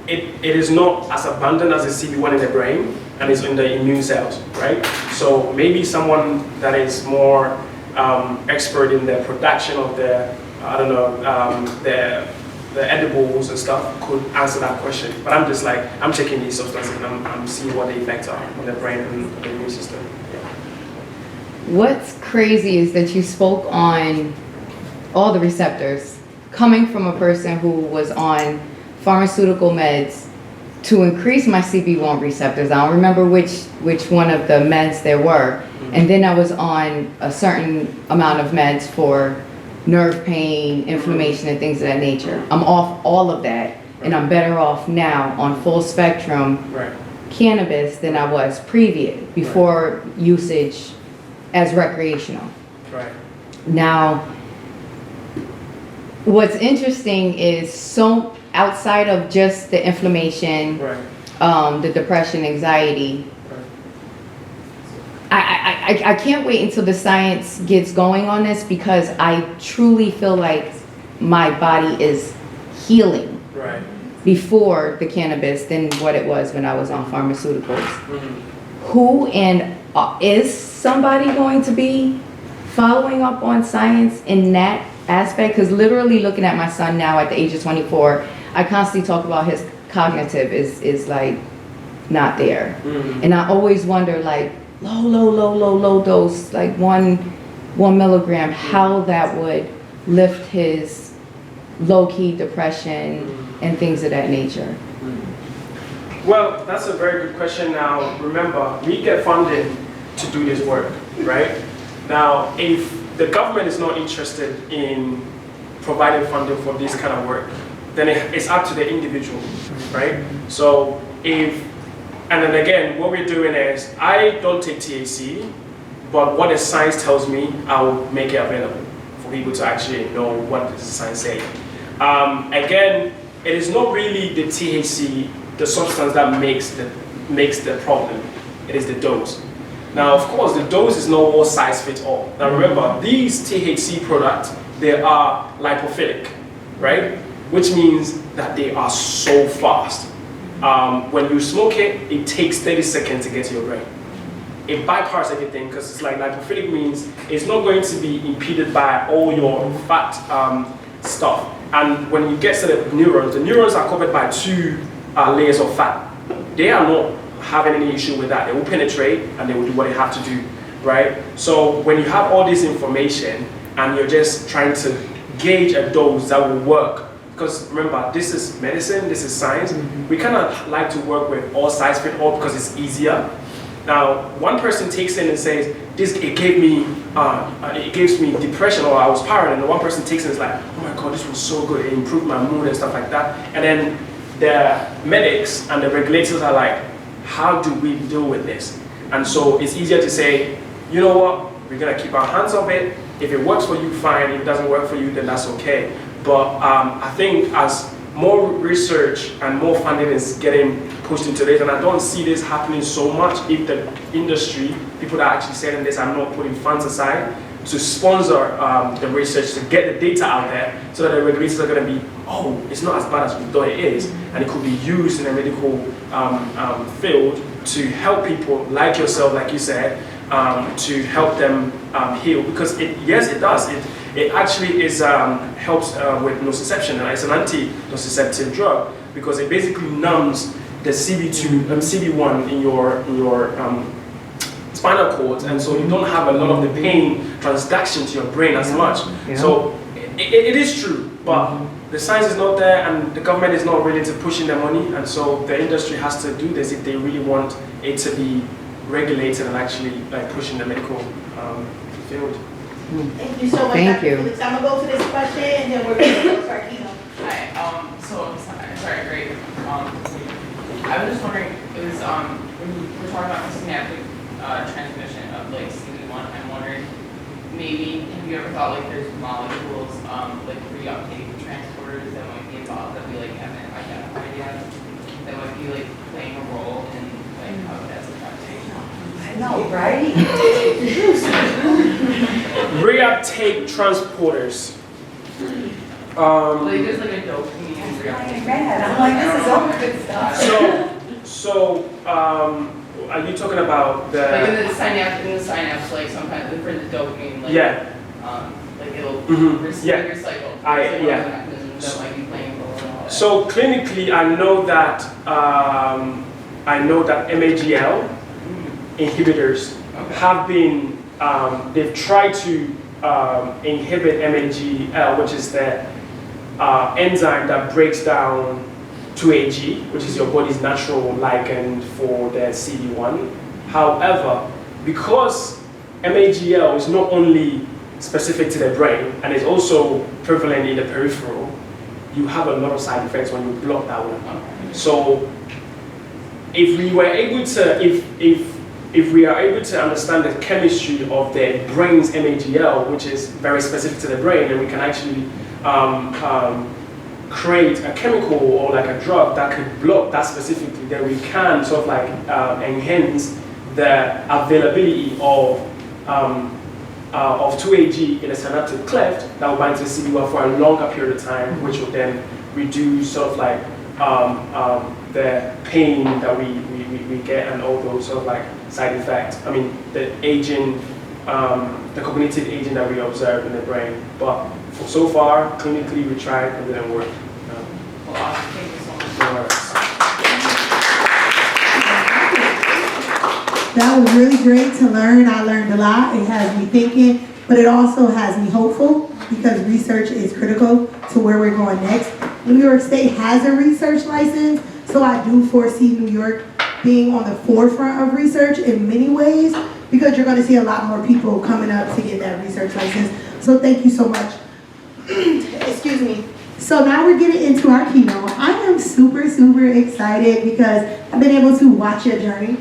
it is not as abundant as the CB1 in the brain, and it's in the immune cells, right? So maybe someone that is more expert in the production of the, I don't know, the edibles and stuff could answer that question. But I'm just like, I'm taking these substances and I'm seeing what the effects are on the brain and the immune system. Yeah. What's crazy is that you spoke on all the receptors, coming from a person who was on pharmaceutical meds to increase my CB1 receptors. I don't remember which one of the meds there were. And then I was on a certain amount of meds for nerve pain, inflammation, and things of that nature. I'm off all of that, and I'm better off now on full spectrum cannabis than I was before usage as recreational. Right. Now, what's interesting is, so outside of just the inflammation, the depression, anxiety, I can't wait until the science gets going on this, because I truly feel like my body is healing before the cannabis than what it was when I was on pharmaceuticals. Who and is somebody going to be following up on science in that aspect? Because literally looking at my son now at the age of 24, I constantly talk about his cognitive is like not there. And I always wonder, like, low dose, like one milligram, how that would lift his low-key depression and things of that nature. Well, that's a very good question. Now, remember, we get funded to do this work, right? Now, if the government is not interested in providing funding for this kind of work, then it's up to the individual, right? So and then again, what we're doing is, I don't take THC, but what the science tells me, I will make it available for people to actually know what the science says. Again, it is not really the THC, the substance that makes the problem. It is the dose. Now, of course, the dose is not one size fits all. Now remember, these THC products, they are lipophilic, right? Which means that they are so fast. When you smoke it, it takes 30 seconds to get to your brain. It bypasses everything, because it's like lipophilic means it's not going to be impeded by all your fat stuff. And when you get to the neurons are covered by two layers of fat. They are not having any issue with that. They will penetrate and they will do what they have to do, right? So when you have all this information and you're just trying to gauge a dose that will work, because remember, this is medicine, this is science. We kind of like to work with all size fit all because it's easier. Now, one person takes in and says, it gives me depression, or I was paranoid, and one person takes in and is like, oh my God, this was so good, it improved my mood and stuff like that. And then the medics and the regulators are like, how do we deal with this? And so it's easier to say, you know what, we're gonna keep our hands off it. If it works for you, fine. If it doesn't work for you, then that's okay. But I think as more research and more funding is getting pushed into this, and I don't see this happening so much if the industry, people that are actually selling this, are not putting funds aside to sponsor the research, to get the data out there, so that the regulators are going to be, oh, it's not as bad as we thought it is, and it could be used in the medical field to help people like yourself, like you said, to help them heal. Because yes, it does. It actually helps with nociception, and it's an anti-nociceptive drug because it basically numbs the CB1 in your spinal cord, and so you don't have a lot of the pain transduction to your brain as much. So it is true, but the science is not there, and the government is not willing to push in the money, and so the industry has to do this if they really want it to be regulated and actually like pushing the medical field. Thank you so much, Dr. Felix. I'm gonna go to this question and then we're gonna go to our keynote. Hi, sorry, great. I was just wondering, it was, when we're talking about the synaptic transmission of like CD1, I'm wondering, maybe, have you ever thought like there's molecules, like reuptake transporters that might be involved that we like haven't identified yet, that might be like playing a role in like how that's affecting? I know, right? Reuptake transporters. Like there's like a dopamine reuptake. I'm like, this is all good stuff. So, are you talking about the? Like in the synapse, like sometimes for the dopamine, like Yeah. Like it'll Yeah. recycle. Yeah. That might be playing a role in all that. So clinically, I know that MAGL inhibitors have been, they've tried to inhibit MAGL, which is the enzyme that breaks down 2AG, which is your body's natural ligand for the CD1. However, because MAGL is not only specific to the brain and is also prevalent in the peripheral, you have a lot of side effects when you block that one. So if we were able to, if we are able to understand the chemistry of the brain's MAGL, which is very specific to the brain, and we can actually create a chemical or like a drug that could block that specifically, then we can sort of like enhance the availability of 2AG in a synaptic cleft that will bind to the CD1 for a longer period of time, which will then reduce sort of like the pain that we get and all those sort of like side effects. I mean, the aging, the cognitive aging that we observe in the brain. But so far, clinically, we tried and it didn't work. Well, awesome. Thank you so much. No worries. That was really great to learn. I learned a lot. It has me thinking, but it also has me hopeful because research is critical to where we're going next. New York State has a research license, so I do foresee New York being on the forefront of research in many ways because you're going to see a lot more people coming up to get that research license. So thank you so much. Excuse me. So now we're getting into our keynote. I am super, super excited because I've been able to watch your journey.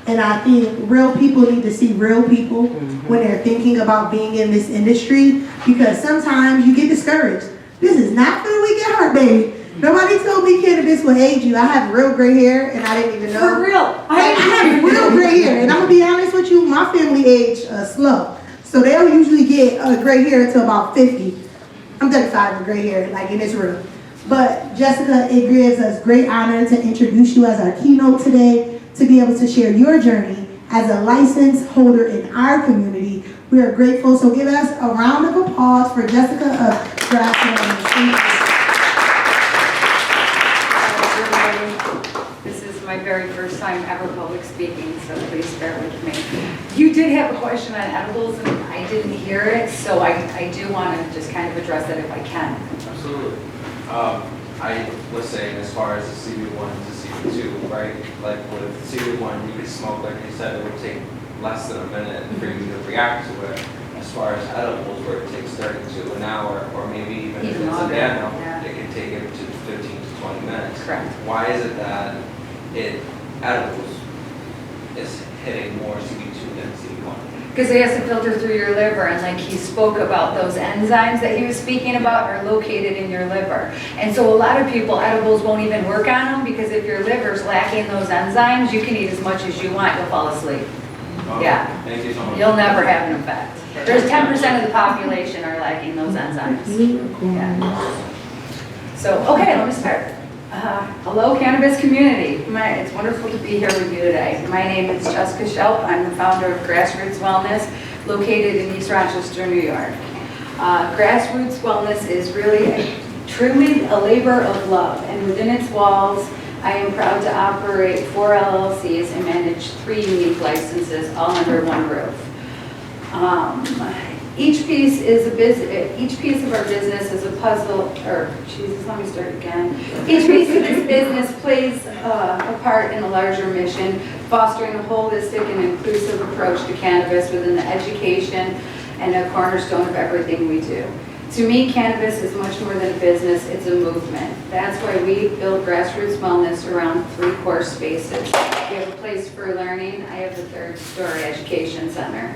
And I think real people need to see real people when they're thinking about being in this industry because sometimes you get discouraged. This is not for the weak at heart, baby. Nobody told me cannabis would age you. I have real gray hair and I didn't even know. For real. I have real gray hair. And I'm going to be honest with you, my family aged slow. So they'll usually get gray hair until about 50. I'm 35 with gray hair, like in this room. But Jessica, it gives us great honor to introduce you as our keynote today, to be able to share your journey as a license holder in our community. We are grateful, so give us a round of applause for Jessica of This is my very first time ever public speaking, so please bear with me. You did have a question on edibles, and I didn't hear it, so I do want to just kind of address it if I can. Absolutely. I was saying as far as the CB1 to CB2, right? Like with CB1, you could smoke, like you said, it would take less than a minute for you to react to it. As far as edibles, where it takes 30 to an hour, or maybe even if it's a nano, it can take it to 15 to 20 minutes. Correct. Why is it that edibles is hitting more CB2 than CB1? Because it has to filter through your liver, and like he spoke about, those enzymes that he was speaking about are located in your liver. And so a lot of people, edibles won't even work on them because if your liver's lacking those enzymes, you can eat as much as you want, you'll fall asleep. Yeah. Thank you so much. You'll never have an effect. There's 10% of the population are lacking those enzymes. Yeah. So, okay, let me start. Hello, cannabis community. It's wonderful to be here with you today. My name is Jessica Shelp. I'm the founder of Grassroots Wellness, located in East Rochester, New York. Grassroots Wellness is really truly a labor of love, and within its walls, I am proud to operate 4 LLCs and manage 3 unique licenses, all under one roof. Each piece of our business is a puzzle, or Jesus, let me start again. Each piece of this business plays a part in a larger mission, fostering a holistic and inclusive approach to cannabis within the education and a cornerstone of everything we do. To me, cannabis is much more than a business, it's a movement. That's why we build grassroots wellness around 3 core spaces. We have a place for learning, I have the third story education center.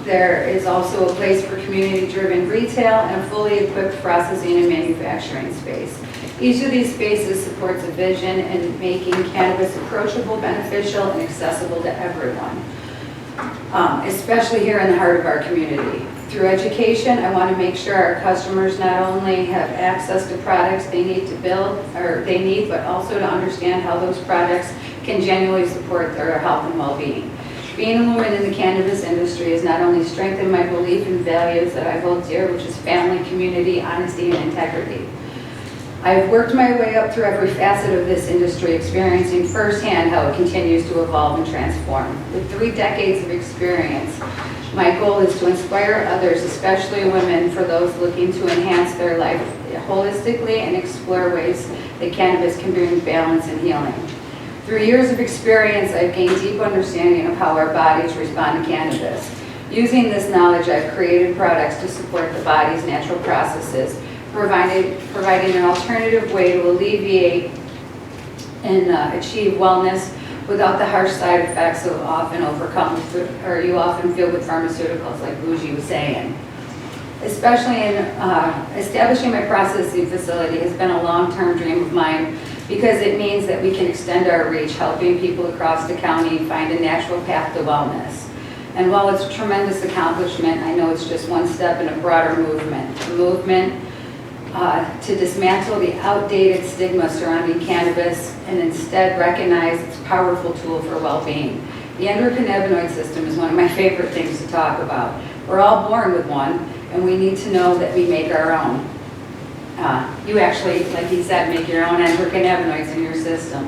There is also a place for community-driven retail and a fully equipped processing and manufacturing space. Each of these spaces supports a vision in making cannabis approachable, beneficial, and accessible to everyone, especially here in the heart of our community. Through education, I want to make sure our customers not only have access to products they need to build, but also to understand how those products can genuinely support their health and well-being. Being a woman in the cannabis industry has not only strengthened my belief in values that I hold dear, which is family, community, honesty, and integrity. I've worked my way up through every facet of this industry, experiencing firsthand how it continues to evolve and transform. With 3 decades of experience, my goal is to inspire others, especially women, for those looking to enhance their life holistically and explore ways that cannabis can bring balance and healing. Through years of experience, I've gained deep understanding of how our bodies respond to cannabis. Using this knowledge, I've created products to support the body's natural processes, providing an alternative way to alleviate and achieve wellness without the harsh side effects of often you often feel with pharmaceuticals, like Bougie was saying. Especially in establishing my processing facility has been a long-term dream of mine because it means that we can extend our reach, helping people across the county find a natural path to wellness. And while it's a tremendous accomplishment, I know it's just one step in a broader movement. A movement to dismantle the outdated stigma surrounding cannabis and instead recognize its powerful tool for well-being. The endocannabinoid system is one of my favorite things to talk about. We're all born with one, and we need to know that we make our own. You actually, like he said, make your own endocannabinoids in your system.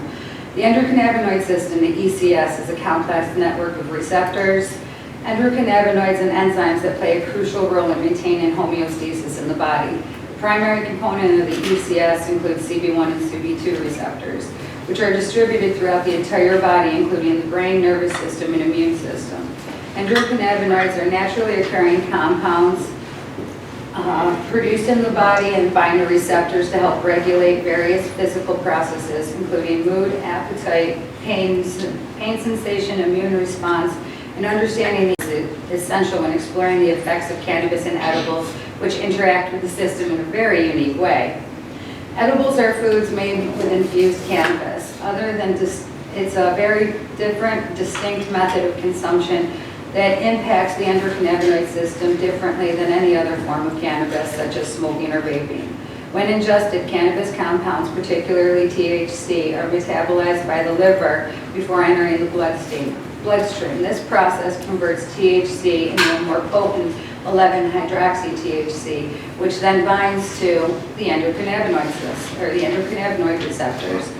The endocannabinoid system, the ECS, is a complex network of receptors, endocannabinoids, and enzymes that play a crucial role in maintaining homeostasis in the body. The primary component of the ECS includes CB1 and CB2 receptors, which are distributed throughout the entire body, including the brain, nervous system, and immune system. Endocannabinoids are naturally occurring compounds produced in the body and bind to receptors to help regulate various physical processes, including mood, appetite, pain sensation, immune response, and understanding these is essential when exploring the effects of cannabis and edibles, which interact with the system in a very unique way. Edibles are foods made with infused cannabis. It's a very different, distinct method of consumption that impacts the endocannabinoid system differently than any other form of cannabis, such as smoking or vaping. When ingested, cannabis compounds, particularly THC, are metabolized by the liver before entering the bloodstream. This process converts THC into a more potent 11-hydroxy-THC, which then binds to the endocannabinoid receptors,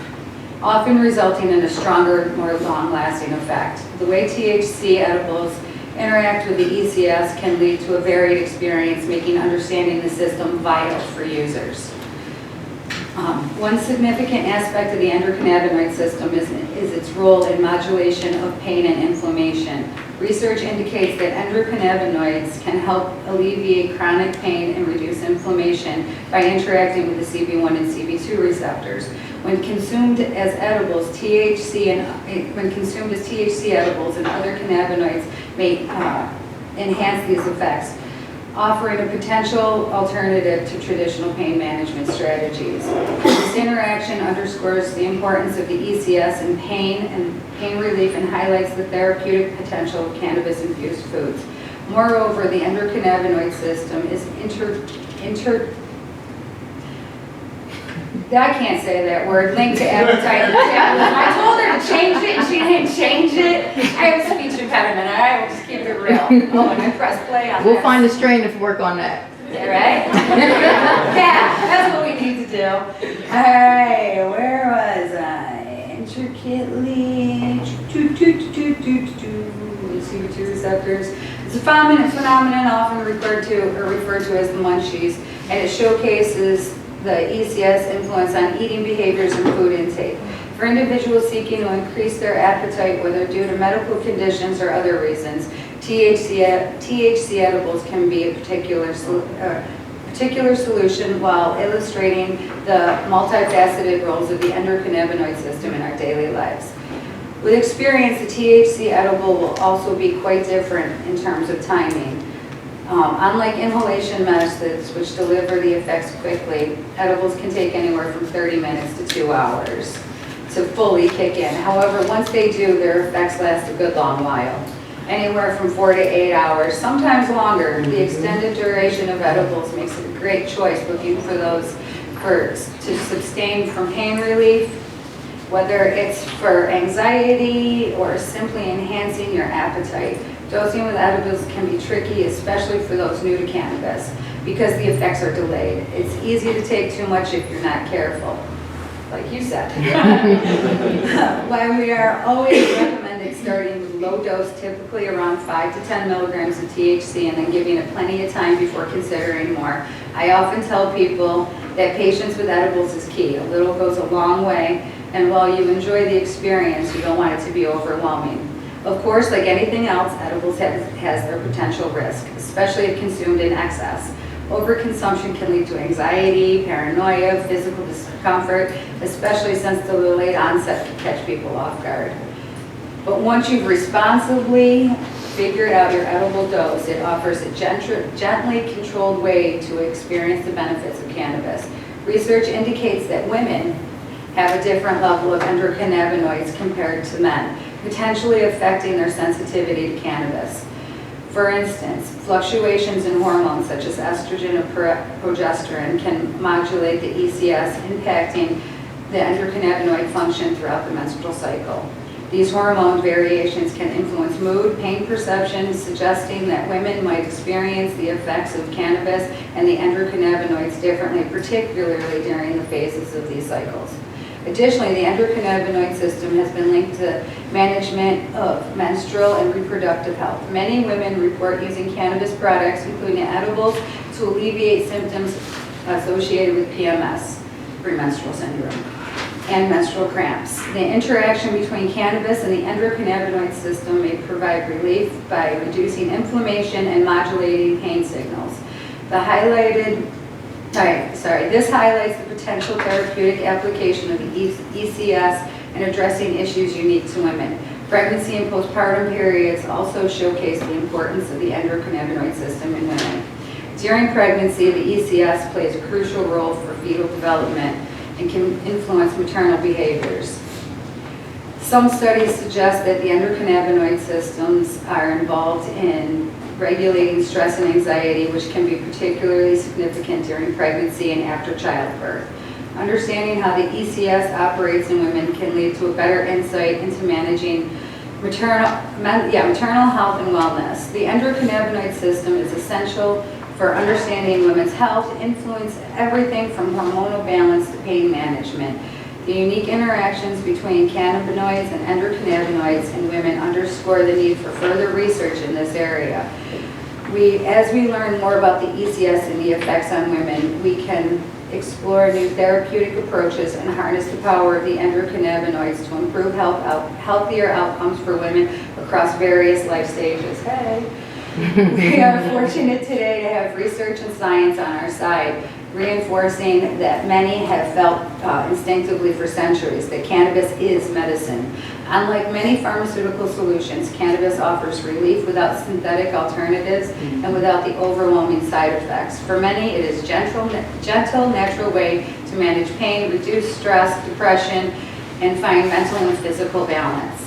often resulting in a stronger, more long-lasting effect. The way THC edibles interact with the ECS can lead to a varied experience, making understanding the system vital for users. One significant aspect of the endocannabinoid system is its role in modulation of pain and inflammation. Research indicates that endocannabinoids can help alleviate chronic pain and reduce inflammation by interacting with the CB1 and CB2 receptors. When consumed as edibles, THC edibles and other cannabinoids may enhance these effects, offering a potential alternative to traditional pain management strategies. This interaction underscores the importance of the ECS in pain relief and highlights the therapeutic potential of cannabis-infused foods. Moreover, the endocannabinoid system is I can't say that word, linked to appetite. I told her to change it and she didn't change it. I have a speech impediment, all right? We'll just keep it real. Oh, and I press play on We'll find a strain to work on that. Yeah, right? Yeah, that's what we need to do. All right, where was I? Intricately. CB2 receptors. It's a phenomenon often referred to as the munchies, and it showcases the ECS influence on eating behaviors and food intake. For individuals seeking to increase their appetite, whether due to medical conditions or other reasons, THC edibles can be a particular particular solution while illustrating the multifaceted roles of the endocannabinoid system in our daily lives. With experience, the THC edible will also be quite different in terms of timing. Unlike inhalation methods, which deliver the effects quickly, edibles can take anywhere from 30 minutes to 2 hours to fully kick in. However, once they do, their effects last a good long while, anywhere from 4 to 8 hours, sometimes longer. The extended duration of edibles makes it a great choice looking for those to sustain from pain relief, whether it's for anxiety or simply enhancing your appetite. Dosing with edibles can be tricky, especially for those new to cannabis, because the effects are delayed. It's easy to take too much if you're not careful, like you said. While we are always recommending starting with low dose, typically around 5 to 10 milligrams of THC, and then giving it plenty of time before considering more, I often tell people that patience with edibles is key. A little goes a long way, and while you enjoy the experience, you don't want it to be overwhelming. Of course, like anything else, edibles has their potential risk, especially if consumed in excess. Overconsumption can lead to anxiety, paranoia, physical discomfort, especially since the late onset can catch people off guard. But once you've responsibly figured out your edible dose, it offers a gently controlled way to experience the benefits of cannabis. Research indicates that women have a different level of endocannabinoids compared to men, potentially affecting their sensitivity to cannabis. For instance, fluctuations in hormones such as estrogen and progesterone can modulate the ECS, impacting the endocannabinoid function throughout the menstrual cycle. These hormone variations can influence mood, pain perception, suggesting that women might experience the effects of cannabis and the endocannabinoids differently, particularly during the phases of these cycles. Additionally, the endocannabinoid system has been linked to management of menstrual and reproductive health. Many women report using cannabis products, including edibles, to alleviate symptoms associated with PMS, premenstrual syndrome, and menstrual cramps. The interaction between cannabis and the endocannabinoid system may provide relief by reducing inflammation and modulating pain signals. This highlights the potential therapeutic application of the ECS in addressing issues unique to women. Pregnancy and postpartum periods also showcase the importance of the endocannabinoid system in women. During pregnancy, the ECS plays a crucial role for fetal development and can influence maternal behaviors. Some studies suggest that the endocannabinoid systems are involved in regulating stress and anxiety, which can be particularly significant during pregnancy and after childbirth. Understanding how the ECS operates in women can lead to a better insight into managing maternal health and wellness. The endocannabinoid system is essential for understanding women's health, influence everything from hormonal balance to pain management. The unique interactions between cannabinoids and endocannabinoids in women underscore the need for further research in this area. As we learn more about the ECS and the effects on women, we can explore new therapeutic approaches and harness the power of the endocannabinoids to improve healthier outcomes for women across various life stages. Hey! We are fortunate today to have research and science on our side, reinforcing that many have felt instinctively for centuries that cannabis is medicine. Unlike many pharmaceutical solutions, cannabis offers relief without synthetic alternatives and without the overwhelming side effects. For many, it is gentle, natural way to manage pain, reduce stress, depression, and find mental and physical balance.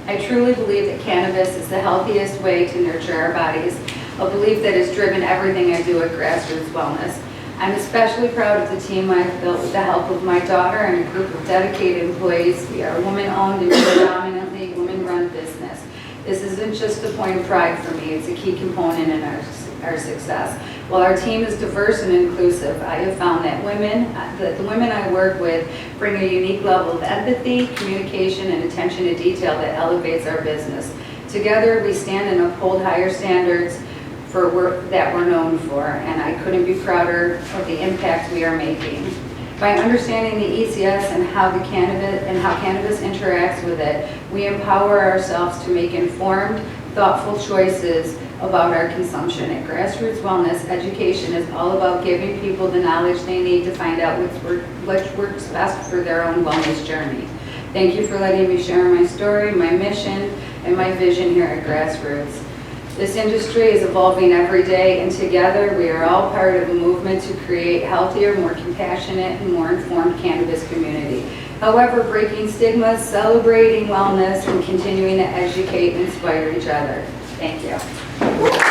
I truly believe that cannabis is the healthiest way to nurture our bodies, a belief that has driven everything I do at Grassroots Wellness. I'm especially proud of the team I've built with the help of my daughter and a group of dedicated employees. We are a woman-owned and predominantly women-run business. This isn't just a point of pride for me, it's a key component in our success. While our team is diverse and inclusive, I have found that the women I work with bring a unique level of empathy, communication, and attention to detail that elevates our business. Together, we stand and uphold higher standards for work that we're known for, and I couldn't be prouder of the impact we are making. By understanding the ECS and how cannabis interacts with it, we empower ourselves to make informed, thoughtful choices about our consumption. At Grassroots Wellness, education is all about giving people the knowledge they need to find out what works best for their own wellness journey. Thank you for letting me share my story, my mission, and my vision here at Grassroots. This industry is evolving every day, and together we are all part of a movement to create healthier, more compassionate, and more informed cannabis community. However, breaking stigmas, celebrating wellness, and continuing to educate and inspire each other. Thank you.